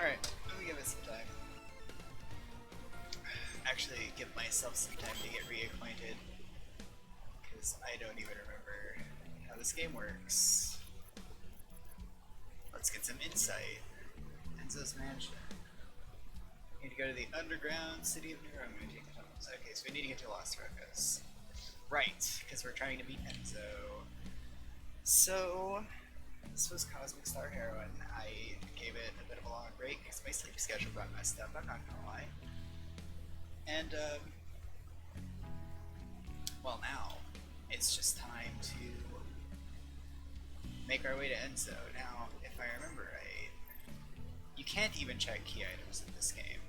Alright, let me give it some time. Actually, give myself some time to get reacquainted. Because I don't even remember how this game works. Let's get some insight. Enzo's mansion. We need to go to the underground city of Heroine and take the tunnels. Okay, so we need to get to Las Rocas. Right, because we're trying to meet Enzo. So, this was Cosmic Star Heroine. I gave it a bit of a long break because my sleep schedule got messed up, I'm not gonna lie. And, well now, it's just time to make our way to Enzo. Now, if I remember right, you can't even check key items in this game.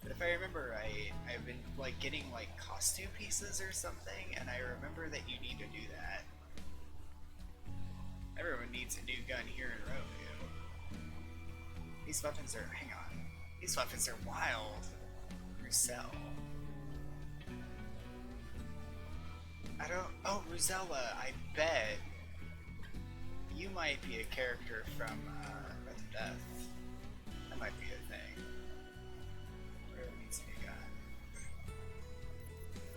But if I remember right, I've been like getting like costume pieces or something, and I remember that you need to do that. Everyone needs a new gun here in Rhomu. These weapons are, hang on, these weapons are wild. Roussel. I don't, oh, Rosella, I bet. You might be a character from Breath of Death. That might be a thing. Where needs to be gun.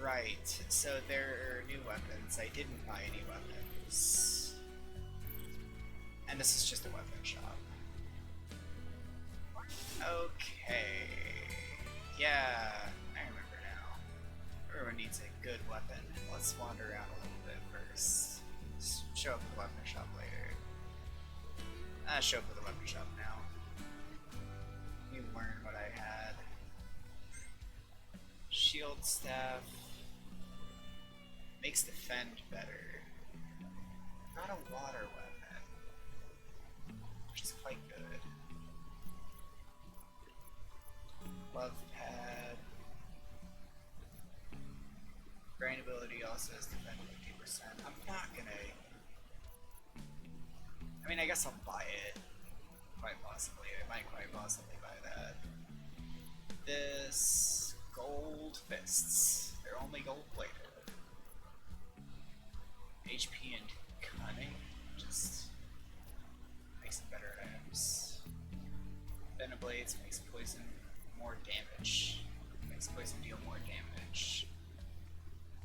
Right, so there are new weapons. I didn't buy any weapons. And this is just a weapon shop. Okay. Yeah, I remember now. Everyone needs a good weapon. Let's wander around a little bit first. Just show up at the weapon shop later. Show up at the weapon shop now. You learn what I had. Shield staff. Makes defend better. Not a water weapon. Which is quite good. Love pad. Brain ability also has defend 50%. I'm not gonna... I mean, I guess I'll buy it. Quite possibly. I might quite possibly buy that. This... Gold fists. They're only gold plated. HP and cunning. Just... makes them better items. Venom blades makes poison more damage. Makes poison deal more damage.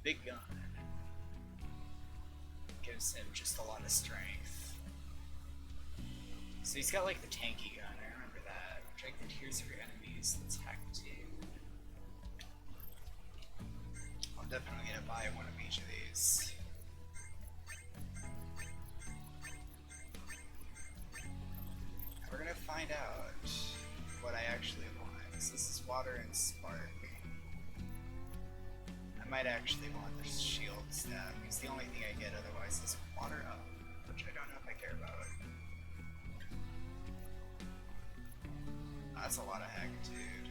Big gun. Gives him just a lot of strength. So he's got like the tanky gun, I remember that. Drink the tears of your enemies, attack too. I'm definitely gonna buy one of each of these. We're gonna find out what I actually want. So this is water and spark. I might actually want the shield staff because the only thing I get otherwise is water up, which I don't know if I care about. That's a lot of heck, dude.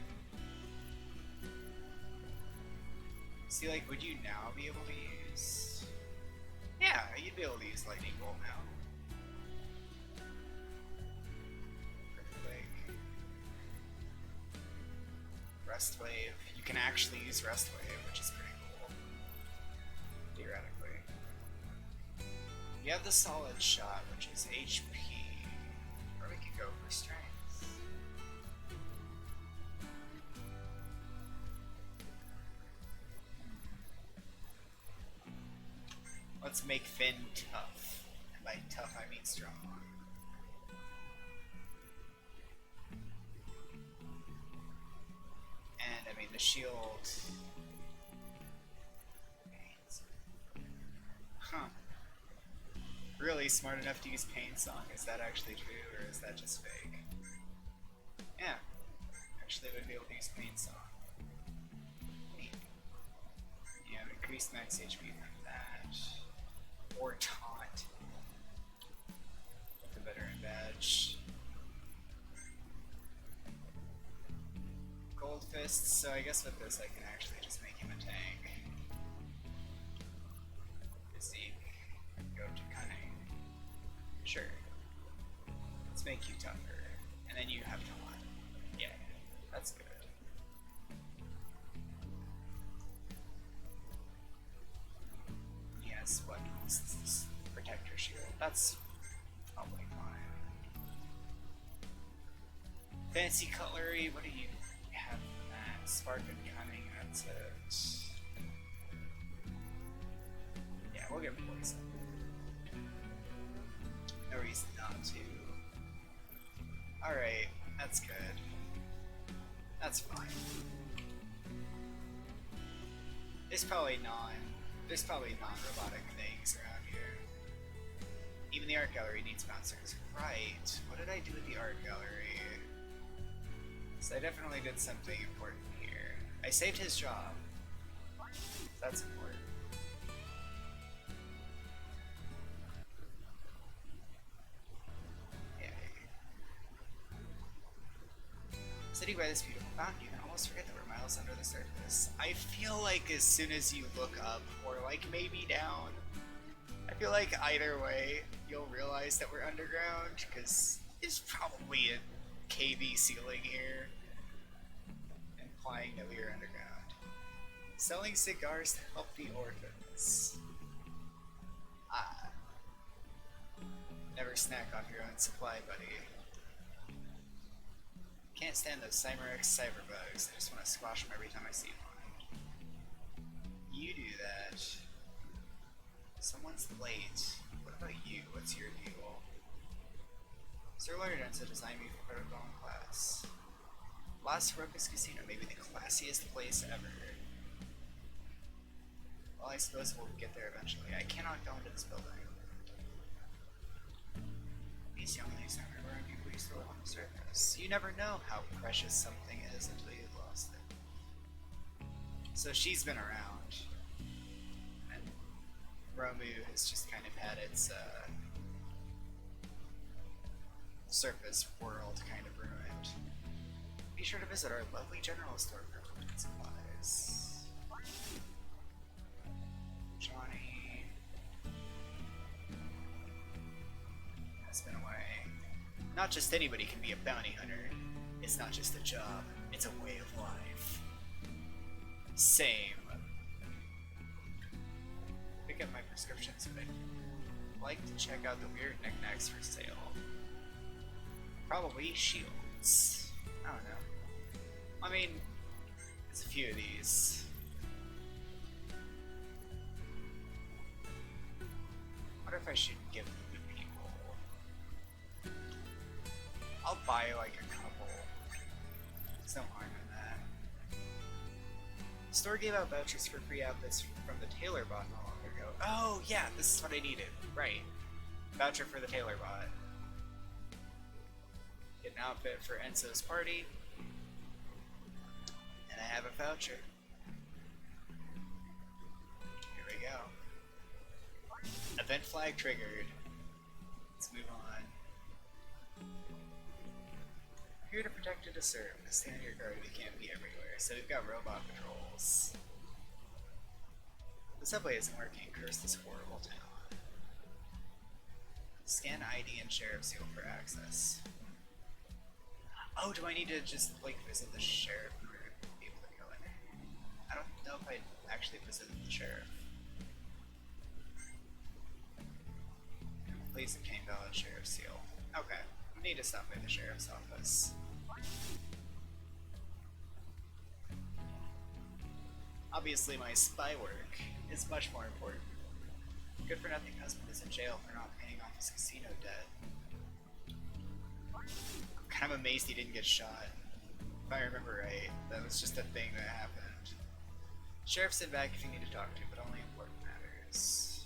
See, like, would you now be able to use... Yeah, you'd be able to use lightning bolt now. Like, rest wave. You can actually use rest wave, which is pretty cool. Theoretically. You have the solid shot, which is HP. Or we could go for strength. Let's make Finn tough. And by tough, I mean strong. And I mean the shield. Huh. Really smart enough to use Pain Song. Is that actually true, or is that just fake? Yeah. Actually, would be able to use Pain Song. Neat. Yeah, increased max HP from that. Or taunt with the veteran badge. Gold fists, so I guess with this I can actually just make him a tank. Physique, go to cunning. Sure. Let's make you tougher. And then you have taunt. Yeah, that's good. Yes, what is this? Protector shield. That's probably fine. Fancy cutlery, what do you have from that? Spark and cunning, that's it. Yeah, we'll get poison. No reason not to. Alright, that's good. That's fine. There's probably non-robotic things around here. Even the art gallery needs bouncers. Right. What did I do with the art gallery? So I definitely did something important here. I saved his job. That's important. Sitting by this beautiful fountain, you can almost forget that we're miles under the surface. I feel like as soon as you look up, or like maybe down, I feel like either way, you'll realize that we're underground, because there's probably a KV ceiling here, implying that we are underground. Selling cigars to help the orphans. Ah. Never snack off your own supply, buddy. Can't stand those Cymerex cyberbugs. I just want to squash them every time I see one. You do that. Someone's late. What about you? What's your deal? Sir Lorenzo designed me for protocol in class. Las Rocas Casino may be the classiest place ever. Well, I suppose we'll get there eventually. I cannot go into this building. These young ladies aren't around people you still on the surface. You never know how precious something is until you've lost it. So she's been around, and Rhomu has just kind of had its surface world kind of ruined. Be sure to visit our lovely general store for cooking supplies. Johnny has been away. Not just anybody can be a bounty hunter. It's not just a job, it's a way of life. Same. Pick up my prescriptions, but I'd like to check out the weird knickknacks for sale. Probably shields. I don't know. I mean, there's a few of these. What if I should give them to people? I'll buy like a couple. There's no harm in that. The store gave out vouchers for free outfits from the tailor bot not long ago. Oh yeah, this is what I needed. Right. Voucher for the tailor bot. Get an outfit for Enzo's party. And I have a voucher. Here we go. Event flag triggered. Let's move on. Here to protect and to serve. Stand on your guard, we can't be everywhere. So we've got robot patrols. The subway isn't working. Curse this horrible town. Scan ID and sheriff seal for access. Oh, do I need to just like visit the sheriff in order to be able to go in? I don't know if I actually visited the sheriff. Please obtain valid sheriff seal. Okay, we need to stop by the sheriff's office. Obviously, my spy work is much more important. Good for nothing husband is in jail for not paying off his casino debt. I'm kind of amazed he didn't get shot. If I remember right, that was just a thing that happened. Sheriff, sit back if you need to talk to, but only important matters.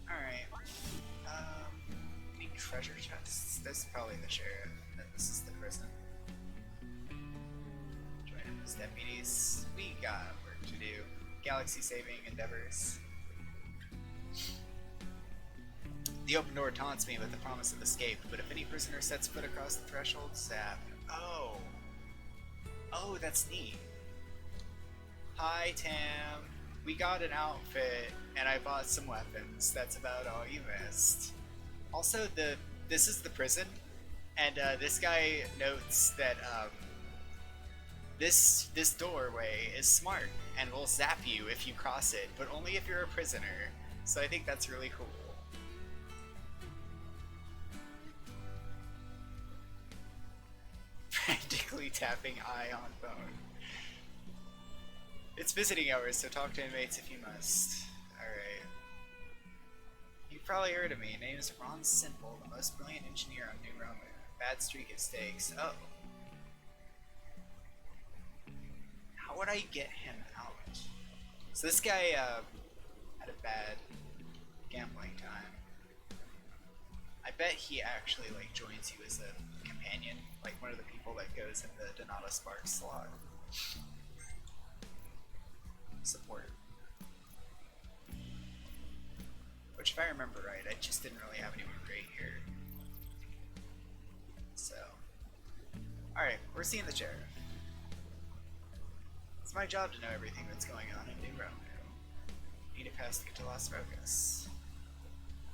Alright. Any treasure chests? This is probably the sheriff. This is the prison. Join him as deputies. We got work to do. Galaxy saving endeavors. The open door taunts me with the promise of escape, but if any prisoner sets foot across the threshold, zap. Oh. Oh, that's neat. Hi, Tam. We got an outfit, and I bought some weapons. That's about all you missed. Also, this is the prison, and this guy notes that this doorway is smart and will zap you if you cross it, but only if you're a prisoner. So I think that's really cool. accidentally tapping I on phone. It's visiting hours, so talk to inmates if you must. Alright. You've probably heard of me. Name is Ron Simple, the most brilliant engineer on New Rhomu. Bad streak of stakes. Oh. How would I get him out? So this guy had a bad gambling time. I bet he actually like joins you as a companion, like one of the people that goes in the Donata Sparks slot. Support. Which, if I remember right, I just didn't really have anyone great here. So, alright, we're seeing the sheriff. It's my job to know everything that's going on in New Rhomu. Need a pass to get to Las Rojas.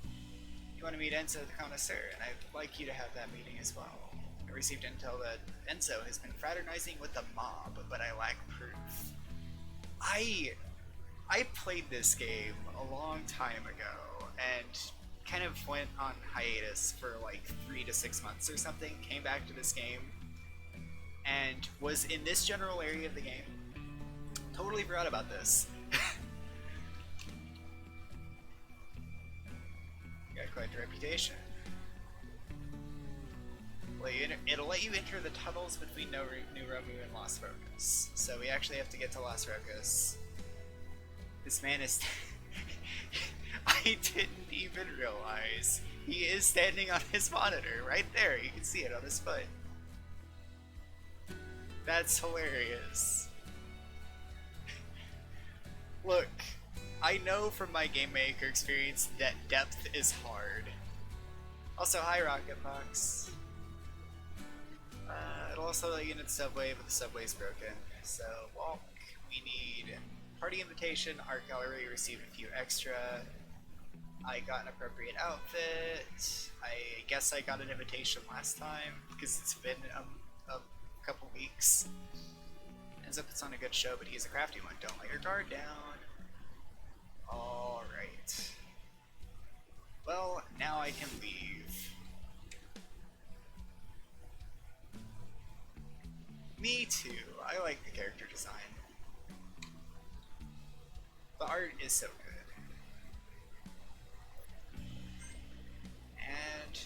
You want to meet Enzo the Connoisseur, and I'd like you to have that meeting as well. I received intel that Enzo has been fraternizing with the mob, but I lack proof. I played this game a long time ago, and kind of went on hiatus for like 3 to 6 months or something, came back to this game, and was in this general area of the game. Totally forgot about this. Got quite a reputation. Well, it'll let you enter the tunnels between New Rhomu and Las Rojas. So we actually have to get to Las Rojas. This man is... I didn't even realize he is standing on his monitor right there. You can see it on his foot. That's hilarious. Look, I know from my Game Maker experience that depth is hard. Also, hi Rocket Fox. It'll also let you into the subway, but the subway's broken. So, walk. We need party invitation, art gallery, received a few extra. I got an appropriate outfit. I guess I got an invitation last time, because it's been a couple weeks. Ends up it's on a good show, but he's a crafty one. Don't let your guard down. Alright. Well, now I can leave. Me too. I like the character design. The art is so good. And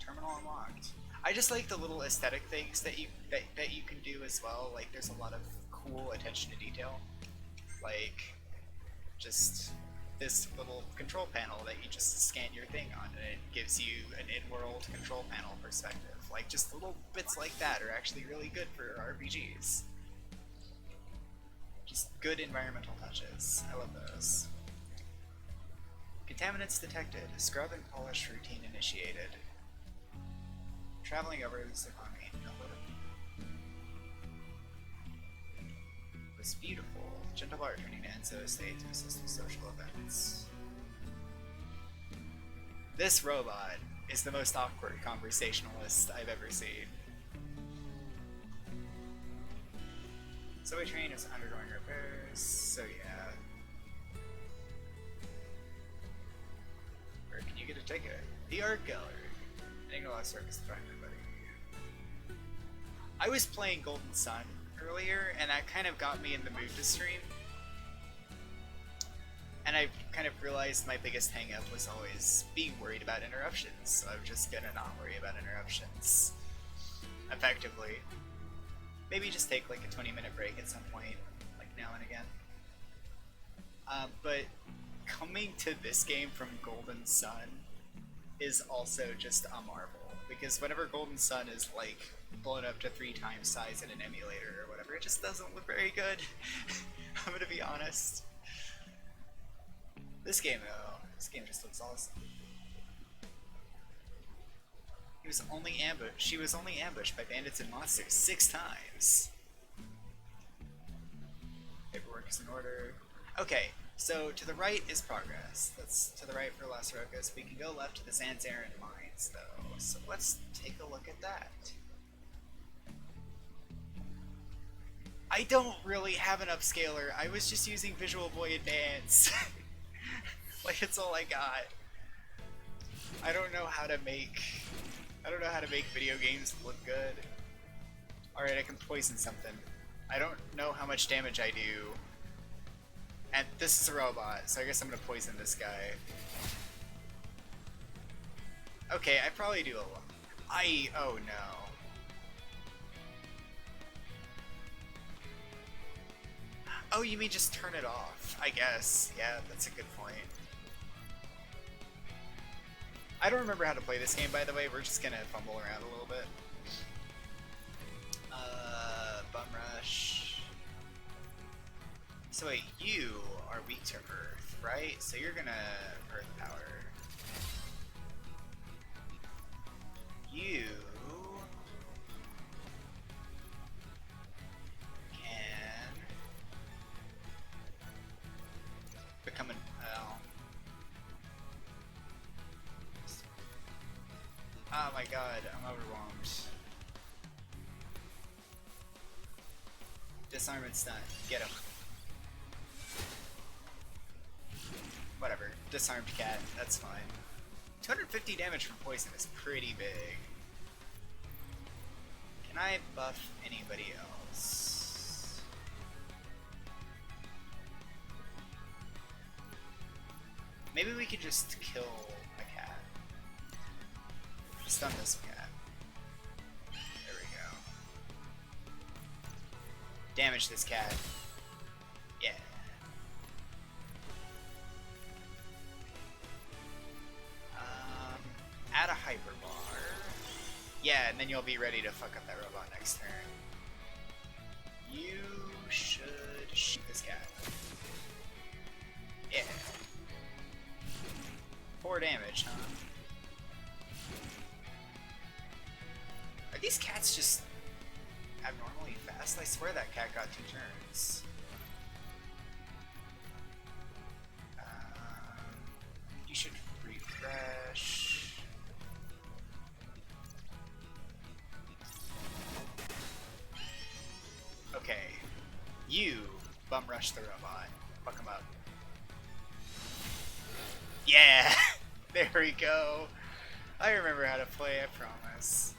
terminal unlocked. I just like the little aesthetic things that you can do as well. Like there's a lot of cool attention to detail. Like just this little control panel that you just scan your thing on, and it gives you an in-world control panel perspective. Like just little bits like that are actually really good for RPGs. Just good environmental touches. I love those. Contaminants detected. Scrub and polish routine initiated. Traveling over the economy. It was beautiful. Gentle art turning to Enzo Estate to assist with social events. This robot is the most awkward conversationalist I've ever seen. Subway train is undergoing repairs, so yeah. Where can you get a ticket? The art gallery. Nicolas Circus to find everybody. I was playing Golden Sun earlier, and that kind of got me in the mood to stream. And I kind of realized my biggest hang-up was always being worried about interruptions, so I'm just gonna not worry about interruptions. Effectively. Maybe just take like a 20-minute break at some point, like now and again. But coming to this game from Golden Sun is also just a marvel, because whenever Golden Sun is like blown up to 3 times size in an emulator or whatever, it just doesn't look very good. I'm gonna be honest. This game though, this game just looks awesome. She was only ambushed by bandits and monsters 6 times. Paperwork is in order. Okay, so to the right is progress. That's to the right for Las Rojas. We can go left to the Zanzarin mines though, so let's take a look at that. I don't really have an upscaler. I was just using Visual Boy Advance. Like, it's all I got. I don't know how to make video games look good. Alright, I can poison something. I don't know how much damage I do. And this is a robot, so I guess I'm gonna poison this guy. Okay, I probably do a lot. Oh no. Oh, you mean just turn it off, I guess. Yeah, that's a good point. I don't remember how to play this game, by the way. We're just gonna fumble around a little bit. Bum rush. So wait, you are weak to Earth, right? So you're gonna Earth power. You can become an oh my god, I'm overwhelmed. Disarm and stun. Get him. Whatever. Disarmed cat. That's fine. 250 damage from poison is pretty big. Can I buff anybody else? Maybe we could just kill a cat. Stun this cat. There we go. Damage this cat. Yeah. Add a hyperbar. Yeah, and then you'll be ready to fuck up that robot next turn. You should shoot this cat. Yeah. 4 damage, huh? Are these cats just abnormally fast? I swear that cat got 2 turns. You should refresh. Okay, you bum rush the robot. Fuck him up. Yeah! There we go. I remember how to play, I promise.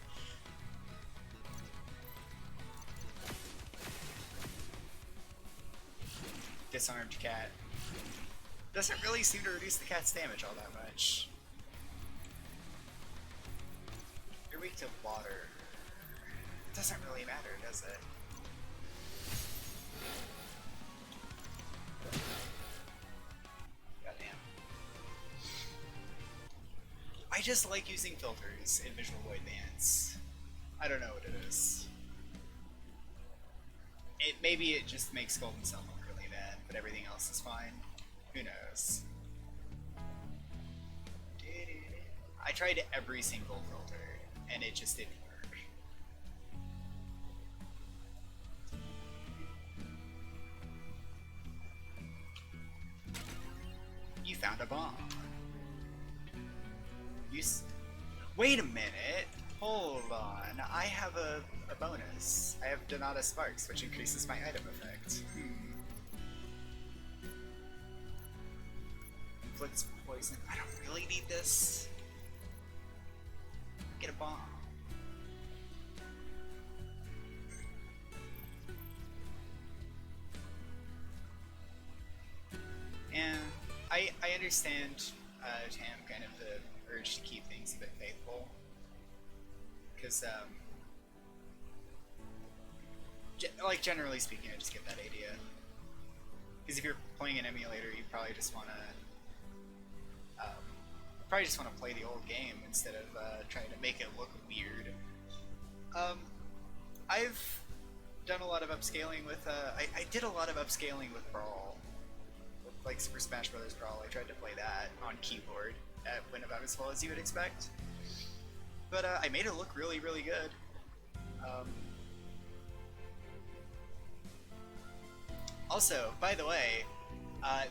Disarmed cat. Doesn't really seem to reduce the cat's damage all that much. You're weak to water. It doesn't really matter, does it? Goddamn. I just like using filters in Visual Void Dance. I don't know what it is. Maybe it just makes Golden Sun look really bad, but everything else is fine. Who knows? I tried every single filter, and it just didn't work. You found a bomb. Wait a minute. Hold on. I have a bonus. I have Donata Sparks, which increases my item effect. Inflicts poison. I don't really need this. Get a bomb. And I understand, Tam, kind of the urge to keep things a bit faithful. Because, like, generally speaking, I just get that idea. Because if you're playing an emulator, you probably just want to play the old game instead of trying to make it look weird. I've done a lot of upscaling with I did a lot of upscaling with Brawl, with, like, Super Smash Bros. Brawl. I tried to play that on keyboard. It went about as well as you would expect, but I made it look really, really good. Also, by the way,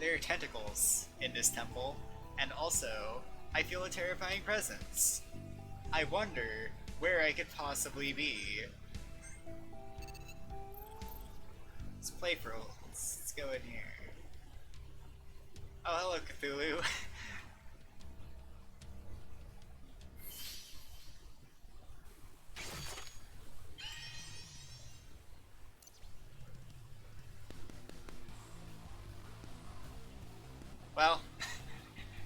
there are tentacles in this temple, and also, I feel a terrifying presence. I wonder where I could possibly be. Let's play for let's go in here. Oh, hello, Cthulhu.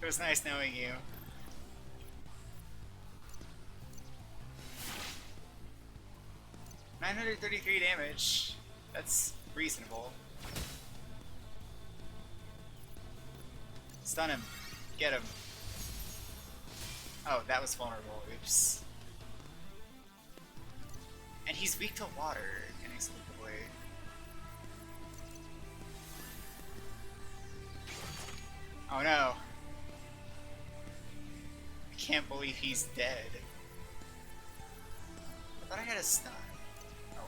It was nice knowing you. $933 damage. That's reasonable. Stun him. Get him. Oh, that was vulnerable. Oops. And he's weak to water, inexplicably. Oh no. I can't believe he's dead. I thought I had a stun. Oh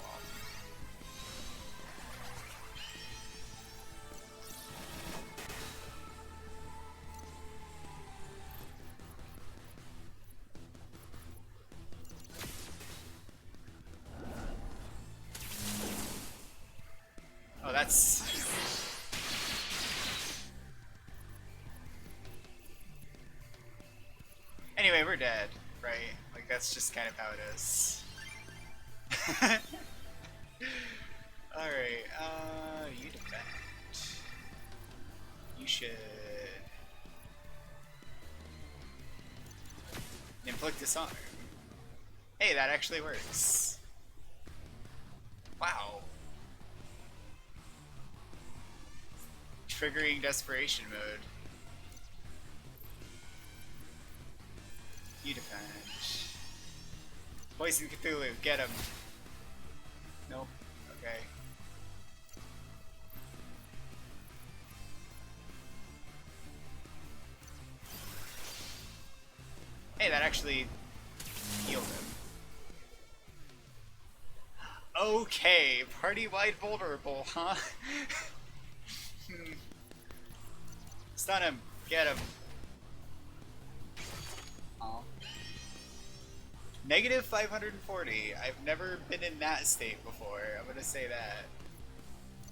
well. Oh, that's... Anyway, we're dead, right? Like, that's just kind of how it is. Alright, you defend. You should... inflict dishonor. Hey, that actually works. Wow. Triggering desperation mode. You defend. Poison Cthulhu, get him. Nope. Okay. Hey, that actually healed him. Okay, party-wide vulnerable, huh? Stun him. Get him. Oh. Negative 540. I've never been in that state before. I'm gonna say that.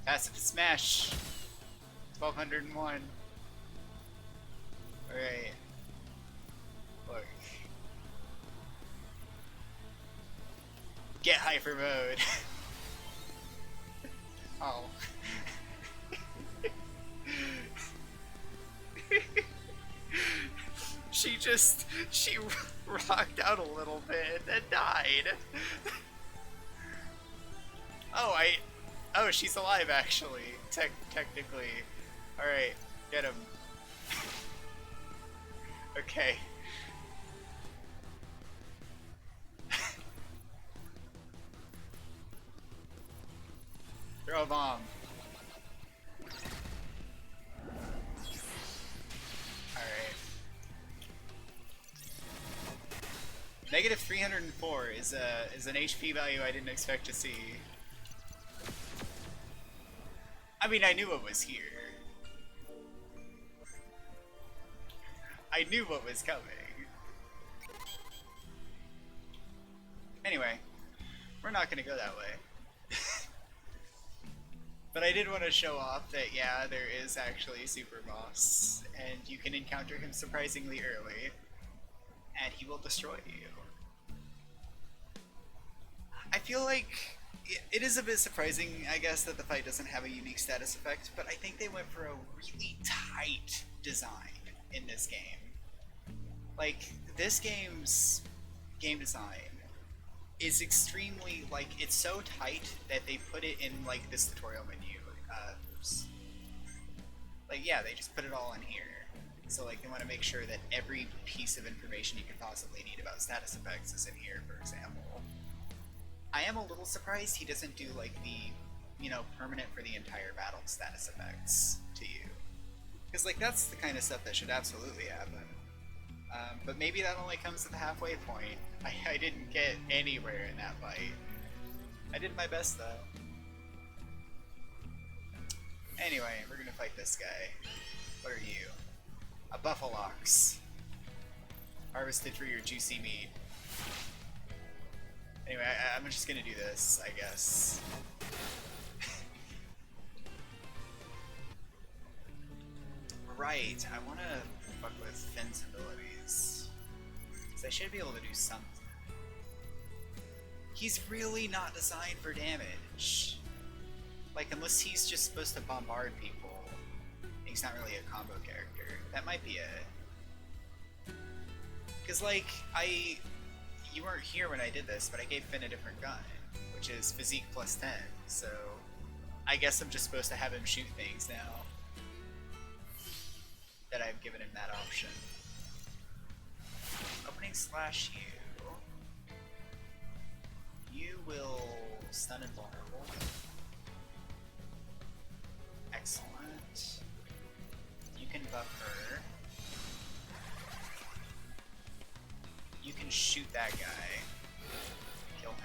Passive smash. 1201. Alright. Look. Get hyper mode. Oh. She rocked out a little bit and died. Oh, she's alive actually, technically. Alright, get him. Okay. Throw a bomb. Alright. Negative 304 is an HP value I didn't expect to see. I mean, I knew it was here. I knew what was coming. Anyway, we're not gonna go that way. But I did want to show off that, yeah, there is actually a super boss, and you can encounter him surprisingly early, and he will destroy you. I feel like it is a bit surprising, I guess, that the fight doesn't have a unique status effect, but I think they went for a really tight design in this game. Like, this game's game design is extremely, like, it's so tight that they put it in, like, this tutorial menu. Oops. Like, yeah, they just put it all in here. So, like, they want to make sure that every piece of information you could possibly need about status effects is in here, for example. I am a little surprised he doesn't do, like, the, you know, permanent for the entire battle status effects to you. Because, like, that's the kind of stuff that should absolutely happen. But maybe that only comes at the halfway point. I didn't get anywhere in that fight. I did my best, though. Anyway, we're gonna fight this guy. What are you? A Buffalox. Harvested for your juicy meat. Anyway, I'm just gonna do this, I guess. Right, I wanna fuck with Finn's abilities. Because I should be able to do something. He's really not designed for damage. Like, unless he's just supposed to bombard people. He's not really a combo character. That might be it. Because, like, you weren't here when I did this, but I gave Finn a different gun, which is physique plus 10, so I guess I'm just supposed to have him shoot things now that I've given him that option. Opening slash you. You will stun invulnerable. Excellent. You can buff her. You can shoot that guy. Kill him.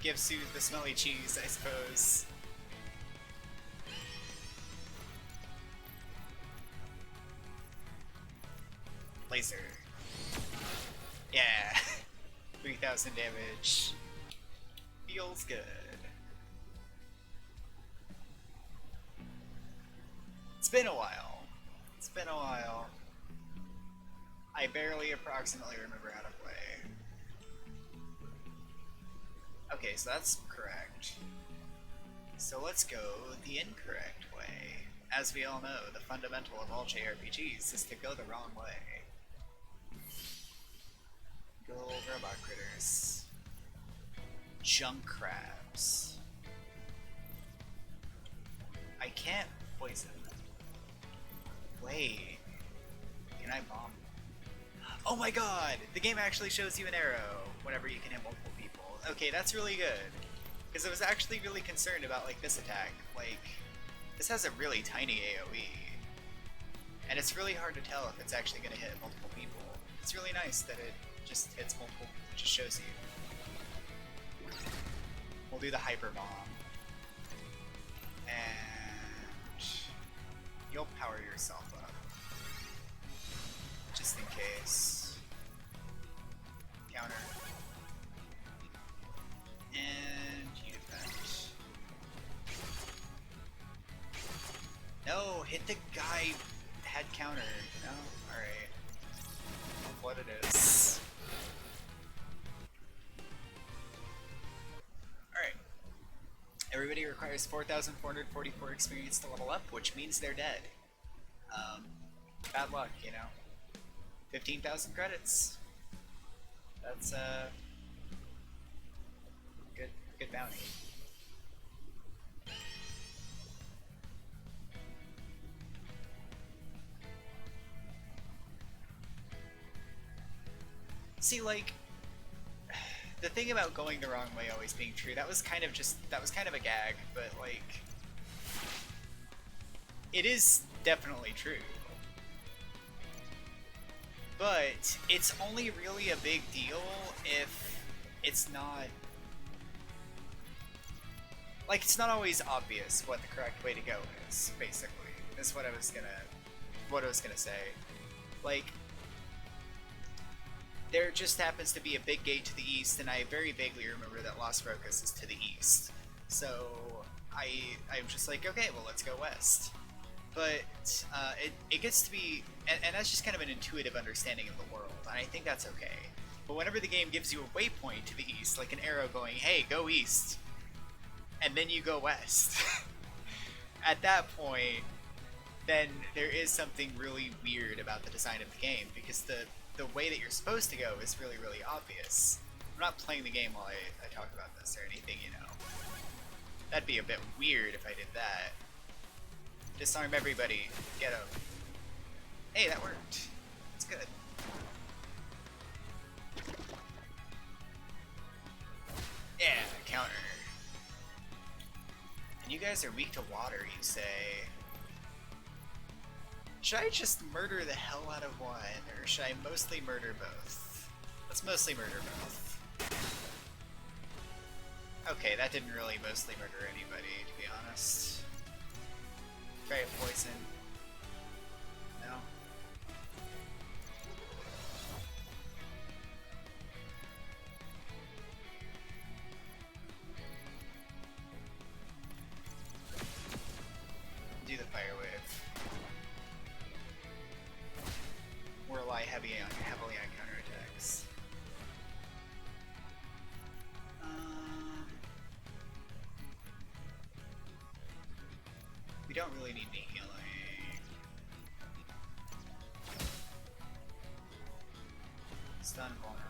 Give Sue the smelly cheese, I suppose. Laser. Yeah. 3,000 damage. Feels good. It's been a while. It's been a while. I barely approximately remember how to play. Okay, so that's correct. So let's go the incorrect way. As we all know, the fundamental of all JRPGs is to go the wrong way. Good old robot critters. Junk crabs. I can't poison. Wait. Can I bomb? Oh my god! The game actually shows you an arrow whenever you can hit multiple people. Okay, that's really good. Because I was actually really concerned about, like, this attack. Like, this has a really tiny AoE. And it's really hard to tell if it's actually going to hit multiple people. It's really nice that it just hits multiple, it just shows you. We'll do the hyper bomb. And you'll power yourself up. Just in case. Counter. And you defend. No, hit the guy head counter. No? Alright. What it is. Alright. Everybody requires 4,444 experience to level up, which means they're dead. Bad luck, you know. 15,000 credits. That's good bounty. See, like, the thing about going the wrong way always being true, that was kind of a gag, but, like, it is definitely true. But it's only really a big deal if it's not, like, it's not always obvious what the correct way to go is, basically. That's what I was gonna say. Like, there just happens to be a big gate to the east, and I very vaguely remember that Las Rocas is to the east. So I'm just like, okay, well, let's go west. But it gets to be, and that's just kind of an intuitive understanding of the world, and I think that's okay. But whenever the game gives you a waypoint to the east, like an arrow going, hey, go east, and then you go west, at that point, then there is something really weird about the design of the game, because the way that you're supposed to go is really, really obvious. I'm not playing the game while I talk about this or anything, you know. That'd be a bit weird if I did that. Disarm everybody. Get him. Hey, that worked. That's good. Yeah, counter. And you guys are weak to water, you say. Should I just murder the hell out of one, or should I mostly murder both? Let's mostly murder both. Okay, that didn't really mostly murder anybody, to be honest. Try a poison. No? Do the fire wave. Or rely heavily on counterattacks. don't really need any healing. Stun vulnerable.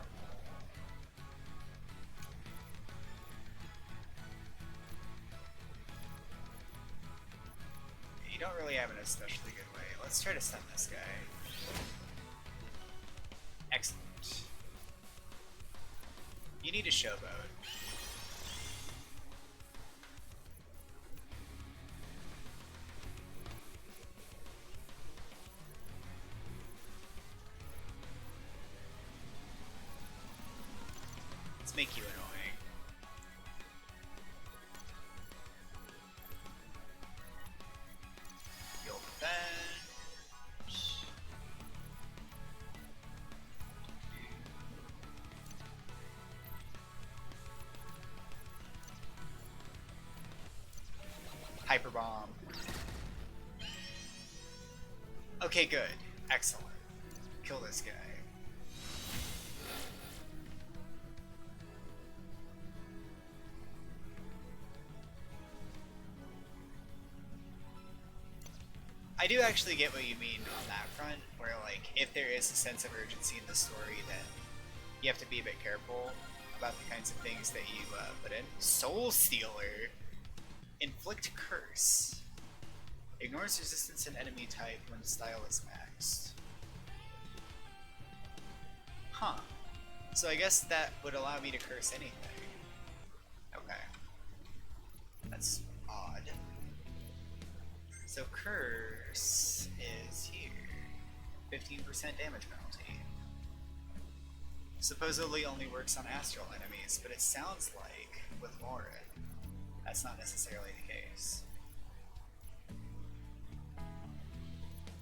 You don't really have an especially good way. Let's try to stun this guy. Excellent. You need a showboat. Let's make you annoying. You'll bench. Hyper bomb. Okay, good. Excellent. Kill this guy. I do actually get what you mean on that front, where like, if there is a sense of urgency in the story, then you have to be a bit careful about the kinds of things that you put in. Soul Stealer! Inflict Curse. Ignores resistance and enemy type when style is maxed. Huh. So I guess that would allow me to curse anything. Okay. That's odd. So Curse is here. 15% damage penalty. Supposedly only works on astral enemies, but it sounds like with Lauren, that's not necessarily the case.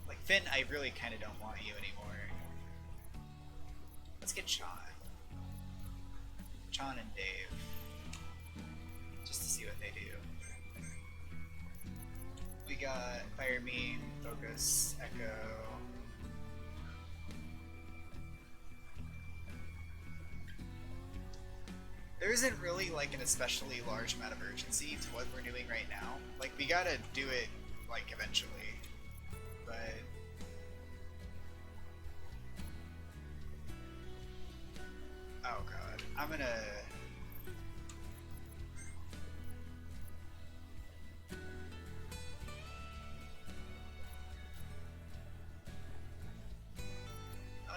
Like Finn, I really kind of don't want you anymore. Let's get Sean. Sean and Dave. Just to see what they do. We got Fire Meme, Focus, Echo. There isn't really like an especially large amount of urgency to what we're doing right now. Like we gotta do it like eventually. But oh god. I'm gonna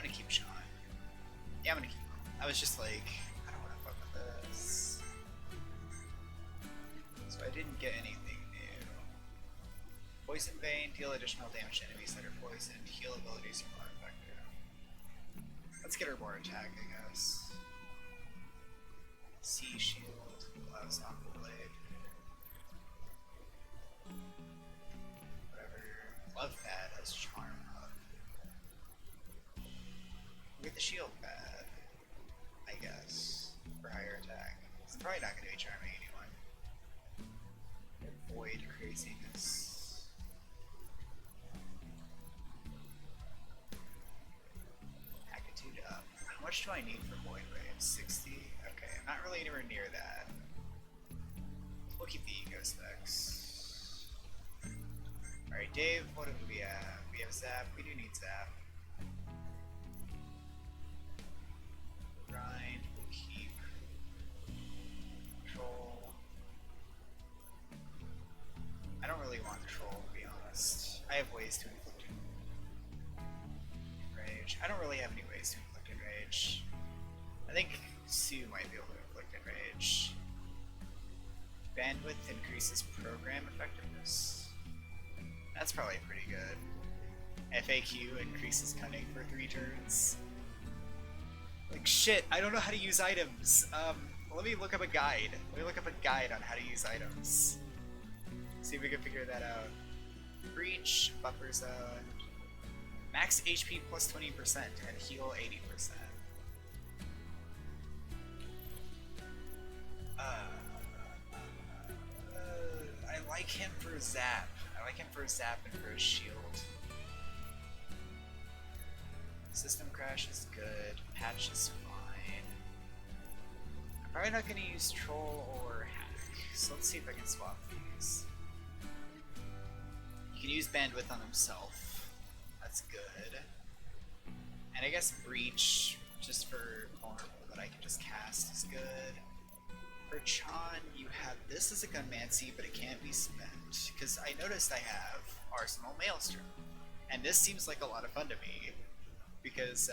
keep Sean. Yeah, I'm gonna keep him. I was just like, I don't want to fuck with this. So I didn't get anything new. Poison Vein, deal additional damage to enemies that are poisoned. Heal abilities are more effective. Let's get her more attack, I guess. Sea Shield allows Aqua Blade. Whatever. Love Pad has Charm Up. Get the shield pad, I guess, for higher attack. It's probably not going to be charming anyone. Avoid craziness. Attitude up. How much do I need for Void Wave? 60? Okay, I'm not really anywhere near that. We'll keep the eco specs. Alright, Dave, what do we have? We have Zap. We do need Zap. Grind, we'll keep Troll. I don't really want Troll, to be honest. I have ways to inflict Enrage. I don't really have any ways to inflict Enrage. I think Sue might be able to inflict Enrage. Bandwidth increases program effectiveness. That's probably pretty good. FAQ increases cunning for 3 turns. Like shit, I don't know how to use items. Let me look up a guide. Let me look up a guide on how to use items. See if we can figure that out. Breach, buffer zone, max HP plus 20% and heal 80%. I like him for Zap. I like him for Zap and for his shield. System Crash is good. Patch is fine. I'm probably not going to use Troll or Hack, so let's see if I can swap these. use bandwidth on himself. That's good. And I guess breach, just for vulnerable that I can just cast, is good. For Chan, you have this as a Gunmancy, but it can't be spent. Because I noticed I have Arsenal Maelstrom. And this seems like a lot of fun to me. Because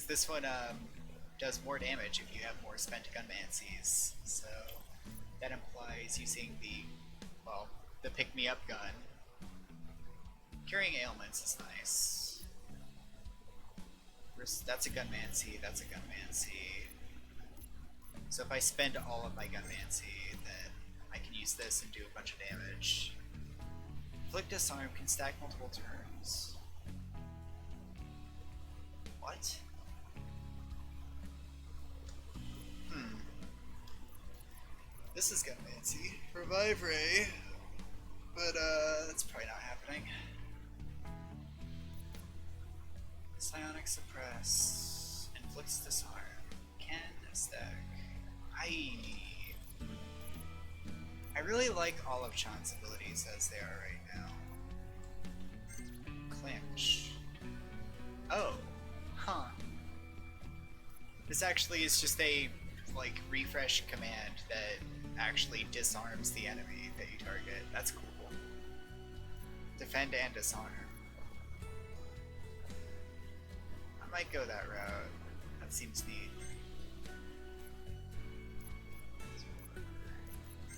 this one does more damage if you have more spent Gunmancies. So that implies using the pick-me-up gun. Curing ailments is nice. That's a Gunmancy, that's a Gunmancy. So if I spend all of my Gunmancy, then I can use this and do a bunch of damage. Inflict Disarm can stack multiple turns. What? This is Gunmancy. Revive Ray. But that's probably not happening. Psionic Suppress. Inflicts Disarm. Can stack. I really like all of Chan's abilities as they are right now. Clinch. Oh. Huh. This actually is just a, like, refresh command that actually disarms the enemy that you target. That's cool. Defend and disarm. I might go that route. That seems neat.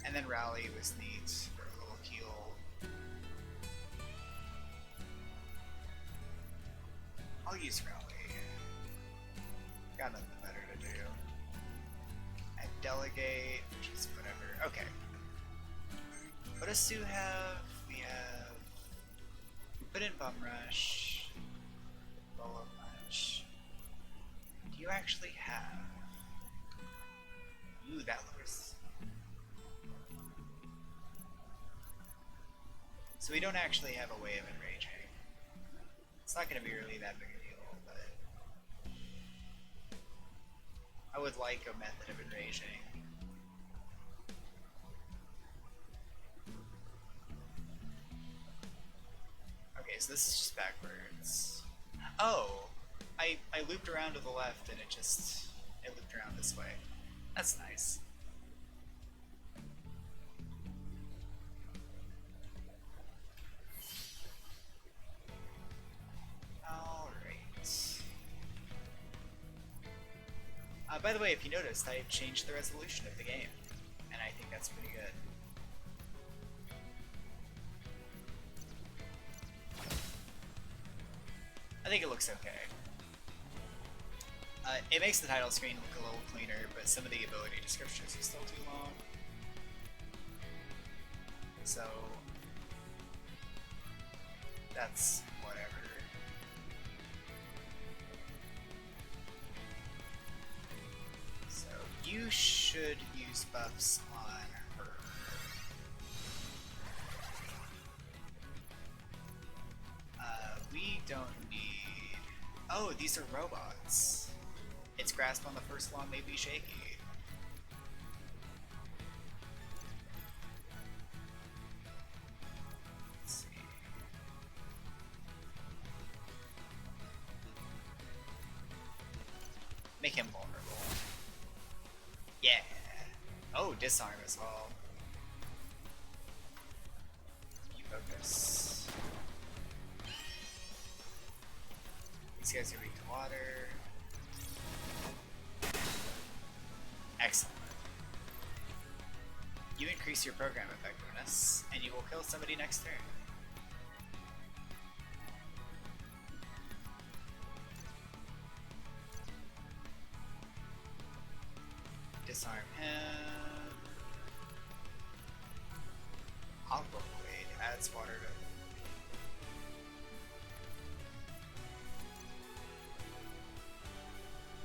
And then Rally was neat for a little heal. I'll use Rally. Got nothing better to do. And Delegate, which is whatever. Okay. What does Sue have? We put in Bum Rush. Bolo Punch. Do you actually have? Ooh, that looks. So we don't actually have a way of enraging. It's not going to be really that big a deal, but I would like a method of enraging. Okay, so this is just backwards. Oh! I looped around to the left and it looped around this way. That's nice. Alright. By the way, if you noticed, I changed the resolution of the game, and I think that's pretty good. I think it looks okay. It makes the title screen look a little cleaner, but some of the ability descriptions are still too long. So that's whatever. So you should use buffs on her. We don't need... Oh, these are robots. Its grasp on the first law may be shaky. Let's see. Make him vulnerable. Yeah. Oh, disarm as well. You focus. These guys are weak to water. Excellent. You increase your program effectiveness, and you will kill somebody next turn. Disarm him. Aqua Blade adds water to...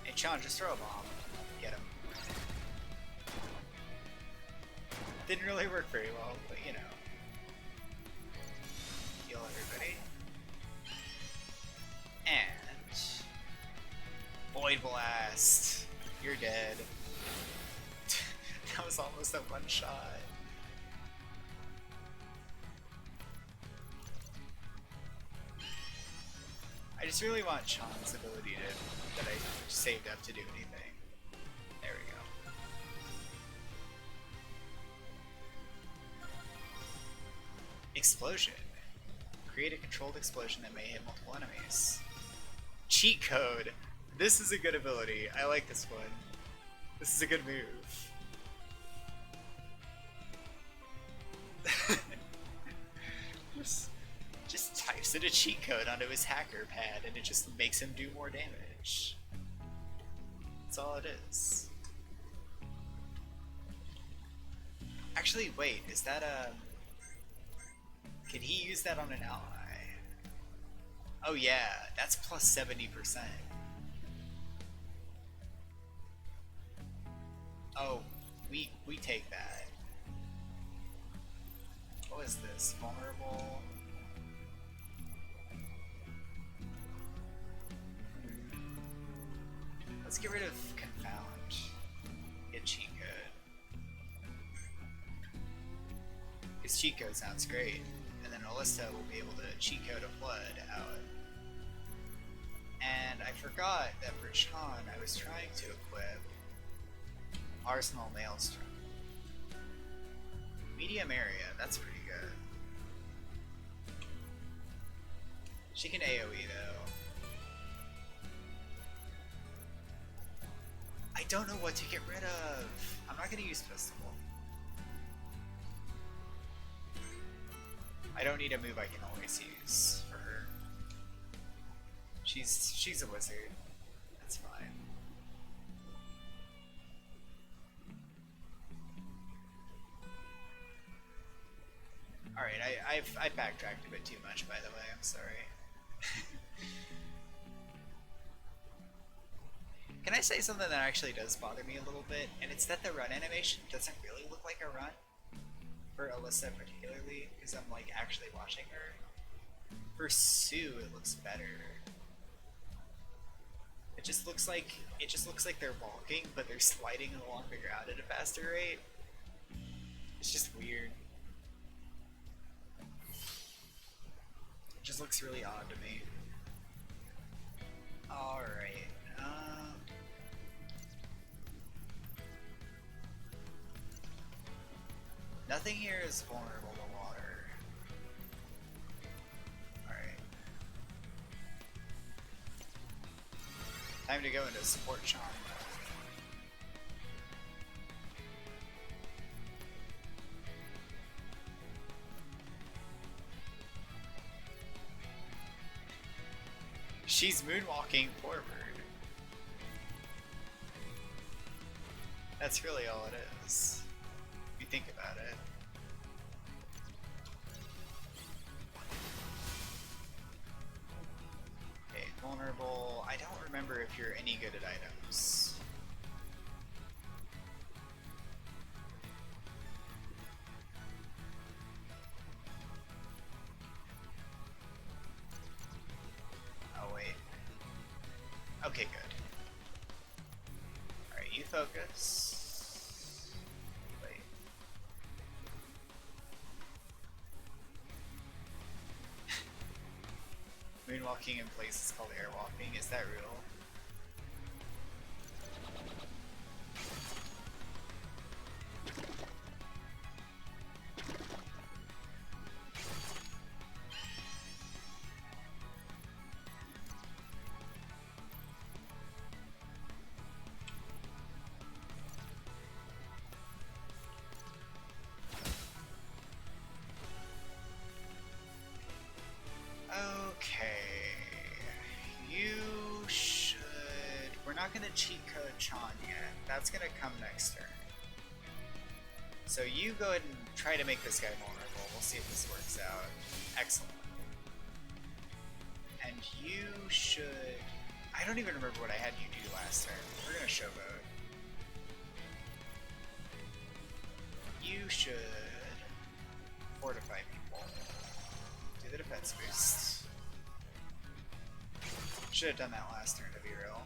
Hey, Sean, just throw a bomb. Get him. Didn't really work very well, but you know. Heal everybody. And... Void Blast. You're dead. That was almost a one shot. I just really want Chan's ability that I saved up to do anything. There we go. Explosion. Create a controlled explosion that may hit multiple enemies. Cheat code. This is a good ability. I like this one. This is a good move. just types in a cheat code onto his hacker pad and it just makes him do more damage. That's all it is. Actually, wait, is that a... Can he use that on an ally? Oh yeah, that's plus 70%. Oh, we take that. What is this? Vulnerable? Let's get rid of Confound. Get cheat code. His cheat code sounds great. And then Alyssa will be able to cheat code a flood out. And I forgot that for Chan I was trying to equip Arsenal Maelstrom. Medium area, that's pretty good. She can AoE though. I don't know what to get rid of. I'm not gonna use Pistol. I don't need a move I can always use for her. She's a wizard. That's fine. Alright, I backtracked a bit too much, by the way, I'm sorry. Can I say something that actually does bother me a little bit? And it's that the run animation doesn't really look like a run. For Alyssa particularly, because I'm like actually watching her. For Sue, it looks better. It just looks like they're walking, but they're sliding along the ground at a faster rate. It's just weird. It just looks really odd to me. Alright. Nothing here is vulnerable to water. Alright. Time to go into support charm. She's moonwalking forward. That's really all it is. If you think about it. Okay, vulnerable. I don't remember if you're any good at items. Oh wait. Okay, good. Alright, you focus. Moonwalking in place is called airwalking. Is that real? Gonna cheat code Chan yet. That's gonna come next turn. So you go ahead and try to make this guy vulnerable. We'll see if this works out. Excellent. And you should... I don't even remember what I had you do last turn. We're gonna showboat. You should fortify people. Do the defense boost. Should have done that last turn to be real.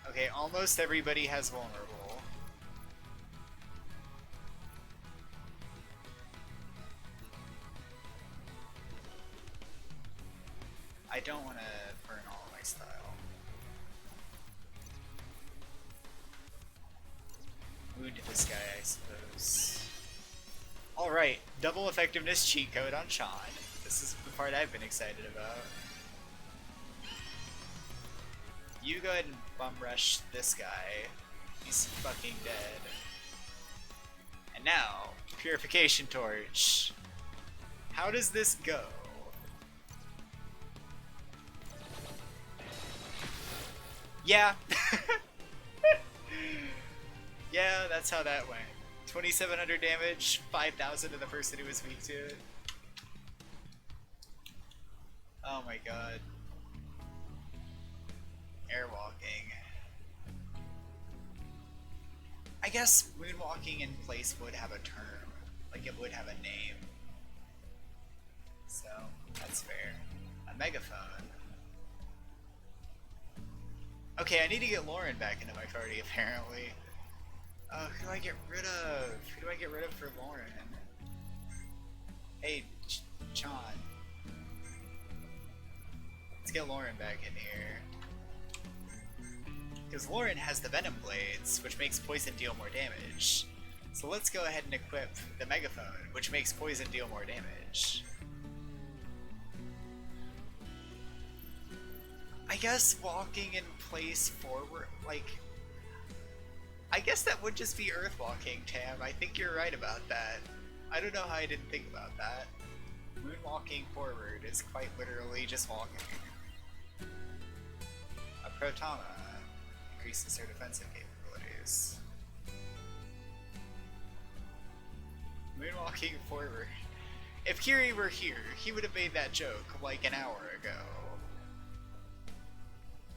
Okay, almost everybody has vulnerable. burn all my style. Wound this guy, I suppose. Alright, double effectiveness cheat code on Sean. This is the part I've been excited about. You go ahead and bum rush this guy. He's fucking dead. And now, Purification Torch. How does this go? Yeah. Yeah, that's how that went. 2,700 damage, 5,000 to the person who was weak to it. Oh my god. Airwalking. I guess moonwalking in place would have a term. Like it would have a name. So, that's fair. A megaphone. Okay, I need to get Lauren back into my party, apparently. Who do I get rid of? Who do I get rid of for Lauren? Hey, Sean. Let's get Lauren back in here. Because Lauren has the Venom Blades, which makes poison deal more damage. So let's go ahead and equip the Megaphone, which makes poison deal more damage. I guess walking in place forward, like... I guess that would just be Earth walking, Tam. I think you're right about that. I don't know how I didn't think about that. Moonwalking forward is quite literally just walking. A Protama increases her defensive capabilities. Moonwalking forward. If Kiri were here, he would have made that joke like an hour ago.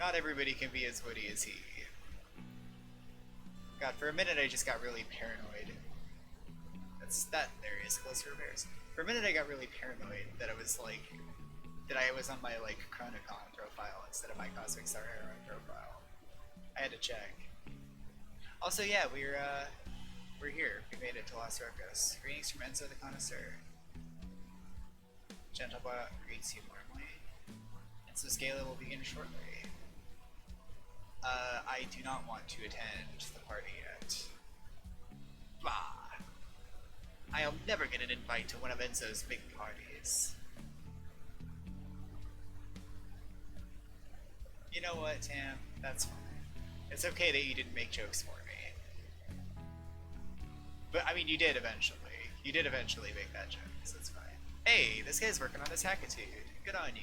Not everybody can be as witty as he. God, for a minute I just got really paranoid. There he is, close repairs. For a minute I got really paranoid that I was like, that I was on my like Chronicon profile instead of my Cosmic Star Heroine profile. I had to check. Also, yeah, we're here. We made it to Las Rocas. Greetings from Enzo the Connoisseur. Gentlebot greets you warmly. Enzo's Gala will begin shortly. I do not want to attend the party yet. Bah! I'll never get an invite to one of Enzo's big parties. You know what, Tam? That's fine. It's okay that you didn't make jokes for me. But, I mean, you did eventually. You did eventually make that joke, so it's fine. Hey, this guy's working on his hackitude. Good on you.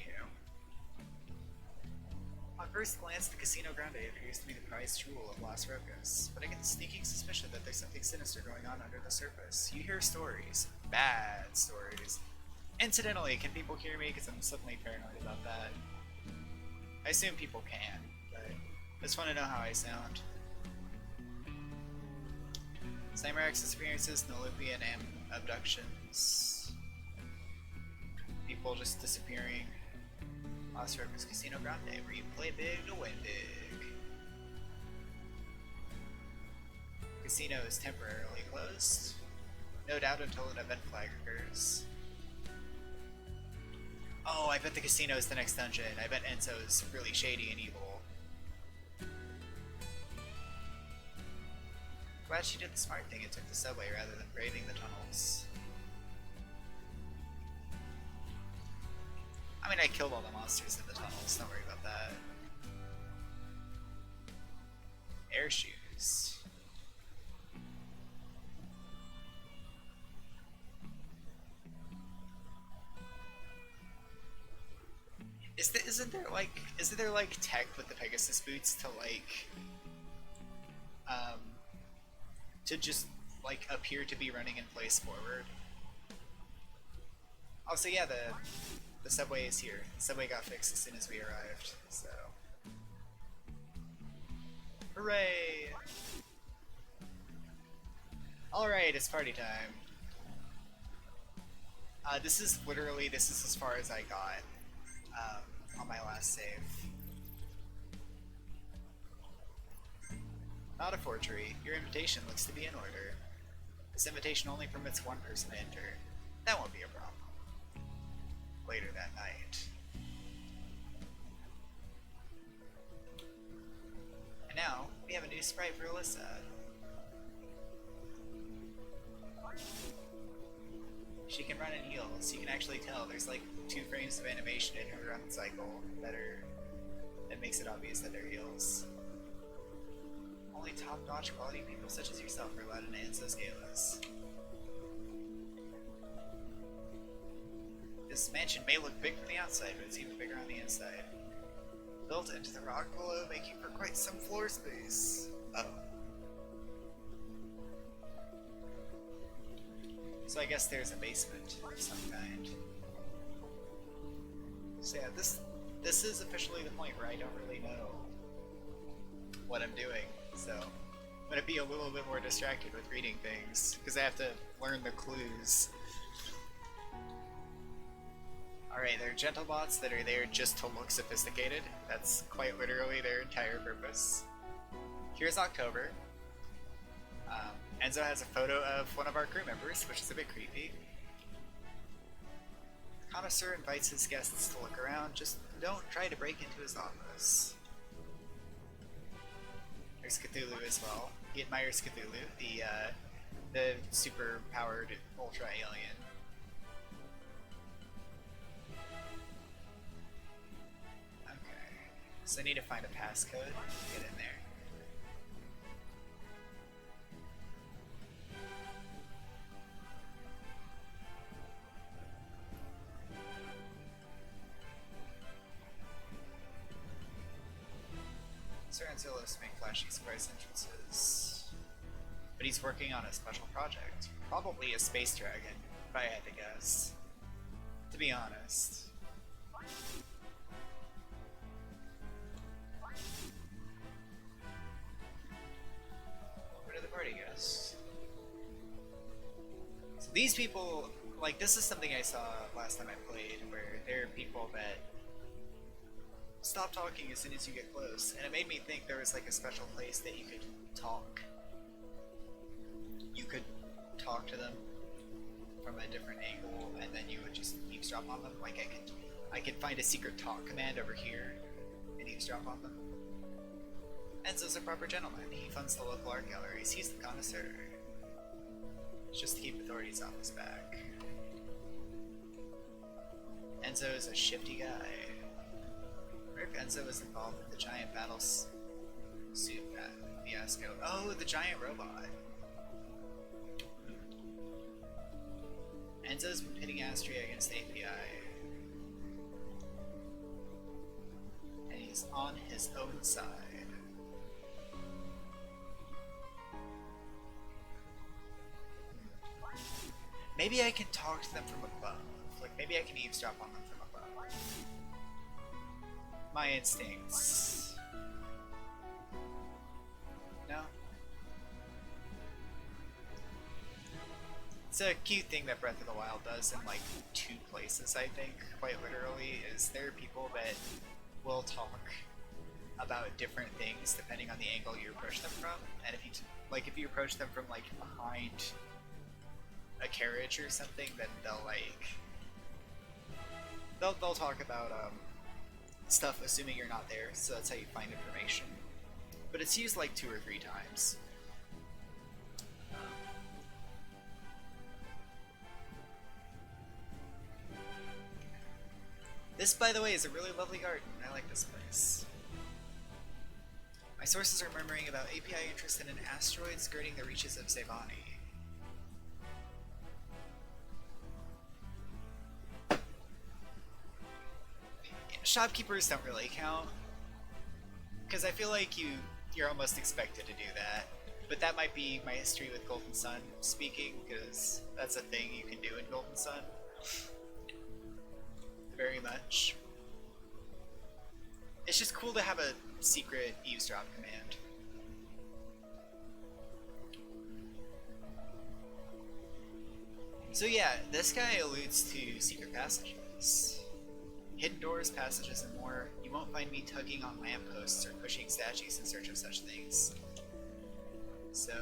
On first glance, the Casino Grande appears to be the prized jewel of Las Rocas, but I get the sneaking suspicion that there's something sinister going on under the surface. You hear stories. Bad stories. Incidentally, can people hear me? Because I'm suddenly paranoid about that. I assume people can, but I just want to know how I sound. Cyrax experiences Nolupian abductions. People just disappearing. Las Rocas Casino Grande, where you play big to win big. Casino is temporarily closed. No doubt until an event flag occurs. Oh, I bet the casino is the next dungeon. I bet Enzo is really shady and evil. Glad she did the smart thing and took the subway rather than braving the tunnels. I mean, I killed all the monsters in the tunnels, don't worry about that. Air shoes. Isn't there like tech with the Pegasus boots to like to just like appear to be running in place forward? Also, yeah, the subway is here. The subway got fixed as soon as we arrived, so hooray! Alright, it's party time. This is as far as I got on my last save. Not a forgery. Your invitation looks to be in order. This invitation only permits one person to enter. That won't be a problem. Later that night. new sprite for Alyssa. She can run and heal, so you can actually tell there's like 2 frames of animation in her run cycle that makes it obvious that they're heals. Only top-notch quality people such as yourself are allowed into Enzo's galas. This mansion may look big from the outside, but it's even bigger on the inside. Built into the rock below, making for quite some floor space. Oh. So I guess there's a basement of some kind. So yeah, this is officially the point where I don't really know what I'm doing, so I'm gonna be a little bit more distracted with reading things, because I have to learn the clues. Alright, they're gentle bots that are there just to look sophisticated. That's quite literally their entire purpose. Here's October. Enzo has a photo of one of our crew members, which is a bit creepy. Connoisseur invites his guests to look around, just don't try to break into his office. There's Cthulhu as well. He admires Cthulhu, the super powered ultra alien. Okay, so I need to find a passcode to get in there. Sir Enzo loves to make flashy surprise entrances, but he's working on a special project. Probably a space dragon, if I had to guess. To be honest. Where did the party guess? So these people, like, this is something I saw last time I played, where there are people that stop talking as soon as you get close, and it made me think there was like a special place that you could talk. You could talk to them from a different angle, and then you would just eavesdrop on them. Like I could find a secret talk command over here and eavesdrop on them. Enzo's a proper gentleman. He funds the local art galleries. He's the connoisseur. It's just to keep authorities off his back. Enzo is a shifty guy. If Enzo was involved with the giant battle suit fiasco. Oh, the giant robot. Enzo's been pitting Astria against API. And he's on his own side. Maybe I can talk to them from above. Like, maybe I can eavesdrop on them from above. My instincts. No? It's a cute thing that Breath of the Wild does in like 2 places, I think, quite literally, is there are people that will talk about different things depending on the angle you approach them from, and if you approach them from like behind a carriage or something, then they'll talk about stuff assuming you're not there, so that's how you find information. But it's used like 2 or 3 times. This, by the way, is a really lovely garden. I like this place. My sources are murmuring about API interest in an asteroid skirting the reaches of Sevani. Shopkeepers don't really count, because I feel like you're almost expected to do that. But that might be my history with Golden Sun speaking, because that's a thing you can do in Golden Sun. Very much. It's just cool to have a secret eavesdrop command. So yeah, this guy alludes to secret passages. Hidden doors, passages, and more. You won't find me tugging on lampposts or pushing statues in search of such things. So,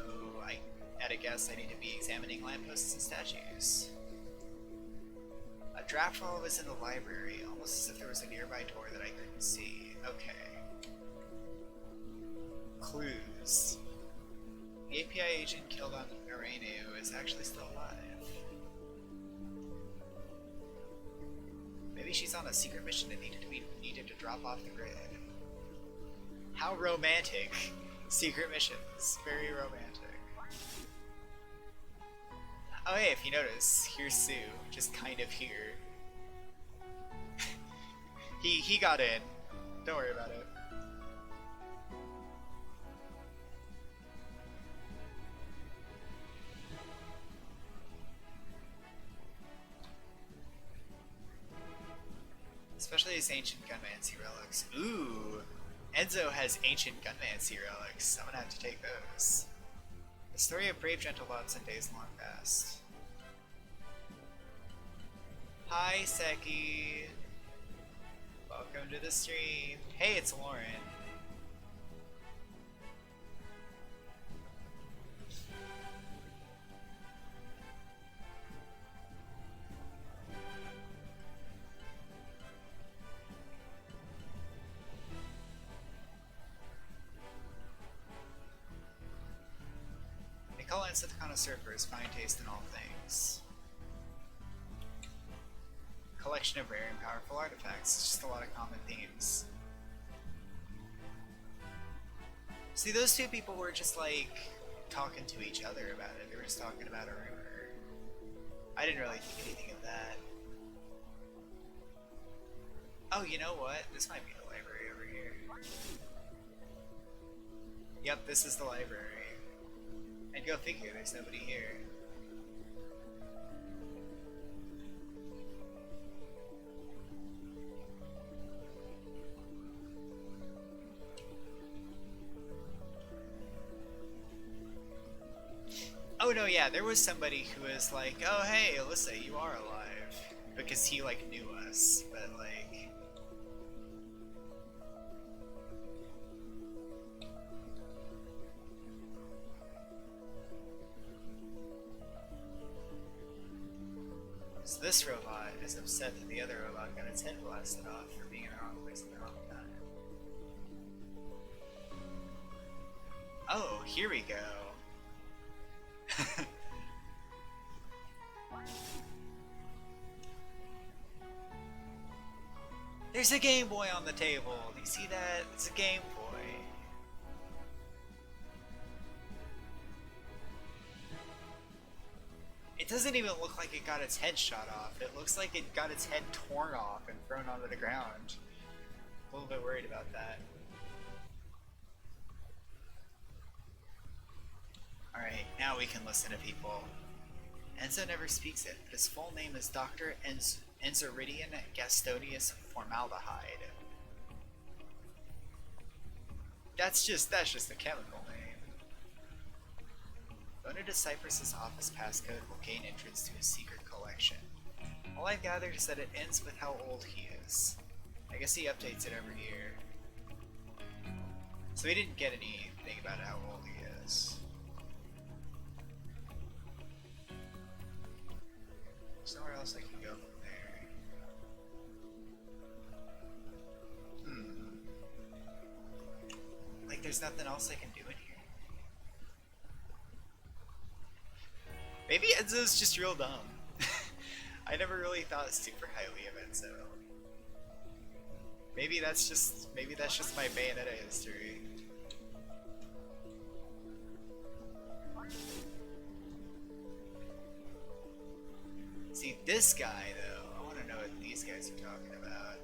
at a guess, I need to be examining lampposts and statues. A draft file was in the library, almost as if there was a nearby door that I couldn't see. Okay. Clues. news. The API agent killed on Rhomu is actually still alive. Maybe she's on a secret mission that needed to drop off the grid. How romantic! Secret missions. Very romantic. Oh hey, if you notice, here's Sue, just kind of here. he got in. Don't worry about it. Especially his ancient Gunmancy relics. Ooh! Enzo has ancient Gunmancy relics. I'm gonna have to take those. The story of brave gentle lots and days long past. Hi, Seki! Welcome to the stream. Hey, it's Lauren. They call Enzo the connoisseur for his fine taste in all things. Collection of rare and powerful artifacts. It's just a lot of common themes. See, those two people were just like talking to each other about it. They were just talking about a rumor. I didn't really think anything of that. Oh, you know what? This might be the library over here. Yep, this is the library. And go figure, there's nobody here. Oh no, yeah, there was somebody who was like, oh hey, Alyssa, you are alive. Because he like knew us, but like... So this robot is upset that the other robot got its head blasted off for being in the wrong place at the wrong time. Oh, here we go. There's a Game Boy on the table. Do you see that? It's a Game Boy. It doesn't even look like it got its head shot off. It looks like it got its head torn off and thrown onto the ground. A little bit worried about that. Alright, now we can listen to people. Enzo never speaks it, but his full name is Dr. Enzoridian Gastonius Formaldehyde. That's just a chemical name. Go into Cypress's office passcode will gain entrance to his secret collection. All I've gathered is that it ends with how old he is. I guess he updates it every year. So we didn't get anything about how old he is. Somewhere else I can go from there. Like there's nothing else I can do in here. Maybe Enzo's just real dumb. I never really thought super highly of Enzo. Maybe that's just my Bayonetta history. See, this guy, though, I want to know what these guys are talking about.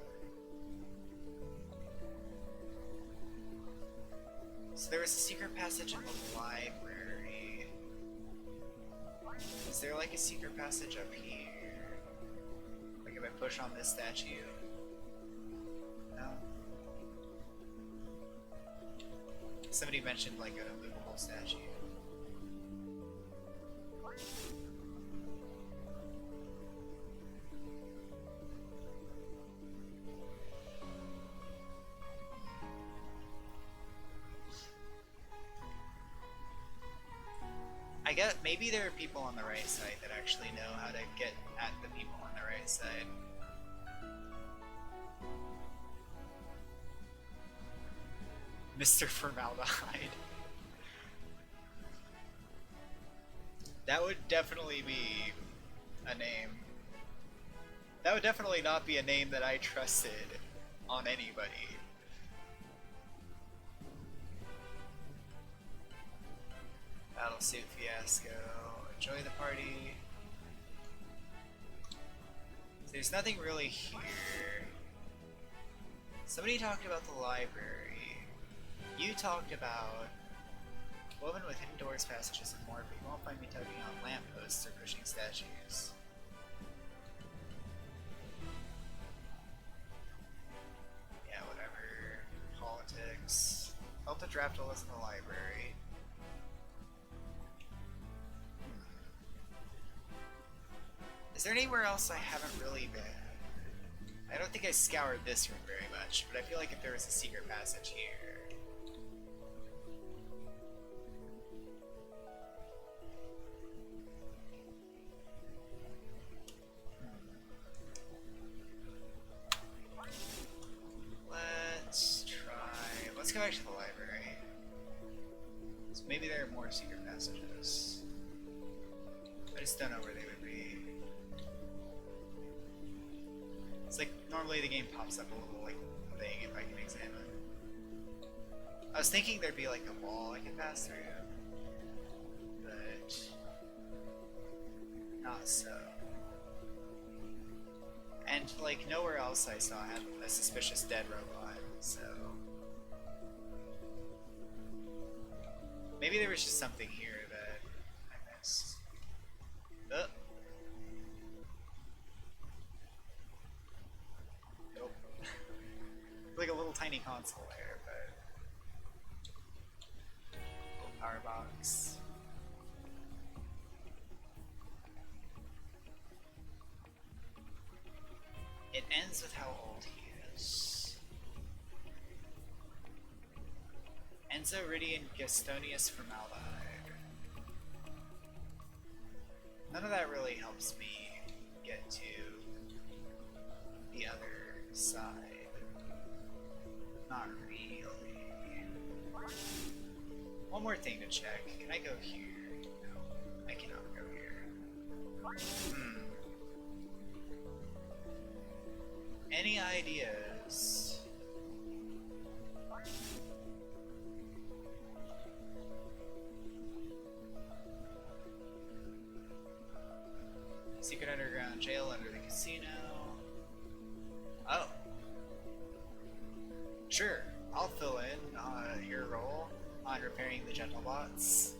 So there was a secret passage in the library. Is there like a secret passage up here? Like if I push on this statue? No? Somebody mentioned like a movable statue. I guess maybe there are people on the right side that actually know how to get at the people on the right side. Mr. Formaldehyde. That would definitely be a name. That would definitely not be a name that I trusted on anybody. Battlesuit Fiasco. Enjoy the party. There's nothing really here. Somebody talked about the library. You talked about woven with hidden doors, passages, and more, but you won't find me tugging on lampposts or pushing statues. Yeah, whatever. Politics. Help the draft a list in the library. Is there anywhere else I haven't really been? I don't think I scoured this room very much, but I feel like if there was a secret passage here. Let's try. Let's go back to the library. So maybe there are more secret passages. I just don't know where they would be. It's like normally the game pops up a little like thing if I can examine. I was thinking there'd be like a wall I could pass through, but not so. And like nowhere else I saw had a suspicious dead robot, so maybe there was just something here that I missed. Nope. Like a little tiny console there, but little power box. It ends with how old he is. Enzo Ridian Gastonius Formaldehyde. None of that really helps me get to the other side. Not really. One more thing to check. Can I go here? No, I cannot go here. Any ideas? Secret underground jail under the casino. Oh. Sure, I'll fill in your role on repairing the gentle bots.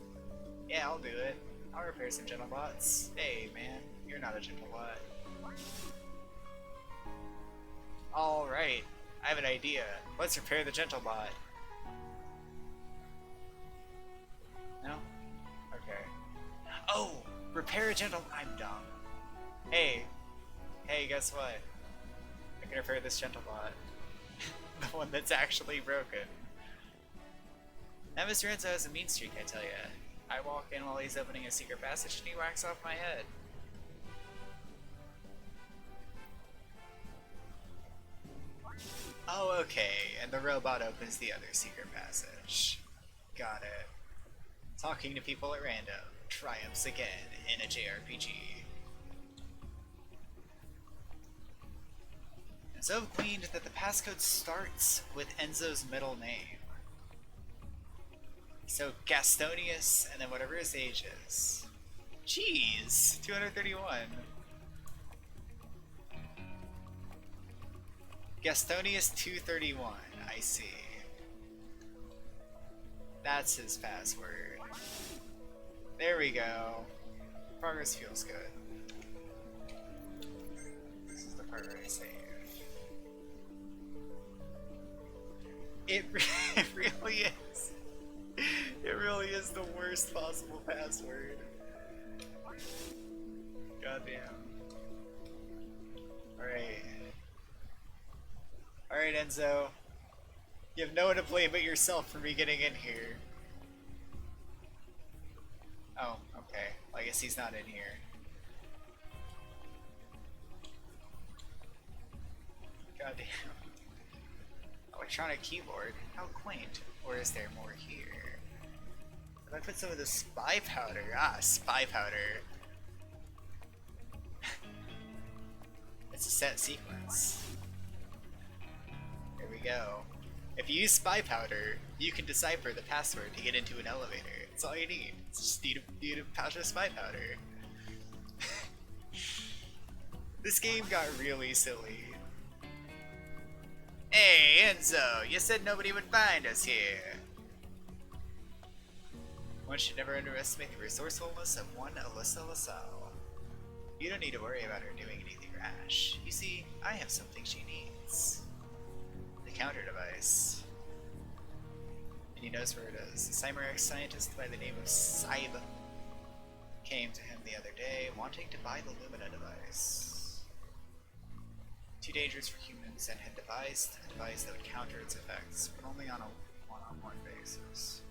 Yeah, I'll do it. I'll repair some gentle bots. Hey man, you're not a gentle bot. Alright, I have an idea. Let's repair the gentle bot. No? Okay. Oh! Repair a gentle... I'm dumb. Hey, guess what? I can repair this gentle bot. The one that's actually broken. That Mr. Enzo has a mean streak, I tell ya. I walk in while he's opening a secret passage and he whacks off my head. Oh, okay, and the robot opens the other secret passage. Got it. Talking to people at random triumphs again in a JRPG. And so I've gleaned that the passcode starts with Enzo's middle name. So Gastonius, and then whatever his age is. Jeez, 231. Gastonius 231, I see. That's his password. There we go. Progress feels good. This is the part where I save. It really is. It really is the worst possible password. Goddamn. Alright. Alright, Enzo. You have no one to blame but yourself for me getting in here. Oh, okay. Well, I guess he's not in here. Goddamn. Electronic keyboard? How quaint. Or is there more here? I put some of the spy powder. Ah, spy powder. It's a set sequence. Here we go. If you use spy powder, you can decipher the password to get into an elevator. That's all you need. It's just need a pouch of spy powder. This game got really silly. Hey, Enzo, you said nobody would find us here. One should never underestimate the resourcefulness of one Alyssa LaSalle. You don't need to worry about her doing anything rash. You see, I have something she needs. The counter device. And he knows where it is. A Cymeric scientist by the name of Sybe came to him the other day, wanting to buy the Lumina device. Too dangerous for humans, and had devised a device that would counter its effects, but only on a one-on-one basis.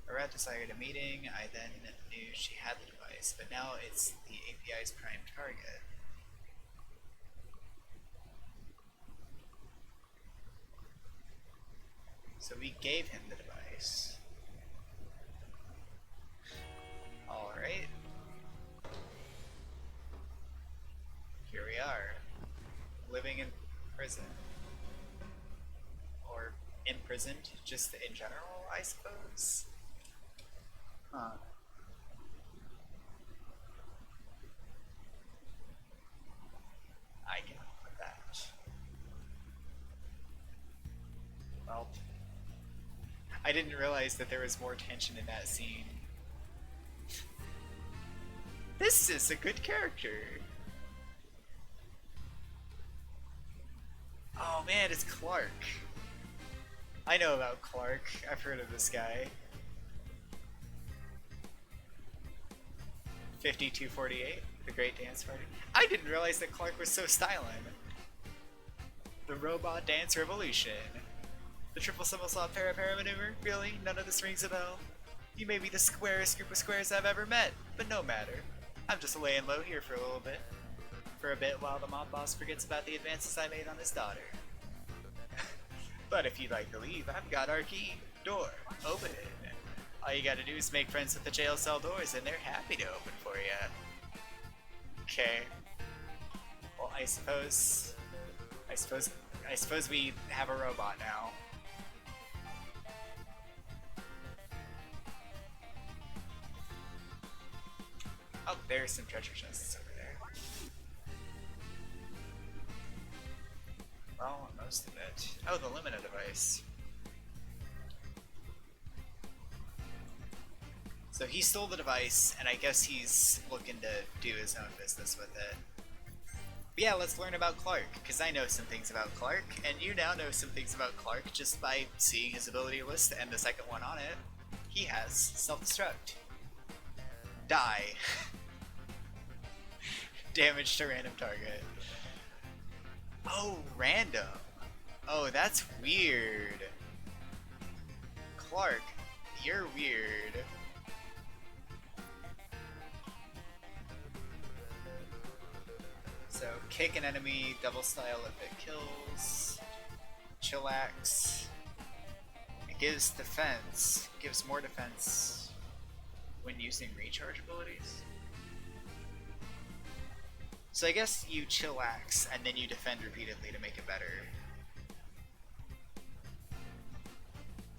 Around decided a meeting, I then knew she had the device, but now it's the API's prime target. So we gave him the device. Alright. Here we are. Living in prison. Or imprisoned, just in general, I suppose. Huh. I can help with that. Well, I didn't realize that there was more tension in that scene. This is a good character. Oh man, it's Clark. I know about Clark. I've heard of this guy. 5248, the Great Dance Party. I didn't realize that Clark was so styling. The Robot Dance Revolution. The triple somersault para maneuver? Really? None of this rings a bell? You may be the squarest group of squares I've ever met, but no matter. I'm just laying low here for a little bit. For a bit while the mob boss forgets about the advances I made on his daughter. But if you'd like to leave, I've got our key. Door. Open. All you gotta do is make friends with the jail cell doors and they're happy to open for you. Okay. Well, I suppose we have a robot now. Oh, there's some treasure chests over there. Well, most of it. Oh, the Lumina device. So he stole the device, and I guess he's looking to do his own business with it. But yeah, let's learn about Clark, because I know some things about Clark, and you now know some things about Clark just by seeing his ability list and the second one on it. He has self-destruct. Die. Damage to random target. Oh, random. Oh, that's weird. Clark, you're weird. So, kick an enemy, double style if it kills. Chillax. It gives defense. It gives more defense when using recharge abilities. So I guess you chillax and then you defend repeatedly to make it better.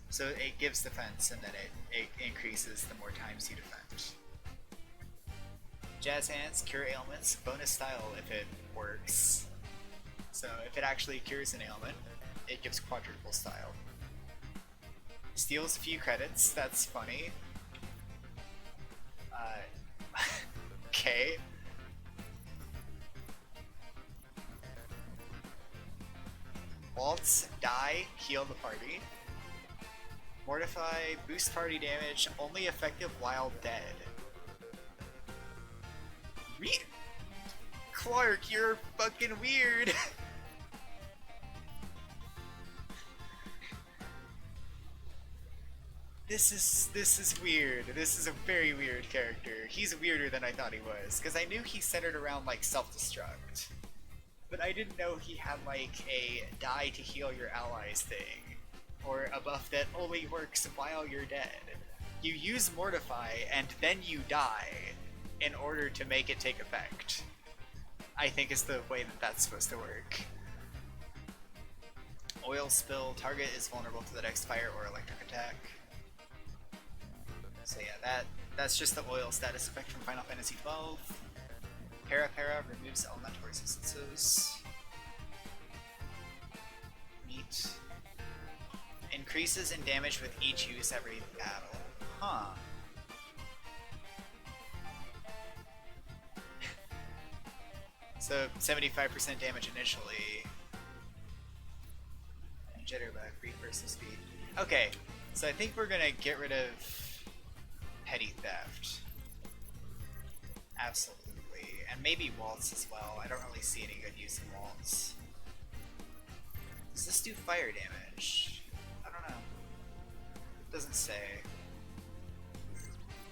So it gives defense and then it increases the more times you defend. Jazz hands, cure ailments, bonus style if it works. So if it actually cures an ailment, it gives quadruple style. Steals a few credits, that's funny. Okay. Waltz, die, heal the party. Mortify, boost party damage, only effective while dead. Clark, you're fucking weird! This is weird. This is a very weird character. He's weirder than I thought he was, because I knew he centered around like self-destruct. but I didn't know he had like a die to heal your allies thing, or a buff that only works while you're dead. You use Mortify and then you die in order to make it take effect. I think is the way that that's supposed to work. Oil spill, target is vulnerable to the next fire or electric attack. So yeah, that's just the oil status effect from Final Fantasy XII. Para removes elemental resistances. Neat. Increases in damage with each use every battle. Huh. So 75% damage initially. Jitterbug, brief versus speed. Okay, so I think we're gonna get rid of petty theft. Absolutely. And maybe waltz as well. I don't really see any good use in waltz. Does this do fire damage? I don't know. It doesn't say.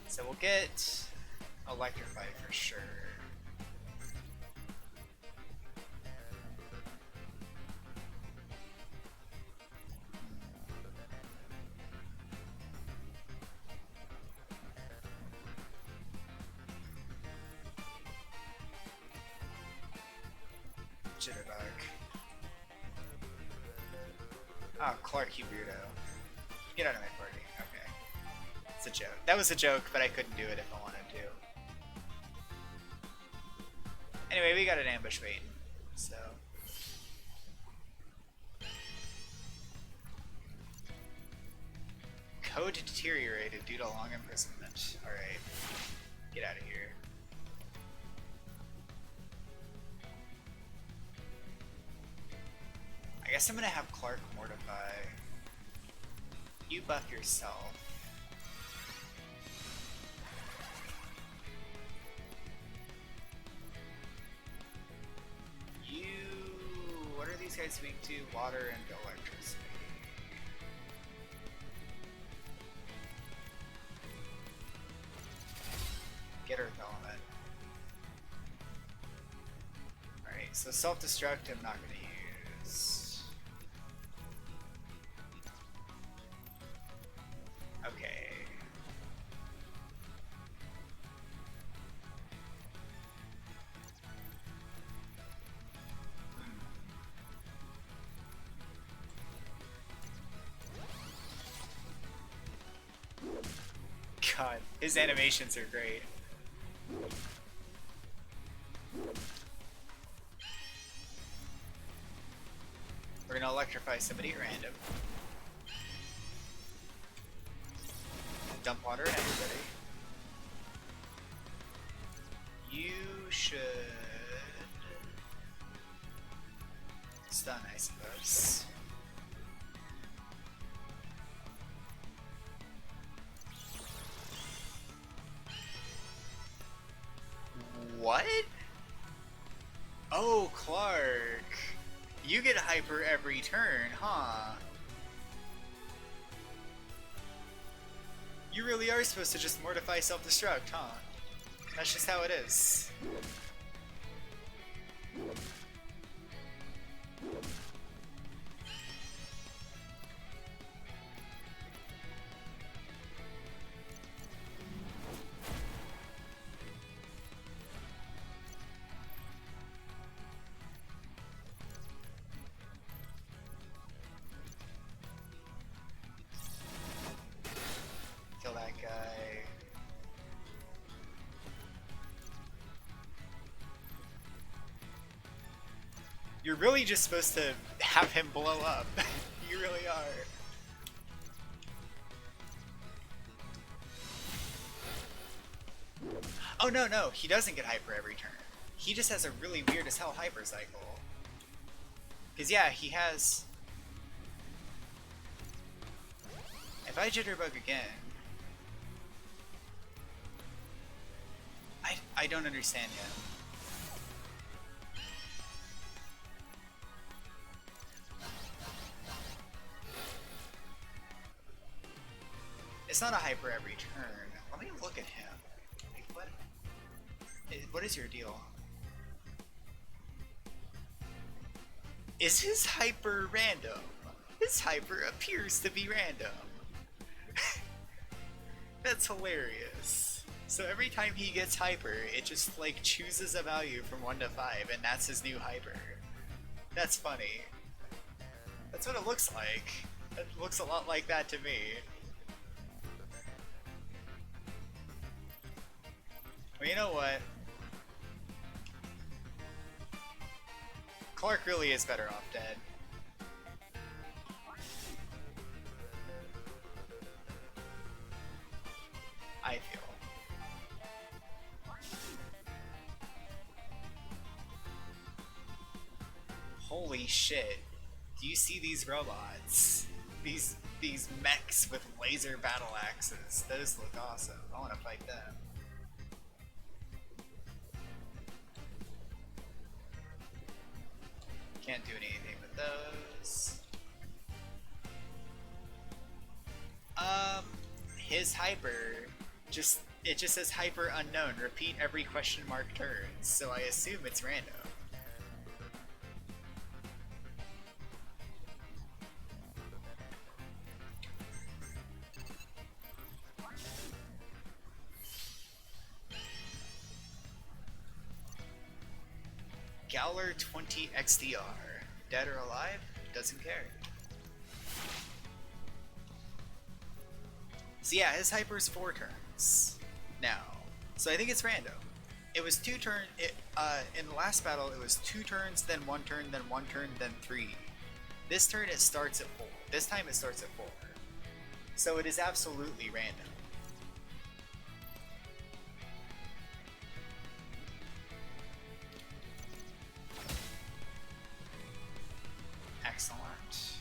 So we'll get electrify for sure. Jitterbug. Oh, Clark, you weirdo. Get out of my party. Okay. It's a joke. That was a joke, but I couldn't do it if I wanted to. Anyway, we got an ambush waiting, so... Code deteriorated due to long imprisonment. Alright. Get out of here. I guess I'm gonna have Clark mortify. You buff yourself. You... What are these guys weak to? Water and electricity. Get Earth Element. Alright, so self-destruct I'm not gonna use. Okay. God, his animations are great. We're gonna electrify somebody at random. Dump water at everybody. You should stun, I suppose. What? Oh, Clark. You get hyper every turn, huh? You really are supposed to just mortify self-destruct, huh? That's just how it is. Kill that guy. You're really just supposed to have him blow up. You really are. Oh no, he doesn't get hyper every turn. He just has a really weird as hell hyper cycle. Cause yeah, he has... If I jitterbug again... I don't understand him. It's not a hyper every turn. Let me look at him. Like, what is your deal? Is his hyper random? His hyper appears to be random. That's hilarious. So every time he gets hyper, it just like chooses a value from 1 to 5, and that's his new hyper. That's funny. That's what it looks like. It looks a lot like that to me. Well, you know what? Clark really is better off dead. I feel. Holy shit. Do you see these robots? These mechs with laser battle axes. Those look awesome. I want to fight them. Can't do anything with those. His hyper it just says hyper unknown. Repeat every question mark turns. So I assume it's random. Gowler 20 XDR. Dead or alive? Doesn't care. So yeah, his hyper's 4 turns now. So I think it's random. It was 2 turns. In the last battle, it was 2 turns, then 1 turn, then 1 turn, then 3. This turn it starts at 4. This time it starts at 4. So it is absolutely random. Excellent.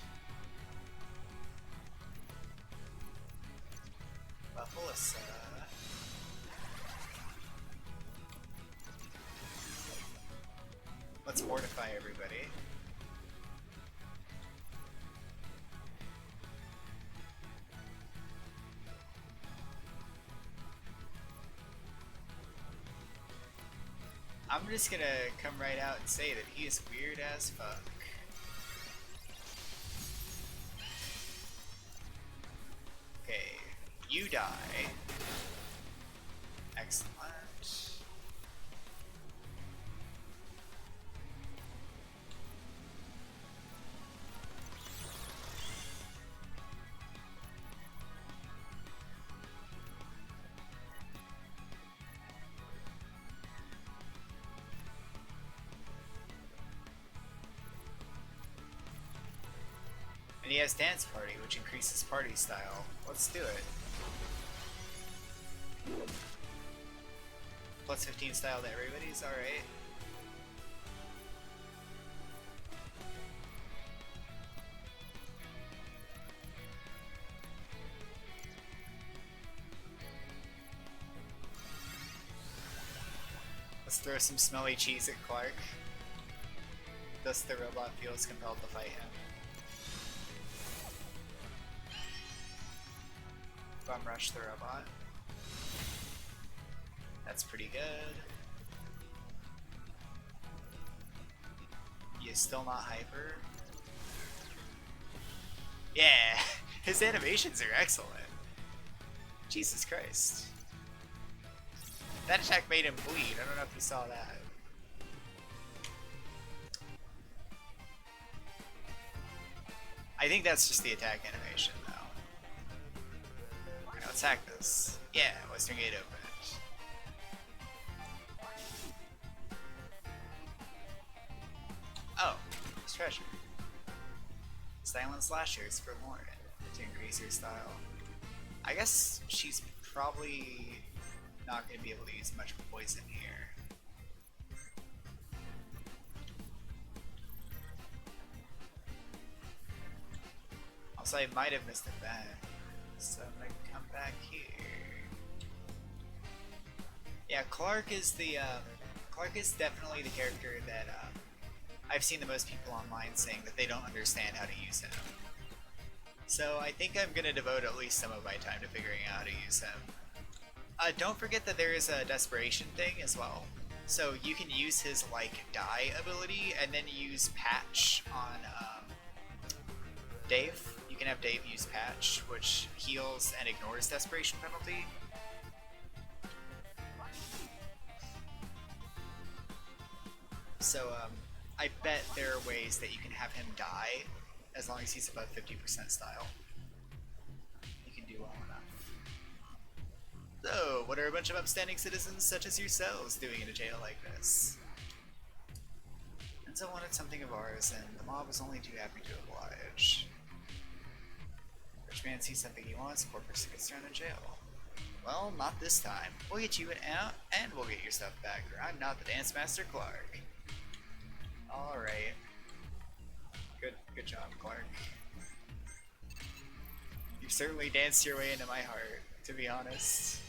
Buffalissa. Let's fortify everybody. I'm just gonna come right out and say that he is weird as fuck. Okay, you die. Excellent. And he has Dance Party, which increases party style. Let's do it. Plus 15 style to everybody's alright. Let's throw some smelly cheese at Clark. Thus the robot feels compelled to fight him. Bum rush the robot. That's pretty good. He is still not hyper. Yeah, his animations are excellent. Jesus Christ. That attack made him bleed. I don't know if you saw that. I think that's just the attack animation, though. Now attack this. Yeah, Western Gate opened. Oh, it's treasure. Silent slashers for Lauren to increase your style. I guess she's probably not going to be able to use much poison here. Also, I might have missed a bet, so I'm gonna come back here. Yeah, Clark is definitely the character that I've seen the most people online saying that they don't understand how to use him. So I think I'm gonna devote at least some of my time to figuring out how to use him. Don't forget that there is a desperation thing as well. So you can use his like die ability and then use patch on Dave. You can have Dave use patch, which heals and ignores desperation penalty. So I bet there are ways that you can have him die as long as he's above 50% style. You can do well enough. So, what are a bunch of upstanding citizens such as yourselves doing in a jail like this? Enzo wanted something of ours, and the mob was only too happy to oblige. Rich man sees something he wants, poor person gets thrown in jail. Well, not this time. We'll get you out, and we'll get your stuff back, or I'm not the Dance Master Clark. Alright. Good job, Clark. You've certainly danced your way into my heart, to be honest.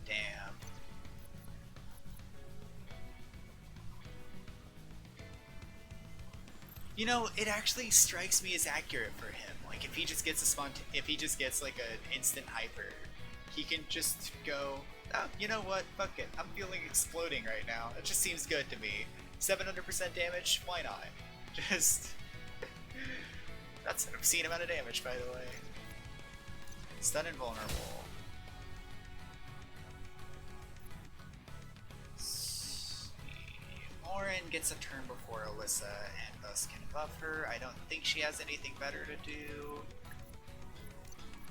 Damn. You know, it actually strikes me as accurate for him. Like, if he just gets if he just gets like an instant hyper, he can just go, oh, you know what? Fuck it. I'm feeling exploding right now. It just seems good to me. 700% damage? Why not? Just... That's an obscene amount of damage, by the way. Stun invulnerable. Lauren gets a turn before Alyssa and thus can buff her. I don't think she has anything better to do.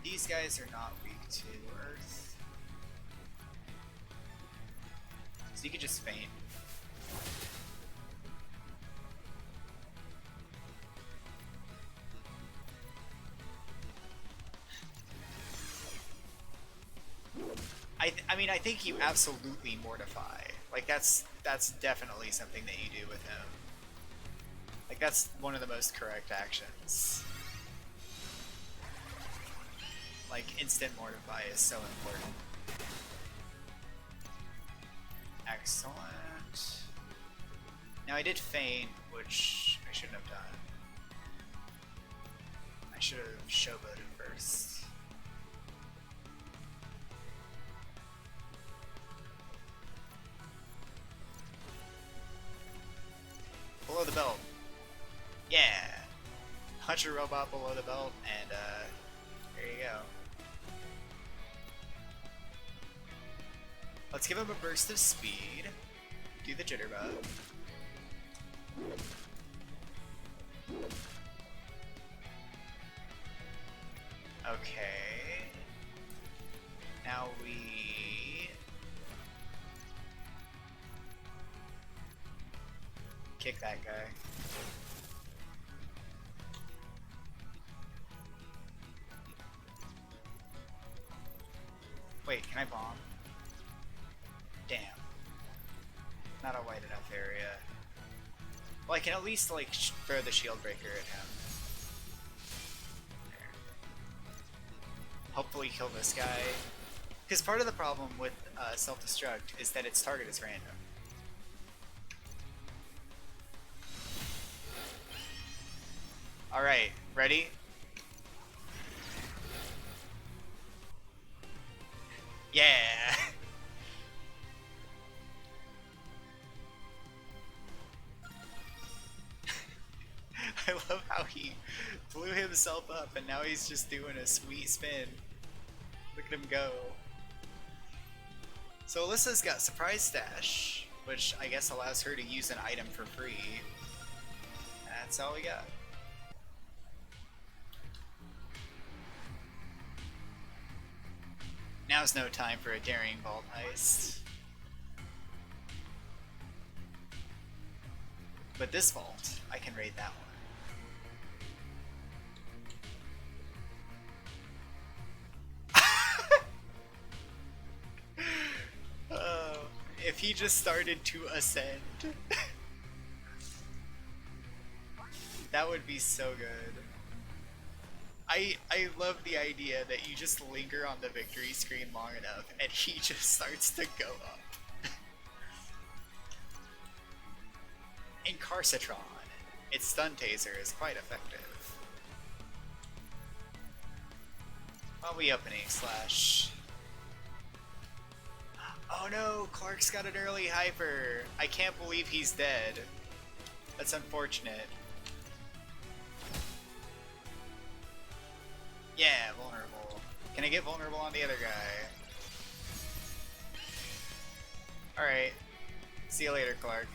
These guys are not weak to Earth. So you could just faint. I mean, I think you absolutely mortify. Like, that's definitely something that you do with him. Like, that's one of the most correct actions. Like, instant mortify is so important. Excellent. Now I did feint, which I shouldn't have done. I should have showboated first. Below the belt. Yeah! Punch a robot below the belt, and there you go. Let's give him a burst of speed. Do the jitterbug. Okay. Now we... kick that guy. Wait, can I bomb? Damn. Not a wide enough area. Well, I can at least, like, throw the shield breaker at him. There. Hopefully kill this guy. Because part of the problem with self-destruct is that its target is random. Alright, ready? Yeah! I love how he blew himself up and now he's just doing a sweet spin. Look at him go. So Alyssa's got Surprise Stash, which I guess allows her to use an item for free. That's all we got. Now's no time for a daring vault heist. But this vault, I can raid that one. If he just started to ascend, that would be so good. I love the idea that you just linger on the victory screen long enough and he just starts to go up. Incarcitron. Its stun taser is quite effective. I'll be opening slash. Oh no, Clark's got an early hyper. I can't believe he's dead. That's unfortunate. Yeah, vulnerable. Can I get vulnerable on the other guy? Alright. See you later, Clark.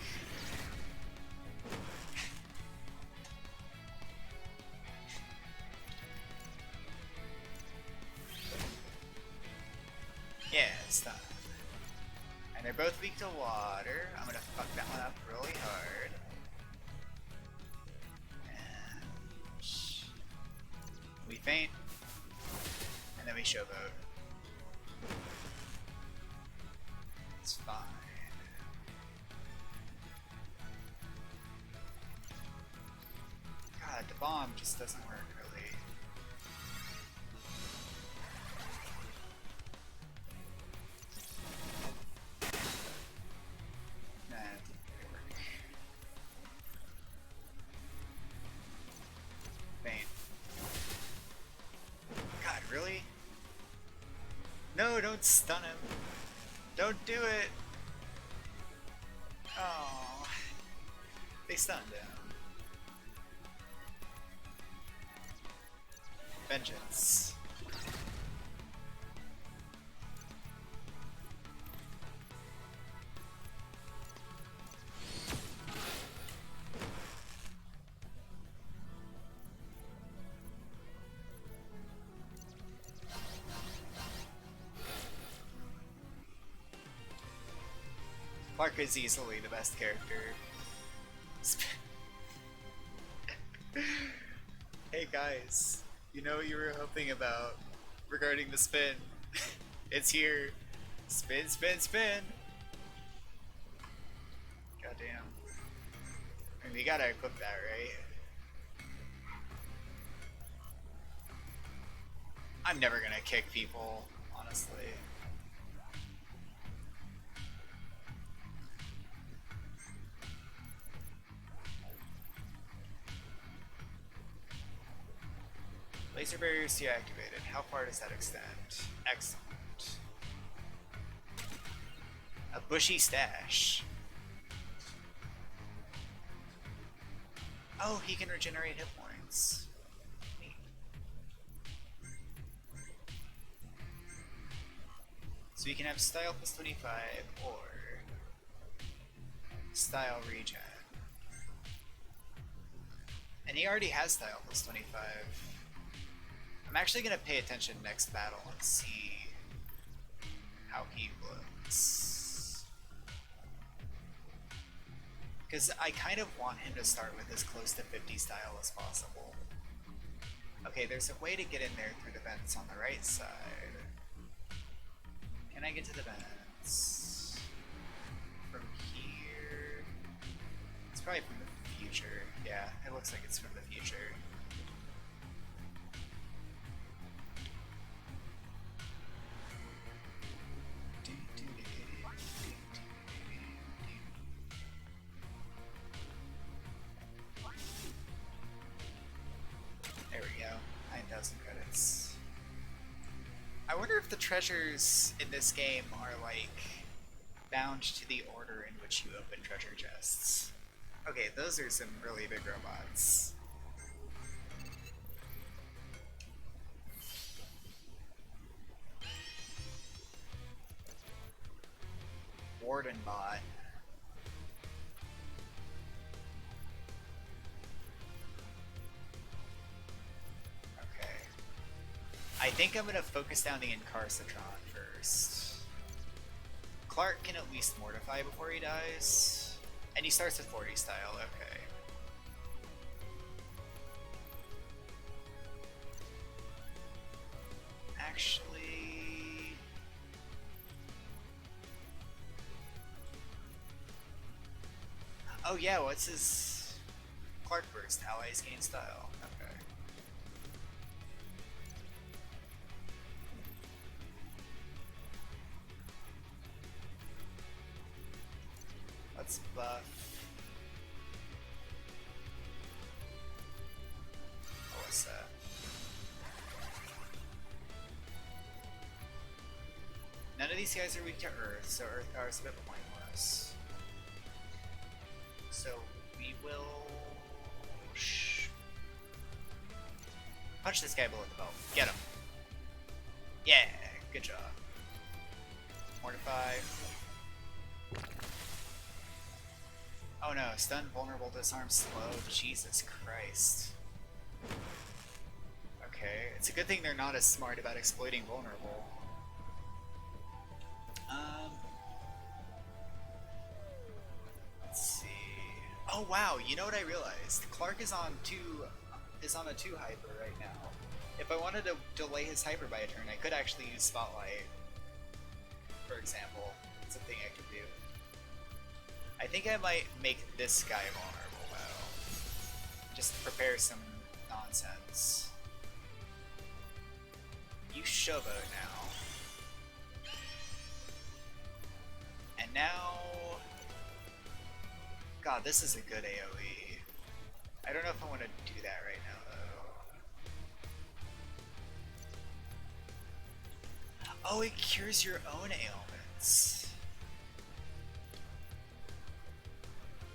Yeah, stop. And they're both weak to water. I'm gonna fuck that one up really hard. And we faint. And then we showboat. It's fine. God, the bomb just doesn't work really. Nah, it didn't work. Faint. God, really? No, don't stun him. Don't do it. Oh, they stunned him. Vengeance. Clark is easily the best character. Hey guys, you know what you were hoping about regarding the spin? It's here. Spin, spin, spin! Goddamn. I mean, we gotta equip that, right? I'm never gonna kick people, honestly. Laser barriers deactivated. How far does that extend? Excellent. A bushy stash. Oh, he can regenerate hit points. Neat. So you can have style plus 25 or style regen. And he already has style plus 25. I'm actually going to pay attention next battle and see how he looks. Because I kind of want him to start with as close to 50 style as possible. Okay, there's a way to get in there through the vents on the right side. Can I get to the vents? From here? It's probably from the future. Yeah, it looks like it's from the future. There we go. 9,000 credits. I wonder if the treasures in this game are like bound to the order in which you open treasure chests. Okay, those are some really big robots. Warden bot. Okay. I think I'm gonna focus down the Incarcitron first. Clark can at least mortify before he dies. And he starts with 40 style, okay. Actually... Oh yeah, what's his... Clark burst, allies gain style, okay. Let's buff... What's that? of these guys are weak to Earth, so Earth power is a bit pointless. So we will punch this guy below the belt. Get him. Yeah, good job. Mortify. Oh no, stun, vulnerable, disarm, slow. Jesus Christ. Okay, it's a good thing they're not as smart about exploiting vulnerable. Let's see. Oh wow, you know what I realized? Clark is on a 2 hyper right now. If I wanted to delay his hyper by a turn, I could actually use Spotlight, for example. It's a thing I could do. I think I might make this guy vulnerable though. Just prepare some nonsense. You showboat now. And now... God, this is a good AoE. I don't know if I want to do that right now though. Oh, it cures your own ailments.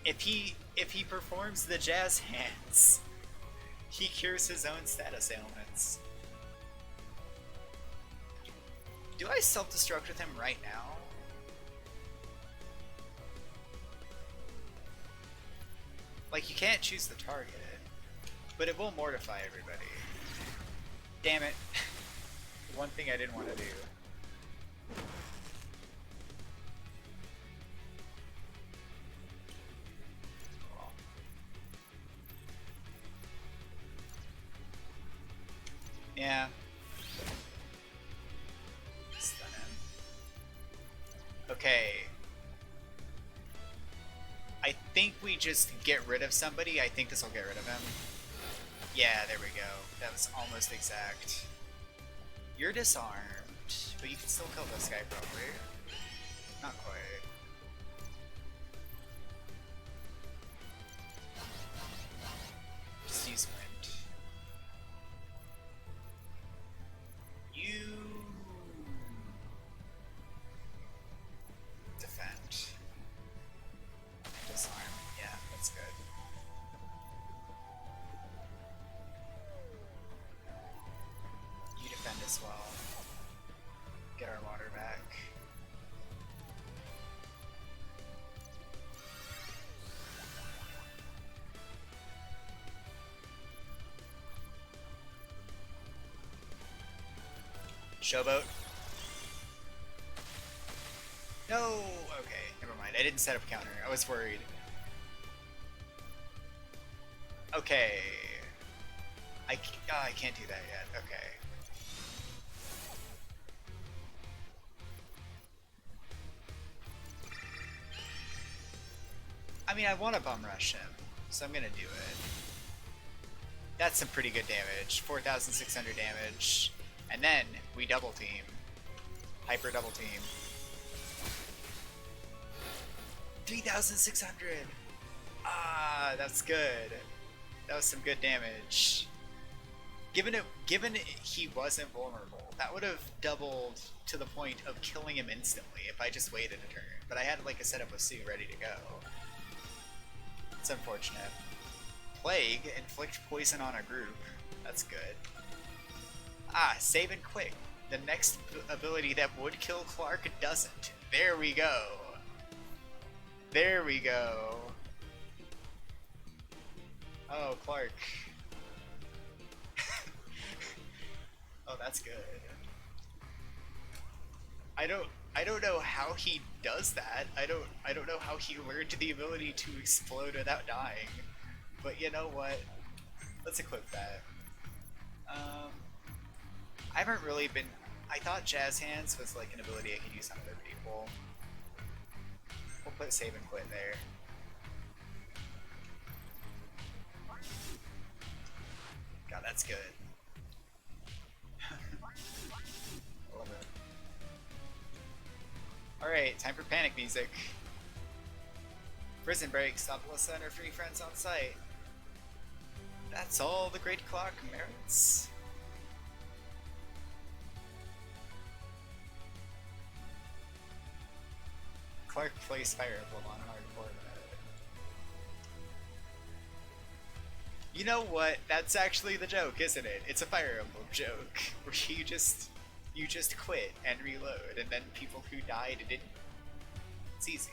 If he performs the jazz hands, he cures his own status ailments. Do I self-destruct with him right now? Like, you can't choose the target, but it will mortify everybody. Damn it. One thing I didn't want to do. Yeah. Stun him. Okay. I think we just get rid of somebody. I think this will get rid of him. Yeah, there we go. That was almost exact. You're disarmed, but you can still kill this guy probably. Not quite. Just use wind. You defend. Disarm. Yeah, that's good. You defend as well. Get our water back. Showboat. No! Okay, never mind. I didn't set up counter. I was worried. Okay. I can't do that yet. Okay. I mean, I want to bum rush him, so I'm gonna do it. That's some pretty good damage. 4,600 damage. And then we double team. Hyper double team. 3,600! Ah, that's good. That was some good damage. Given he wasn't vulnerable, that would have doubled to the point of killing him instantly if I just waited a turn. But I had like a setup with Sue ready to go. It's unfortunate. Plague, inflict poison on a group. That's good. Ah, save and quick. The next ability that would kill Clark doesn't. There we go. There we go. Oh, Clark. Oh, that's good. I don't know how he does that. I don't know how he learned the ability to explode without dying. But you know what? Let's equip that. I haven't really been... I thought Jazz Hands was like an ability I could use on other people. We'll put save and quit there. God, that's good. Love it. Alright, time for panic music. Prison break, stop Alyssa and her 3 friends on site. That's all the Great Clock merits. Clark plays Fire Emblem on hardcore mode. You know what? That's actually the joke, isn't it? It's a Fire Emblem joke where you just quit and reload, and then people who died didn't. It's easy.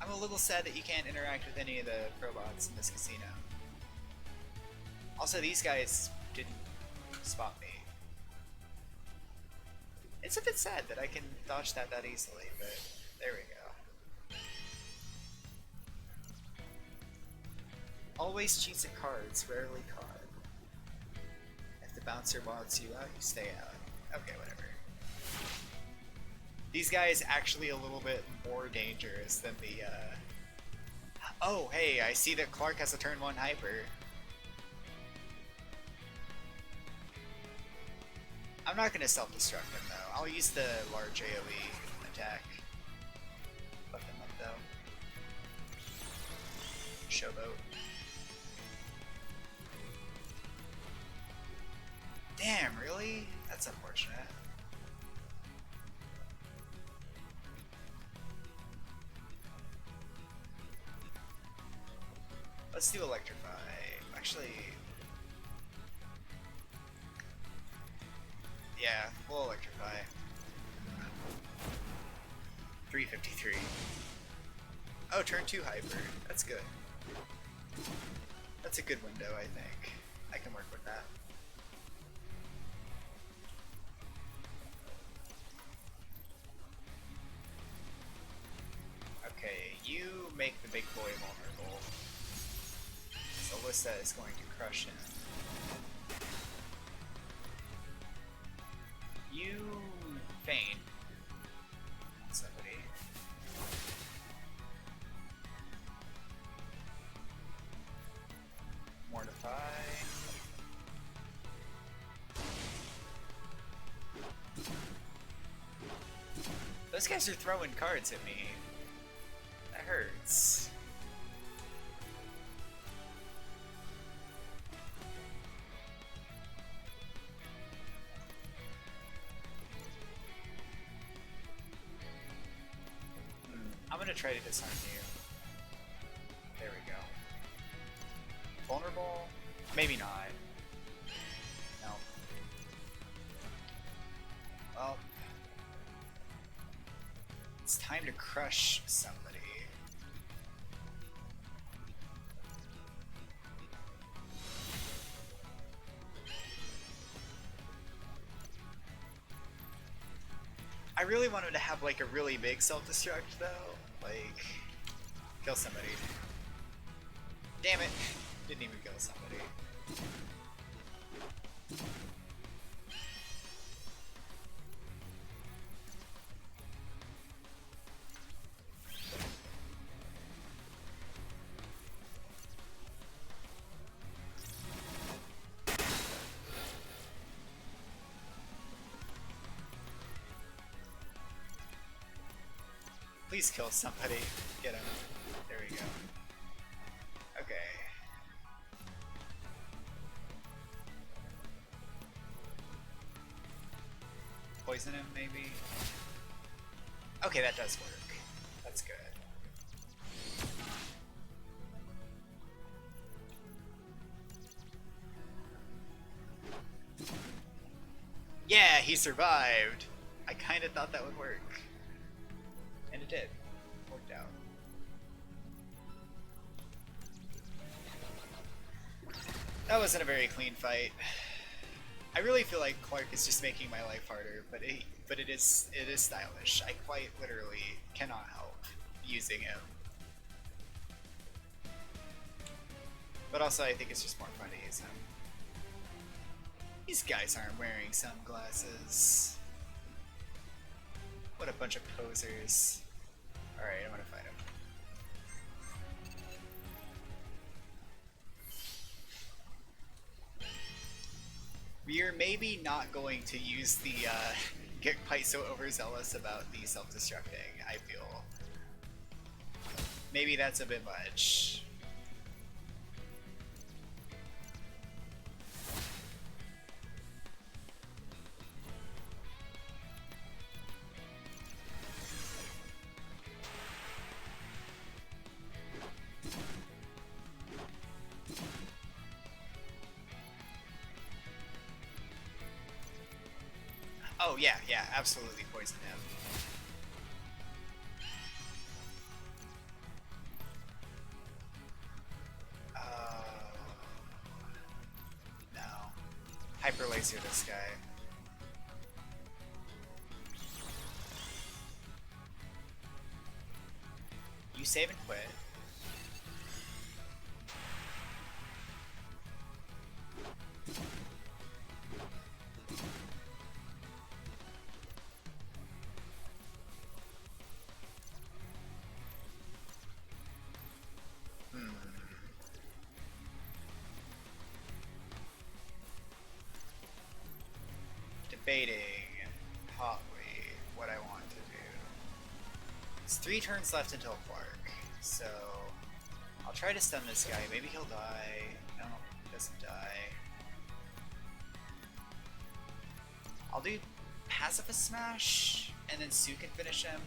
I'm a little sad that you can't interact with any of the robots in this casino. Also, these guys didn't spot me. It's a bit sad that I can dodge that easily, but there we go. Always cheats at cards, rarely card. If the bouncer wants you out, you stay out. Okay, whatever. These guys actually a little bit more dangerous than the, Oh, hey, I see that Clark has a turn 1 hyper. I'm not going to self-destruct him, though. I'll use the large AoE attack. Fuck him up, though. Showboat. Damn, really? That's unfortunate. Let's do Electrify. Actually... yeah, we'll Electrify. 353. Oh, turn 2 hyper. That's good. That's a good window, I think. I can work with that. Okay, you make the big boy vulnerable. So Alyssa is going to crush him. You feign somebody. Mortify. Those guys are throwing cards at me. That hurts. I'm gonna try to disarm you. There we go. Vulnerable? Maybe not. No. Well, it's time to crush somebody. I really wanted to have like a really big self-destruct though. Like, kill somebody. Damn it! Didn't even kill somebody. Please kill somebody. Get him. There we go. Okay. Poison him, maybe? Okay, that does work. That's good. Yeah, he survived! I kinda thought that would work. And it did. Worked out. That wasn't a very clean fight. I really feel like Clark is just making my life harder, but it is stylish. I quite literally cannot help using him. But also I think it's just more fun to use him. These guys aren't wearing sunglasses. What a bunch of posers. Alright, I'm gonna fight him. We're maybe not going to use the, get quite so overzealous about the self-destructing, I feel. Maybe that's a bit much. Oh yeah, yeah, absolutely poison him. No. Hyper laser this guy. You save and quit. Debating hotly what I want to do. It's 3 turns left until Clark, so I'll try to stun this guy. Maybe he'll die. No, he doesn't die. I'll do Pacifist Smash, and then Sue can finish him.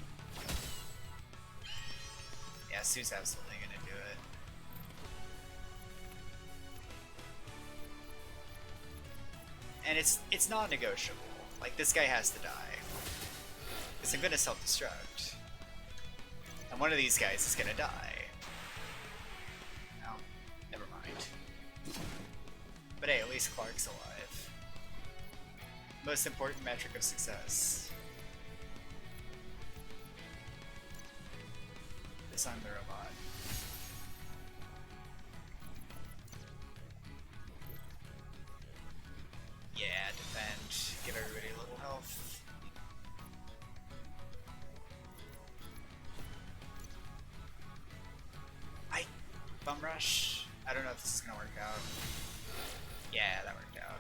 Yeah, Sue's absolutely gonna do it. And it's non-negotiable. Like, this guy has to die. Because I'm gonna self-destruct. And one of these guys is gonna die. No, never mind. But hey, at least Clark's alive. Most important metric of success. Disarm the robot. Yeah, defend. Give everybody a little health. Bum rush. I don't know if this is gonna work out. Yeah, that worked out.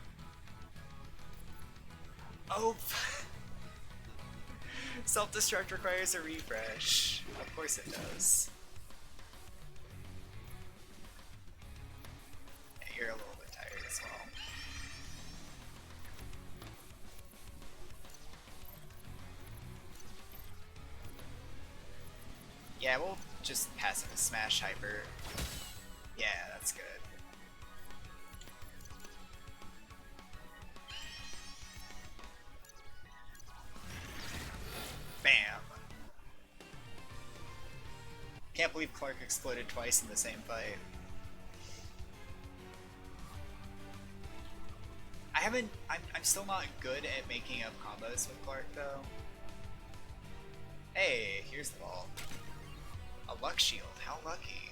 Oh! Self-destruct requires a refresh. Of course it does. Yeah, you're a little bit tired as well. Yeah, we'll just passive smash hyper. Yeah, that's good. Bam! Can't believe Clark exploded twice in the same fight. I'm still not good at making up combos with Clark though. Hey, here's the ball. A luck shield, how lucky.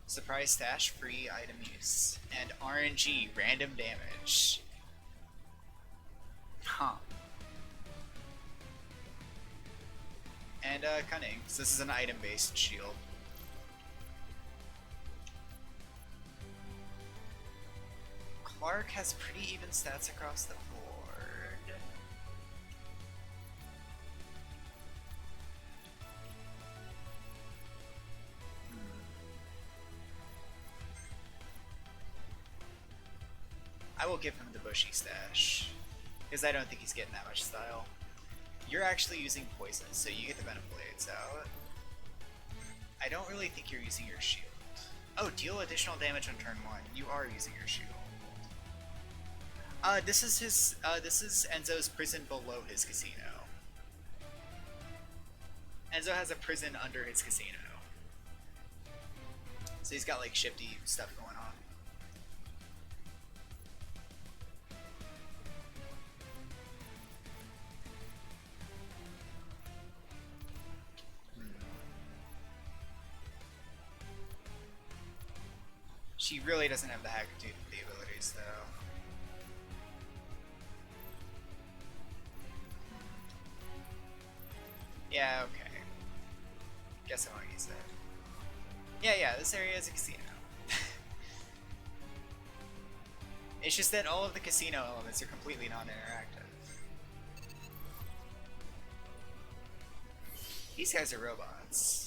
Surprise stash, free item use. And RNG, random damage. Huh. And cunning, so this is an item based shield. Clark has pretty even stats across the board. I will give him the bushy stash, because I don't think he's getting that much style. You're actually using poison, so you get the venom blades out. I don't really think you're using your shield. Oh, deal additional damage on turn 1. You are using your shield. This is Enzo's prison below his casino. Enzo has a prison under his casino. So he's got like shifty stuff going on. She really doesn't have the hackitude for the abilities though. Yeah, okay. Guess I won't use that. Yeah, this area is a casino. It's just that all of the casino elements are completely non-interactive. These guys are robots.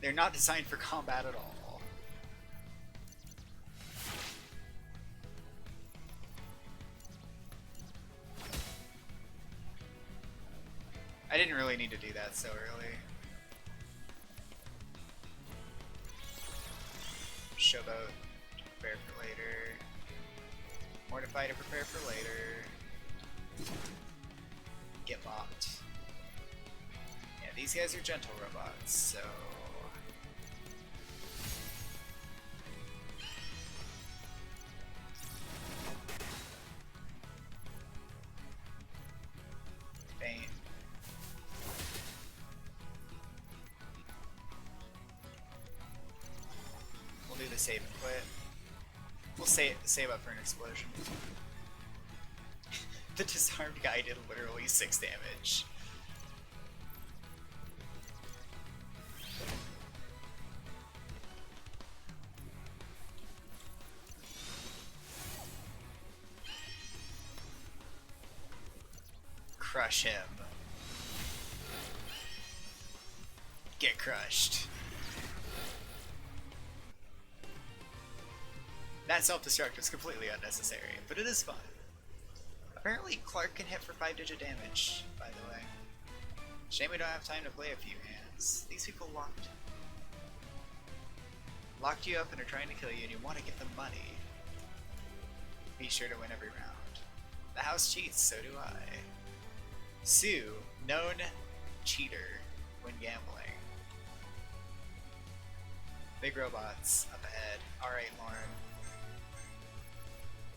They're not designed for combat at all. I didn't really need to do that so early. Showboat to prepare for later. Mortify to prepare for later. Get mopped. Yeah, these guys are gentle robots, so... Bane. We'll do the save and quit. We'll save up for an explosion. The disarmed guy did literally 6 damage. Crush him. Get crushed. That self-destruct was completely unnecessary, but it is fun. Apparently Clark can hit for 5-digit damage, by the way. Shame we don't have time to play a few hands. These people locked you up and are trying to kill you, and you want to get them money. Be sure to win every round. The house cheats, so do I. Sue, known cheater when gambling. Big robots up ahead. Alright, Lauren.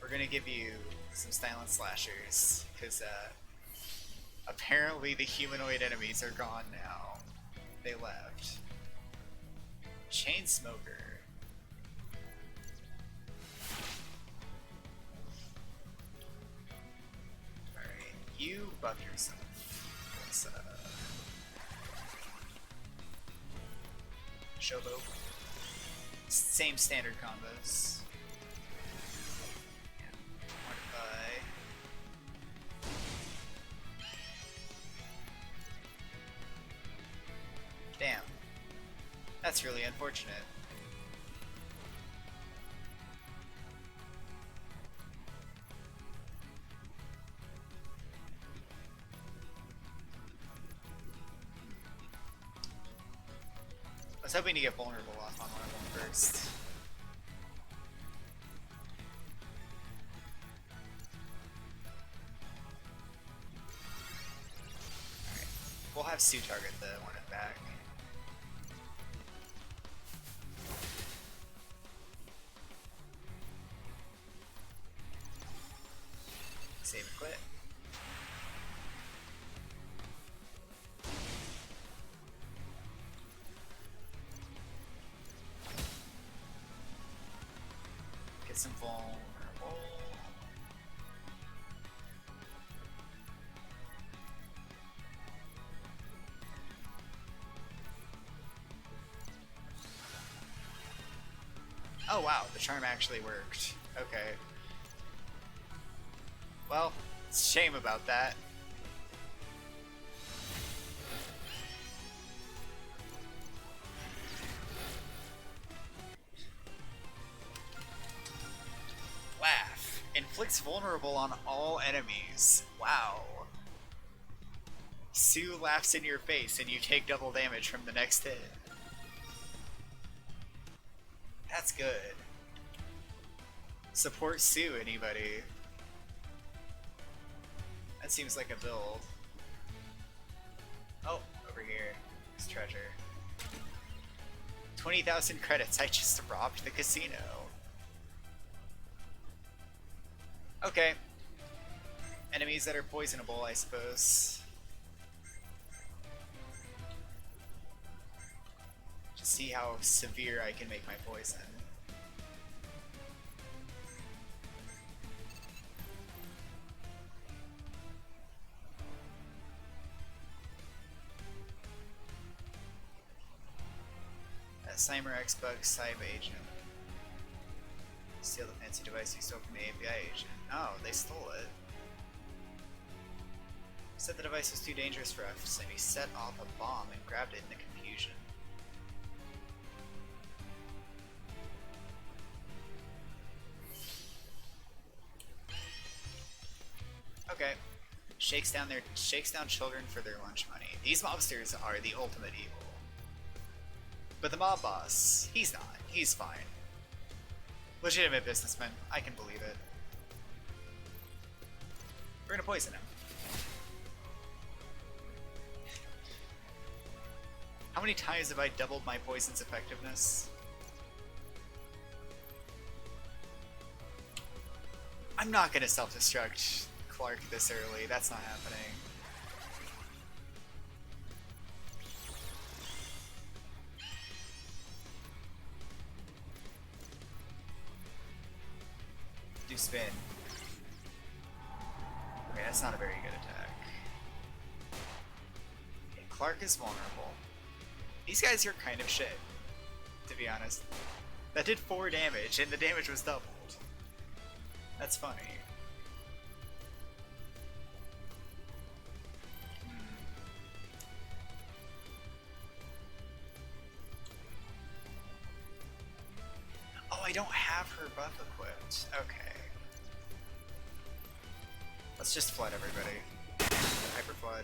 We're gonna give you some silent slashers, because apparently the humanoid enemies are gone now. They left. Chain Smoker. Alright, you buff yourself. Let's Showboat. Same standard combos. Yeah. Mortify. Damn. That's really unfortunate. I was hoping to get vulnerable off on one of them first. Alright. We'll have Sue target the one in back. Save and quit. Get some vulnerable. Oh wow, the charm actually worked. Okay. Well, it's a shame about that. Laugh. Inflicts vulnerable on all enemies. Wow. Sue laughs in your face and you take double damage from the next hit. That's good. Support Sue, anybody? That seems like a build. Oh, over here. It's treasure. 20,000 credits. I just robbed the casino. Okay. Enemies that are poisonable, I suppose. Just see how severe I can make my poison. Cymer X-Bug Cybe Agent. Steal the fancy device you stole from the API agent. Oh, they stole it. Said the device was too dangerous for us, and he set off a bomb and grabbed it in the confusion. Okay. Shakes down children for their lunch money. These mobsters are the ultimate evil. But the mob boss, he's not. He's fine. Legitimate businessman. I can believe it. We're gonna poison him. How many times have I doubled my poison's effectiveness? I'm not gonna self-destruct Clark this early. That's not happening. Do spin. Okay, that's not a very good attack. Okay, Clark is vulnerable. These guys are kind of shit, to be honest. That did 4 damage, and the damage was doubled. That's funny. Oh, I don't have her buff equipped. Okay. Let's just flood everybody. Hyper flood.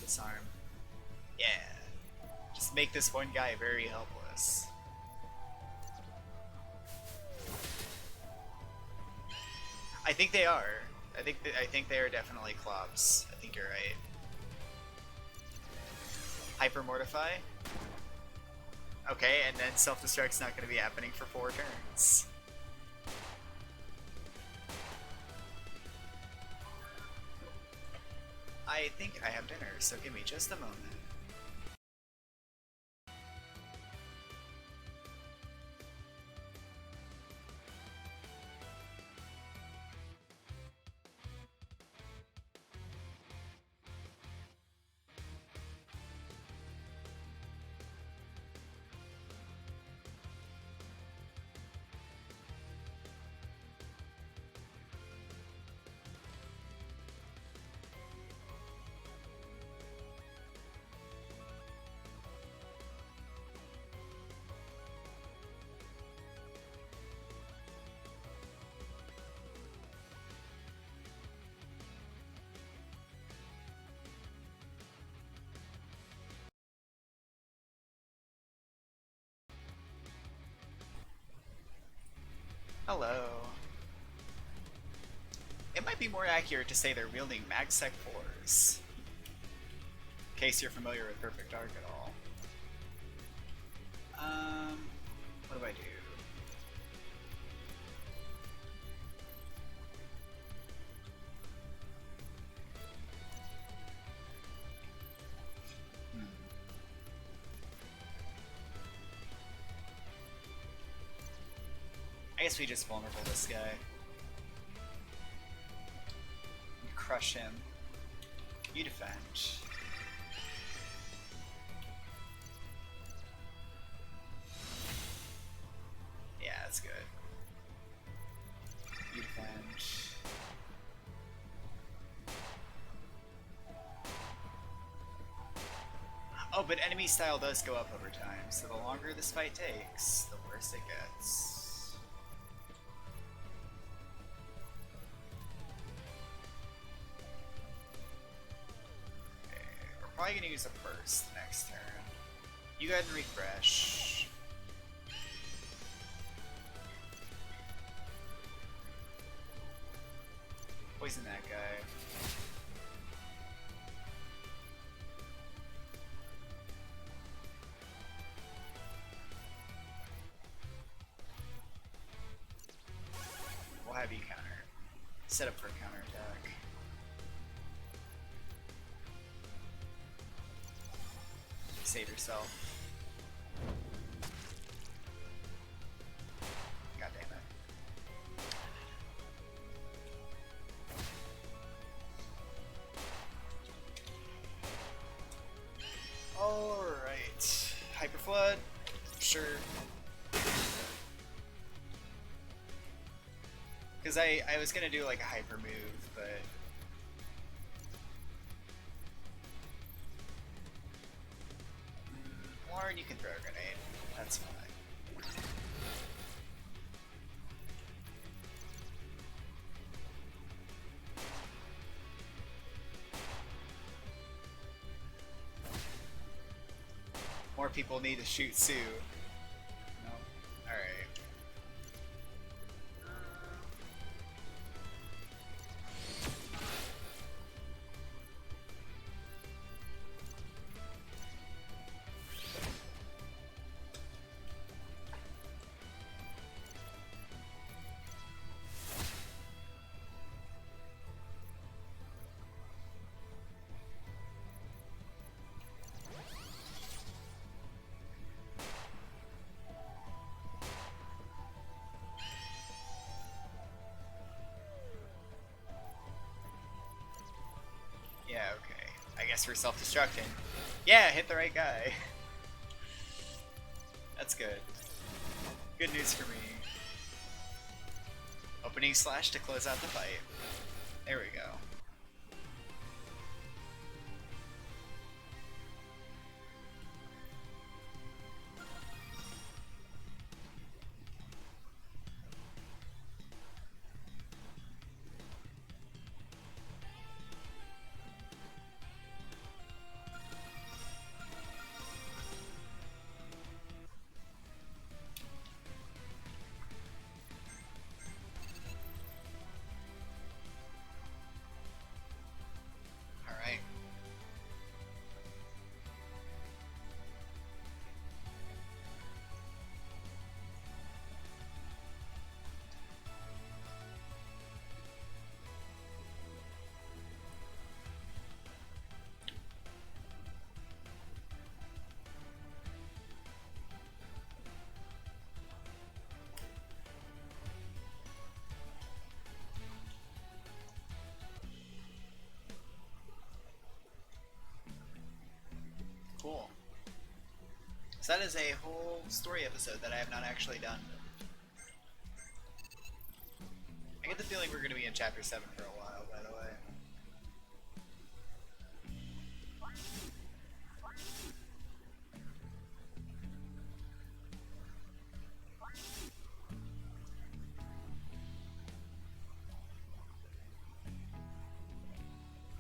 Disarm. Yeah. Just make this one guy very helpless. I think they are. I think they are definitely Clops. I think you're right. Hyper Mortify. Okay, and then self-destruct's not going to be happening for 4 turns. I think I have dinner, so give me just a moment. Hello. It might be more accurate to say they're wielding MagSec 4s. In case you're familiar with Perfect Dark at all. What do I do? I guess we just vulnerable this guy. Crush him. You defend. Yeah, that's good. You defend. Oh, but enemy style does go up over time, so the longer this fight takes, the worse it gets. Probably gonna use a burst next turn. You go ahead and refresh. Poison that guy. We'll have you counter. Set up for a counter attack. Save yourself. God damn it. Alright. Hyper Flood. Sure. Because I was gonna do like a hyper move, but you can throw a grenade. That's fine. More people need to shoot Sue. No. Alright. Yeah, okay. I guess we're self-destructing. Yeah, hit the right guy. That's good. Good news for me. Opening slash to close out the fight. There we go. Alright. Cool. So that is a whole story episode that I have not actually done. I get the feeling we're going to be in Chapter 7 for a while, by the way.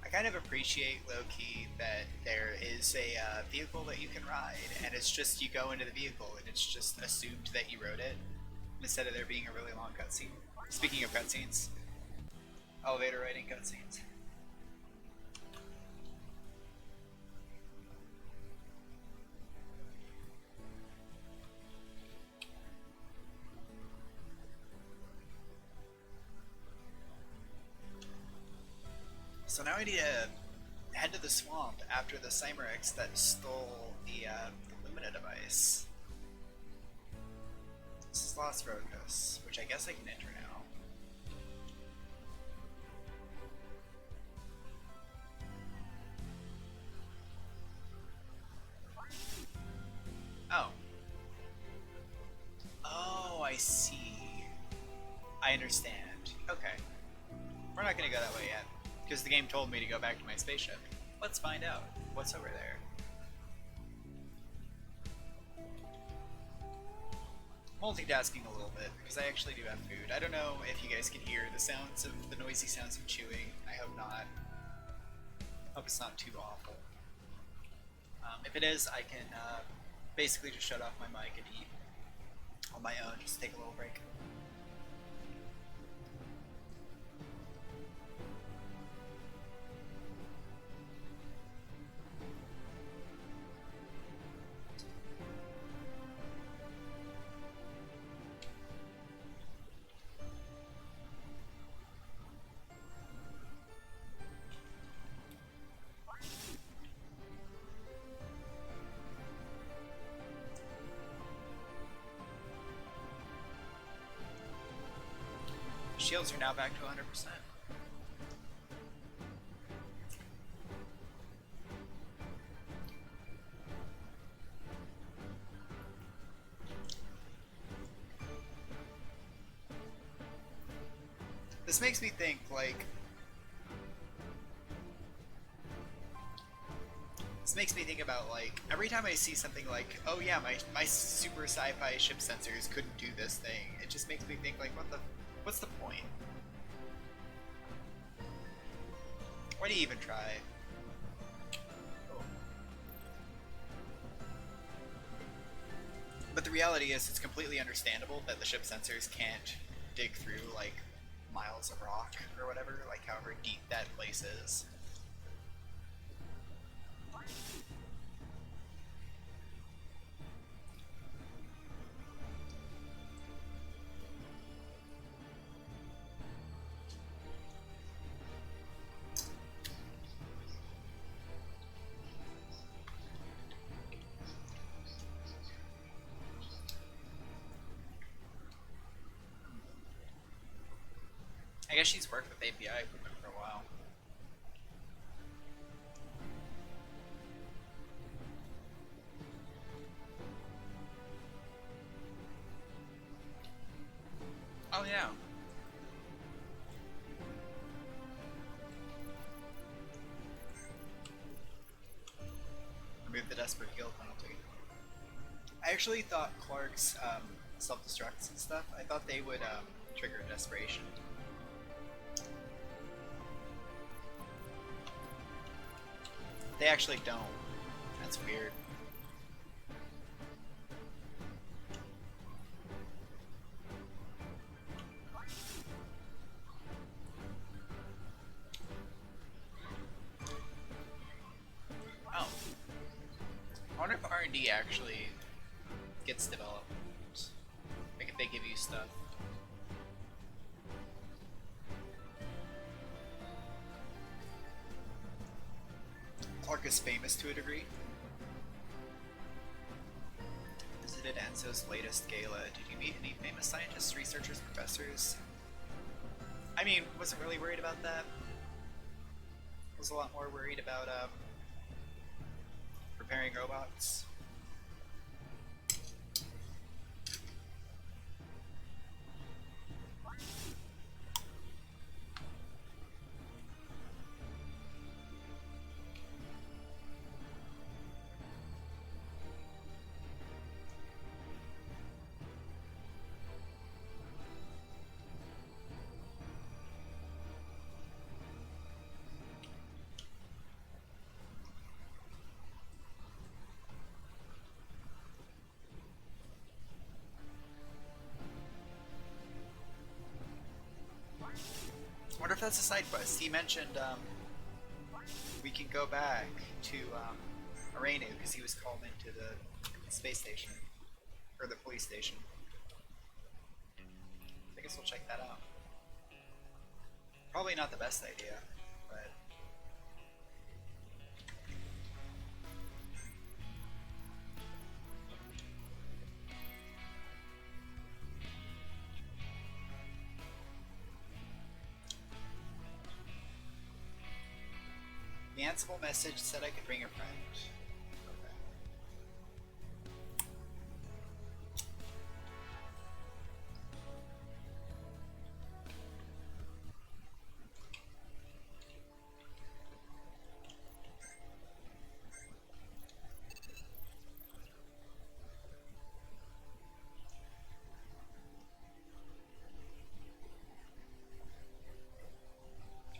I kind of appreciate, low-key, that there is a vehicle that you can ride, and it's just you go into the vehicle, and it's just assumed that you rode it, instead of there being a really long cutscene. Speaking of cutscenes, elevator riding cutscenes. So now we need to head to the swamp after the Cymerex that stole the Lumina device. This is Lost Roadhouse, which I guess I can enter now. Oh. Oh, I see. I understand. Okay. We're not gonna go that way yet, because the game told me to go back to my spaceship. Let's find out what's over there. Multitasking a little bit, because I actually do have food. I don't know if you guys can hear the sounds of the noisy sounds of chewing. I hope not. Hope it's not too awful. If it is, I can basically just shut off my mic and eat on my own, just take a little break. Shields are now back to 100%. This makes me think, like... This makes me think about, like, every time I see something like, oh yeah, my super sci-fi ship sensors couldn't do this thing, it just makes me think, like, what's the point? Why do you even try? Oh. But the reality is, it's completely understandable that the ship sensors can't dig through like miles of rock or whatever, like however deep that place is. I guess she's worked with API equipment for a while. Oh yeah. Remove the desperate kill penalty. I actually thought Clark's self-destructs and stuff, I thought they would trigger desperation. They actually don't. That's weird. Oh. I wonder if R&D actually gets developed. Like if they give you stuff. Clark is famous to a degree. Visited Enzo's latest gala. Did you meet any famous scientists, researchers, professors? I mean, wasn't really worried about that. Was a lot more worried about repairing robots. I wonder if that's a side quest. He mentioned we can go back to Heroine because he was called into the space station or the police station. I guess we'll check that out. Probably not the best idea, but the Ansible message said I could bring a friend. Okay.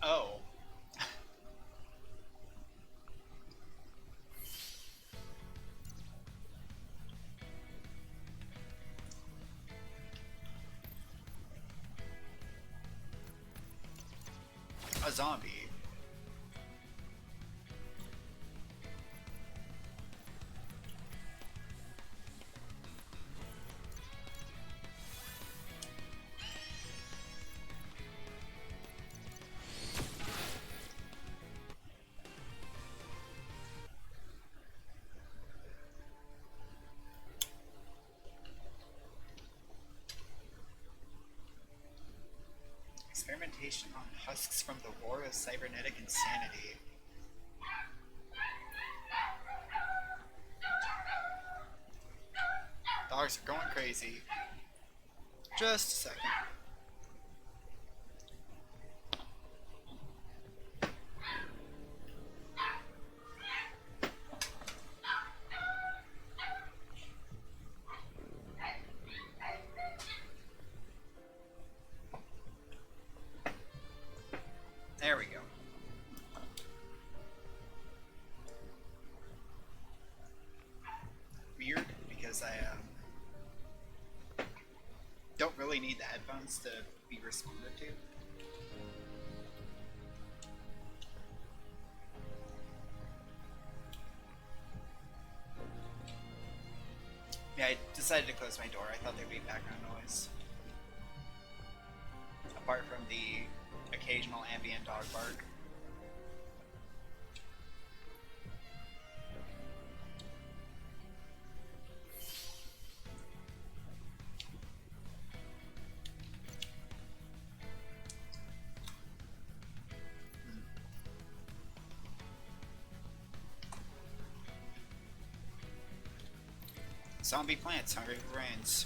Oh. A zombie. Experimentation on husks from the war of cybernetic insanity. Dogs are going crazy. Just a second. There we go. Weird, because I need the headphones to be responded to. Yeah, I decided to close my door. I thought there'd be background noise. Apart from the occasional ambient dog bark. Zombie plants hungry for brains.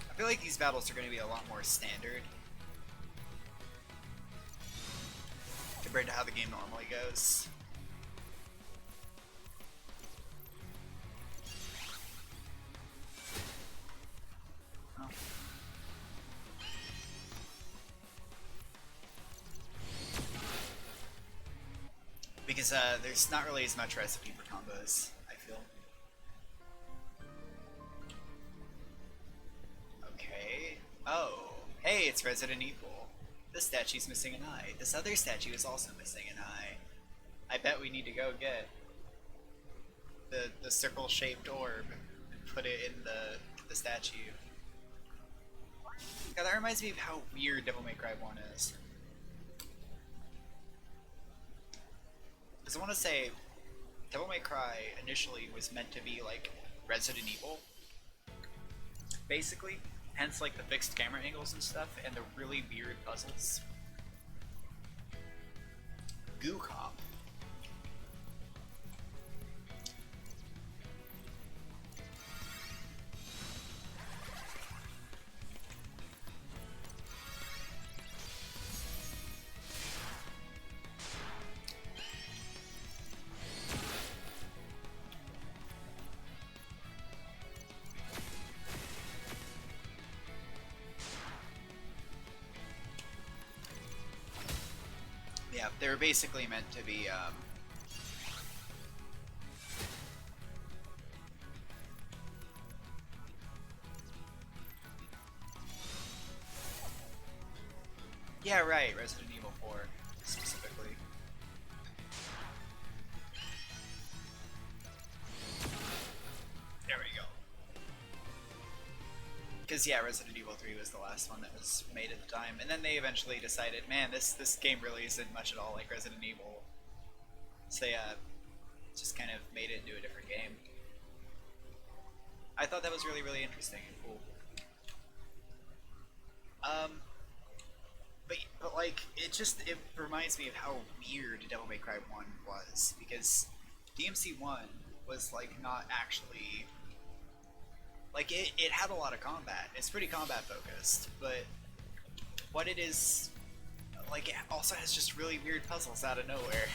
I feel like these battles are going to be a lot more standard compared to how the game normally goes. Oh. Because there's not really as much recipe for combos, I feel. Okay. Oh. Hey, it's Resident Evil. This statue's missing an eye. This other statue is also missing an eye. I bet we need to go get the circle-shaped orb and put it in the statue. God, that reminds me of how weird Devil May Cry 1 is. Because I want to say, Devil May Cry initially was meant to be like Resident Evil, basically. Hence, like the fixed camera angles and stuff, and the really weird puzzles. Goo Cop. Yeah, they were basically meant to be, yeah, right, Resident Evil 4, specifically. There we go. Because, yeah, Resident Evil 3 was the last one that was made at the time, and then they eventually decided, man, this game really isn't much at all like Resident Evil. So they, just kind of made it into a different game. I thought that was really, really interesting and cool. But like, it reminds me of how weird Devil May Cry 1 was, because DMC 1 was, like, not actually... Like, it had a lot of combat. It's pretty combat focused, but what it is, like, it also has just really weird puzzles out of nowhere.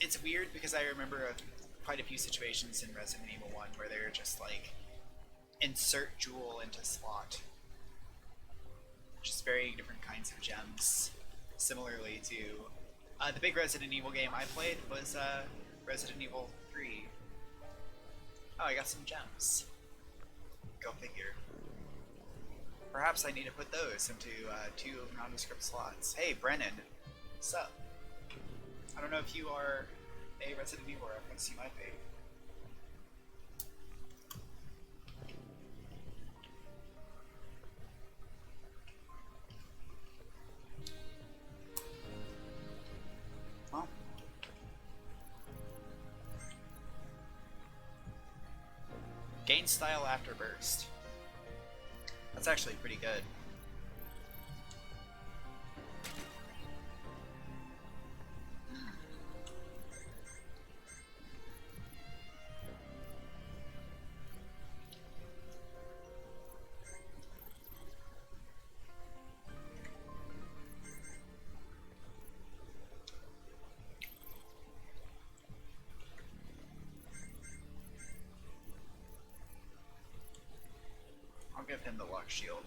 it's weird because I remember quite a few situations in Resident Evil 1 where they're just like insert jewel into slot, just varying different kinds of gems. Similarly to the big Resident Evil game I played was Resident Evil 3. Oh, I got some gems. Go figure. Perhaps I need to put those into 2 nondescript slots. Hey, Brennan. What's up? I don't know if you are a Resident Evil reference, you might be. Well. Gain style after burst. That's actually pretty good. I'll give him the luck shield.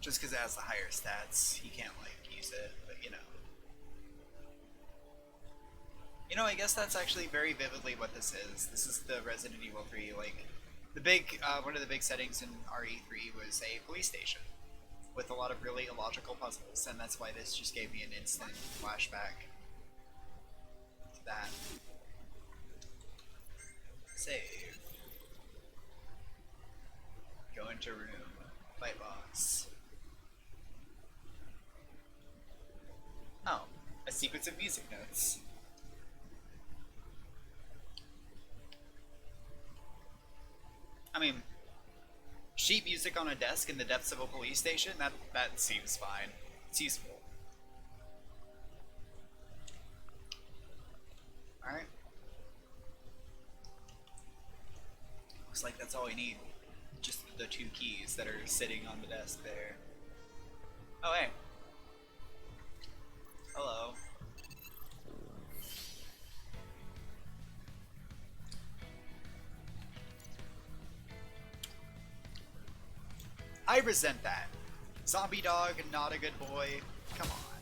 Just because it has the higher stats, he can't like use it, but you know. You know, I guess that's actually very vividly what this is. This is the Resident Evil 3, like, the big, one of the big settings in RE3 was a police station with a lot of really illogical puzzles, and that's why this just gave me an instant flashback to that. Save. Go into room. Fight boss. Oh, a sequence of music notes. I mean, sheet music on a desk in the depths of a police station, that seems fine. It's useful. Alright. Looks like that's all we need. Just the 2 keys that are sitting on the desk there. Oh, hey. Hello. I resent that. Zombie dog, not a good boy. Come on.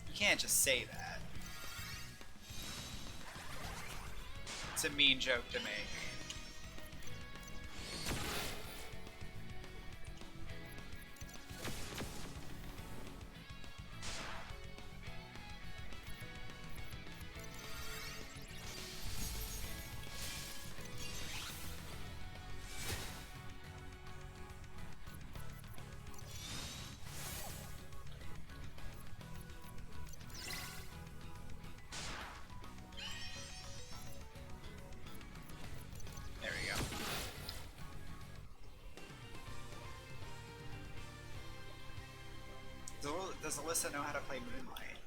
You can't just say that. It's a mean joke to make. Does Alyssa know how to play Moonlight?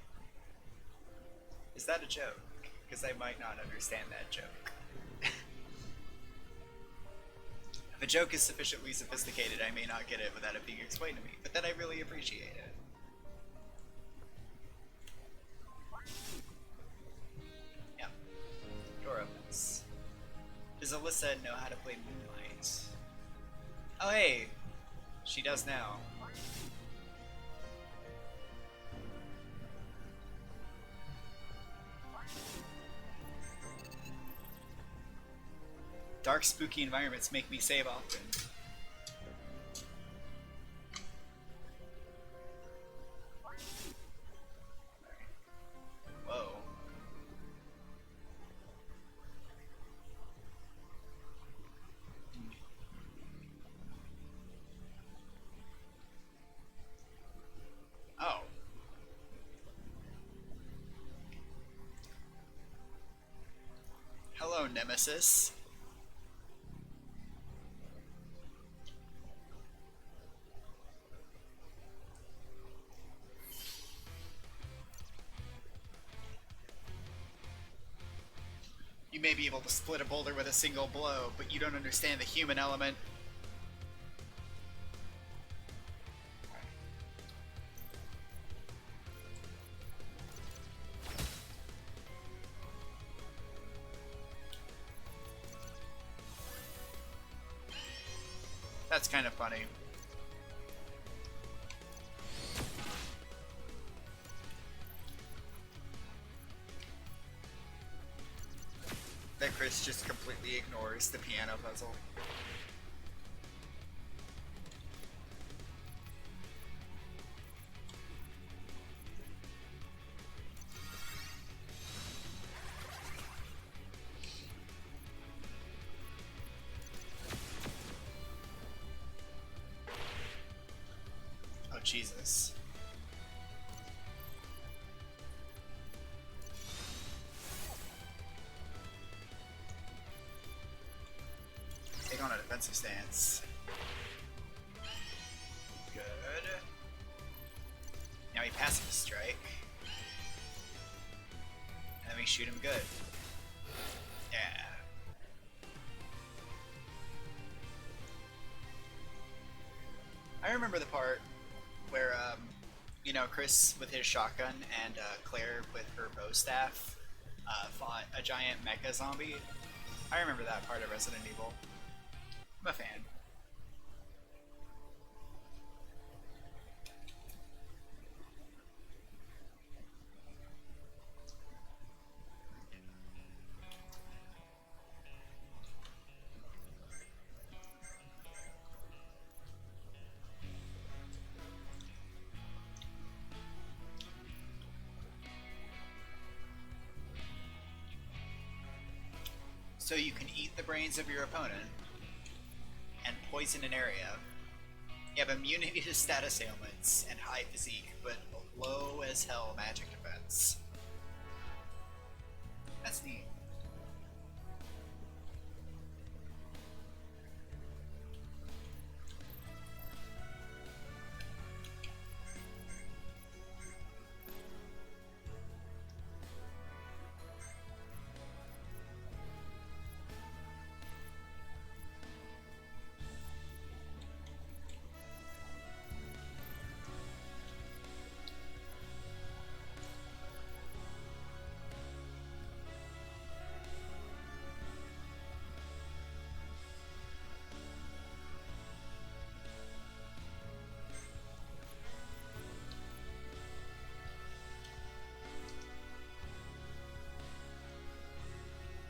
Is that a joke? Because I might not understand that joke. If a joke is sufficiently sophisticated, I may not get it without it being explained to me, but then I really appreciate it. Yeah. Door opens. Does Alyssa know how to play Moonlight? Oh hey! She does now. Dark, spooky environments make me save often. Whoa. Oh. Hello, Nemesis. You may be able to split a boulder with a single blow, but you don't understand the human element. That's kind of funny. That Chris just completely ignores the piano puzzle. Oh, Jesus. Take on a defensive stance. Good. Now we passive strike. And then we shoot him good. Yeah. I remember the part where, you know, Chris with his shotgun and Claire with her bow staff fought a giant mecha zombie. I remember that part of Resident Evil. I'm a fan. So you can eat the brains of your opponent and poison an area. You have immunity to status ailments and high physique, but low as hell magic defense. That's neat.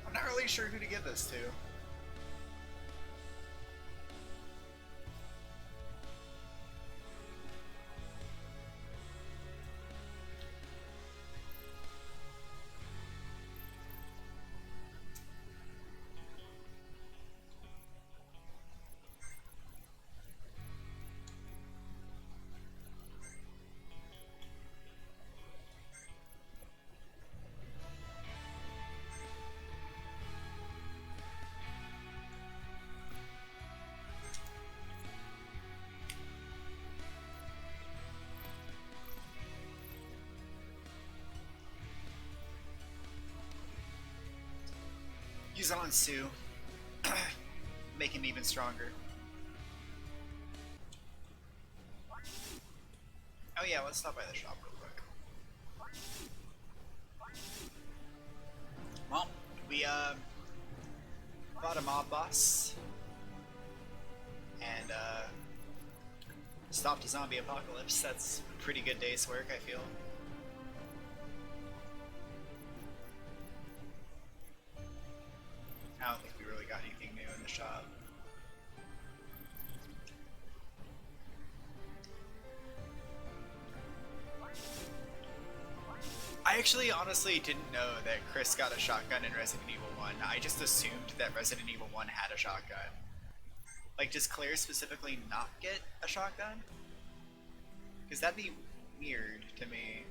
I'm not really sure who to give this to. Use on Sue. Make him even stronger. Oh yeah, let's stop by the shop real quick. Well, we bought a mob boss and stopped a zombie apocalypse. That's a pretty good day's work, I feel. I don't think we really got anything new in the shop. I actually honestly didn't know that Chris got a shotgun in Resident Evil 1. I just assumed that Resident Evil 1 had a shotgun. Like, does Claire specifically not get a shotgun? Because that'd be weird to me.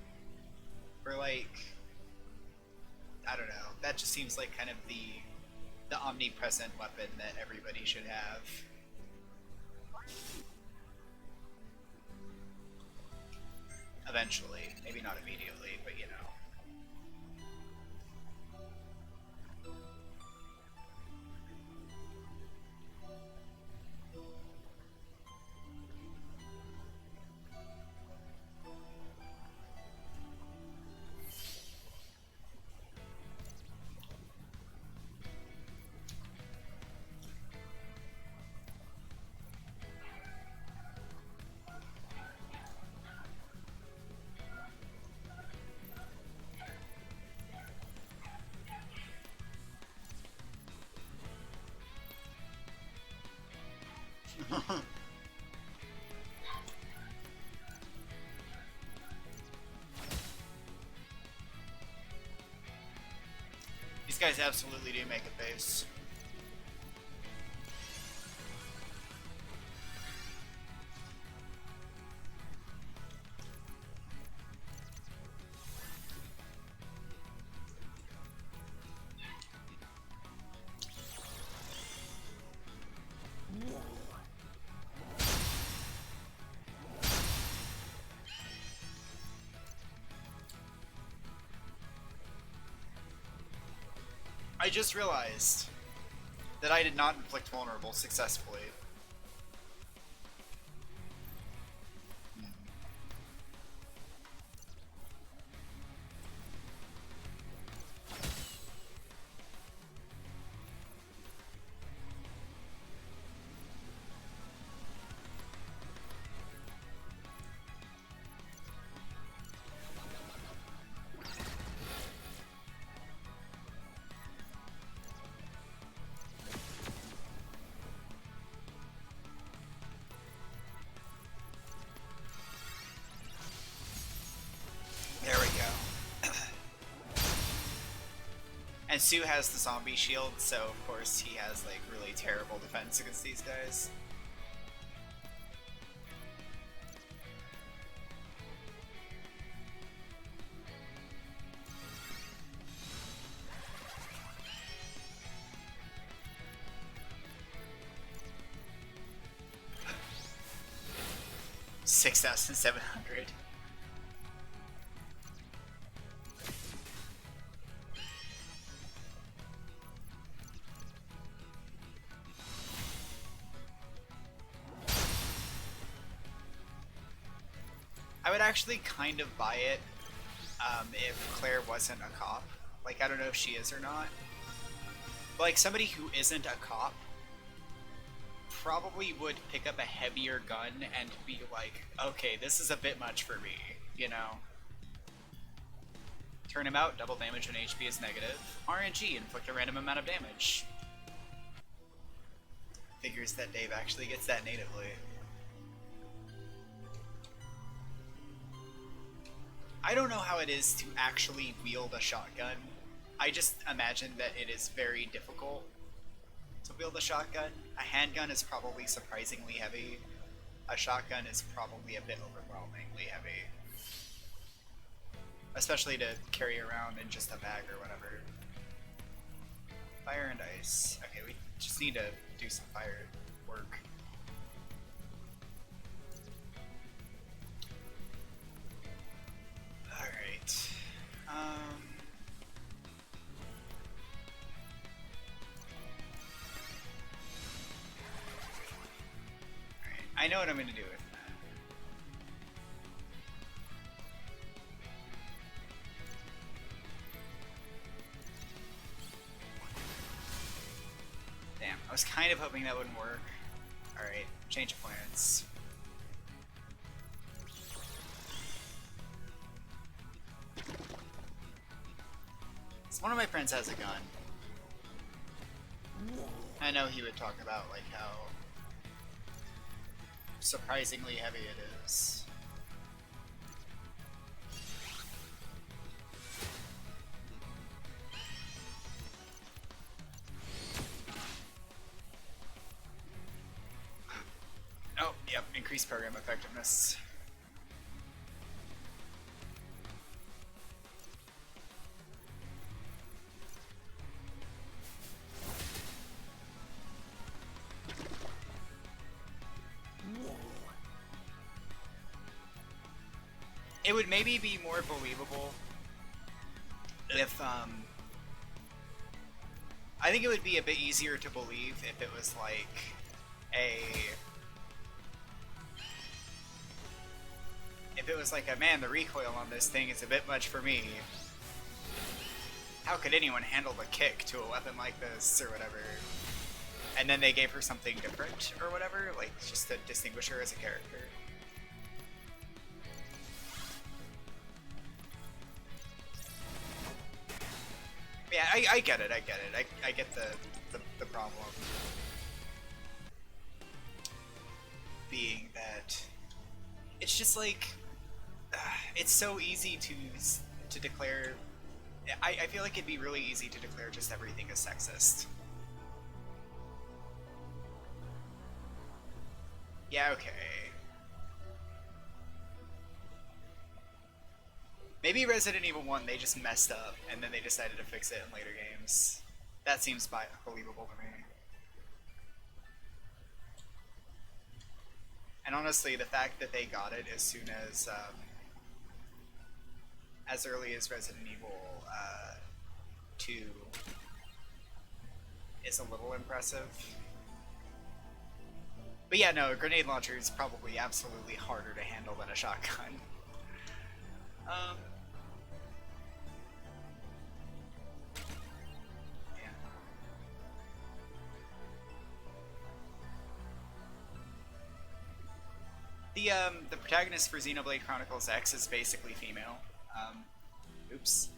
Or like, I don't know. That just seems like kind of the omnipresent weapon that everybody should have. Eventually. Maybe not immediately, but you know. These guys absolutely do make a base. I just realized that I did not inflict vulnerable successfully. There we go. And Sue has the zombie shield, so of course he has like really terrible defense against these guys. $6,700. I would actually kind of buy it if Claire wasn't a cop. Like, I don't know if she is or not. But, like, somebody who isn't a cop probably would pick up a heavier gun and be like, okay, this is a bit much for me, you know? Turn him out, double damage when HP is negative. RNG, inflict a random amount of damage. Figures that Dave actually gets that natively. I don't know how it is to actually wield a shotgun. I just imagine that it is very difficult to wield a shotgun. A handgun is probably surprisingly heavy. A shotgun is probably a bit overwhelmingly heavy. Especially to carry around in just a bag or whatever. Fire and ice. Okay, we just need to do some fire work. Alright. I know what I'm going to do with that. Damn, I was kind of hoping that wouldn't work. Alright, change of plans. So one of my friends has a gun. I know he would talk about like how surprisingly heavy it is. Oh, yep, increased program effectiveness. It would maybe be more believable if, I think it would be a bit easier to believe if it was like man, the recoil on this thing is a bit much for me. How could anyone handle the kick to a weapon like this, or whatever? And then they gave her something different, or whatever, like just to distinguish her as a character. Yeah, I get it, I get it. I get the problem. being that it's just like it's so easy to declare. I feel like it'd be really easy to declare just everything as sexist. Yeah, okay. Maybe Resident Evil 1 they just messed up and then they decided to fix it in later games. That seems believable to me. And honestly, the fact that they got it as soon as early as Resident Evil 2 is a little impressive. But yeah, no, a grenade launcher is probably absolutely harder to handle than a shotgun. The protagonist for Xenoblade Chronicles X is basically female. Oops.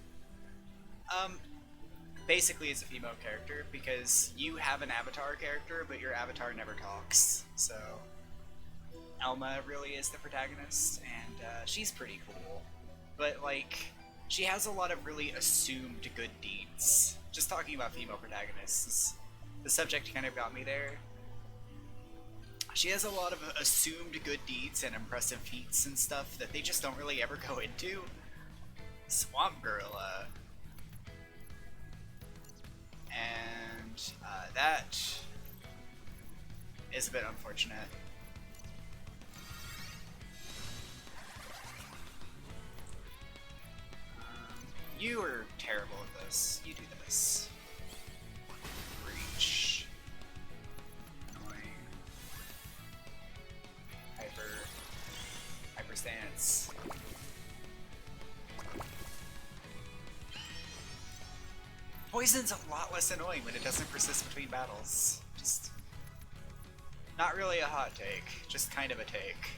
Basically it's a female character because you have an avatar character, but your avatar never talks. So Elma really is the protagonist, and she's pretty cool. But like, she has a lot of really assumed good deeds. Just talking about female protagonists, the subject kind of got me there. She has a lot of assumed good deeds and impressive feats and stuff that they just don't really ever go into. Swamp Gorilla. And that is a bit unfortunate. You are terrible at this. You do this. Reach. Annoying. Hyper stance. Poison's a lot less annoying when it doesn't persist between battles. Just not really a hot take, just kind of a take.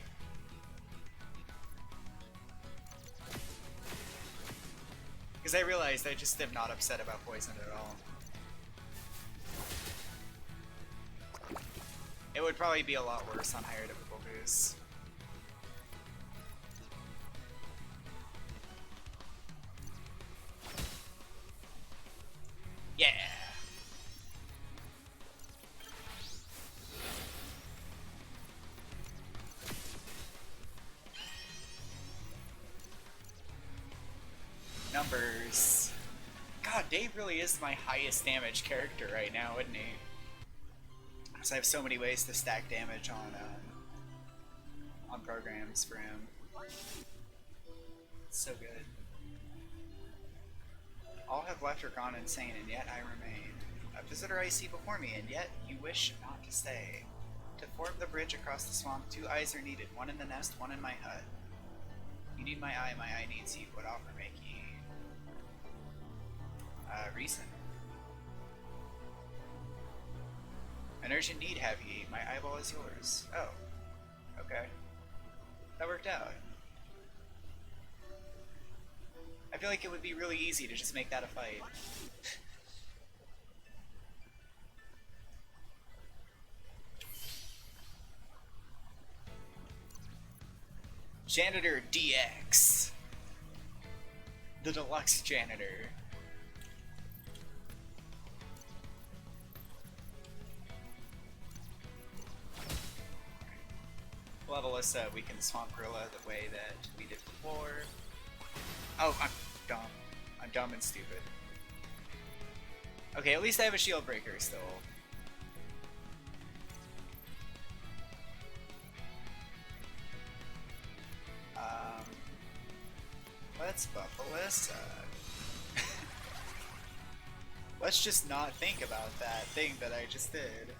Because I realized I just am not upset about poison at all. It would probably be a lot worse on higher difficulties. Yeah! Numbers. God, Dave really is my highest damage character right now, isn't he? Because I have so many ways to stack damage on programs for him. It's so good. All have left or gone insane, and yet I remain. A visitor I see before me, and yet you wish not to stay. To form the bridge across the swamp, 2 eyes are needed, one in the nest, one in my hut. You need my eye needs you. What offer make ye? Reason. An urgent need have ye. My eyeball is yours. Oh. Okay. That worked out. I feel like it would be really easy to just make that a fight. Janitor DX. The deluxe janitor. Level us so we can Swamp Gorilla the way that we did before. Oh, I'm dumb. I'm dumb and stupid. Okay, at least I have a shield breaker still. Let's buff Alyssa. Let's just not think about that thing that I just did.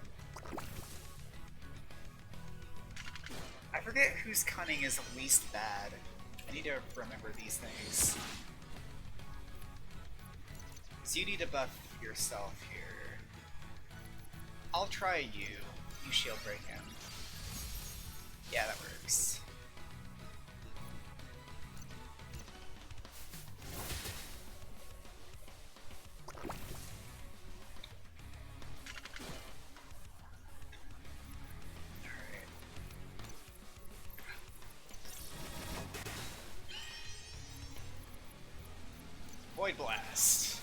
I forget whose cunning is least bad. I need to remember these things. So you need to buff yourself here. I'll try you. You shield break him. Yeah, that works. Void Blast.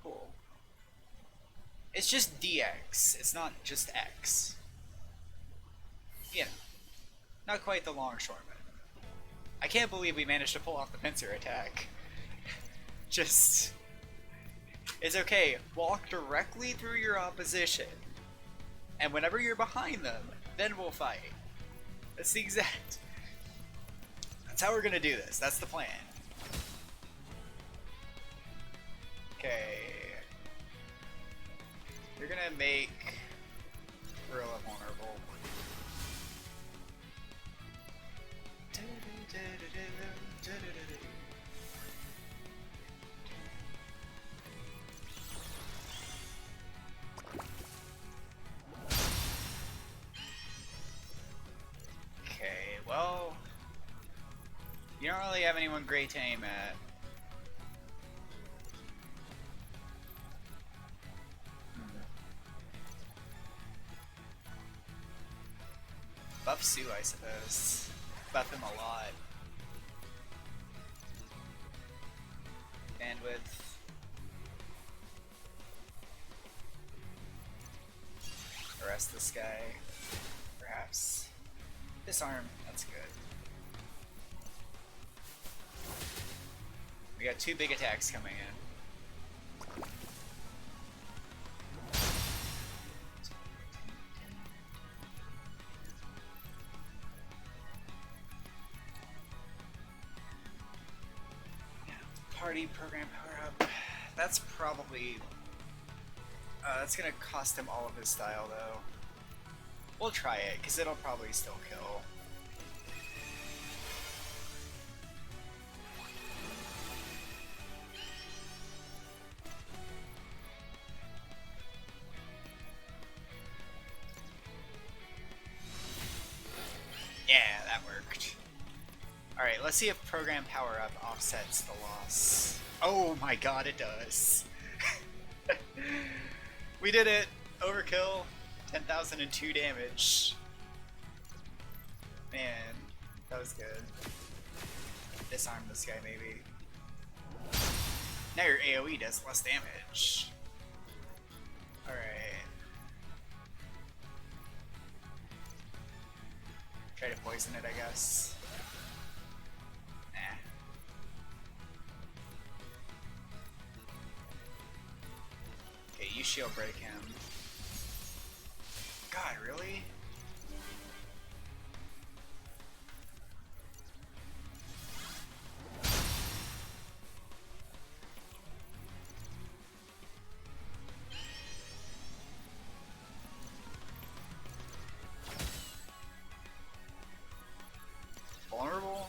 Cool. It's just DX. It's not just X. You know, not quite the longshoreman. I can't believe we managed to pull off the pincer attack. Just... It's okay. Walk directly through your opposition. And whenever you're behind them, then we'll fight. That's the exact... That's how we're gonna do this. That's the plan. Okay. You're gonna make Gorilla vulnerable. Okay, well, you don't really have anyone great to aim at. Buff Sue, I suppose. Buff him a lot. Bandwidth. Arrest this guy. Perhaps. Disarm, that's good. We got 2 big attacks coming in. Party program power up. That's probably... that's gonna cost him all of his style though. We'll try it, because it'll probably still kill. Yeah, that worked. Alright, let's see if program power up offsets the loss. Oh my god, it does. We did it! Overkill. 10,002 damage. Man, that was good. Disarm this guy, maybe. Now your AoE does less damage. Alright. Try to poison it, I guess. Nah. Okay, you shield break him. God, really? Vulnerable?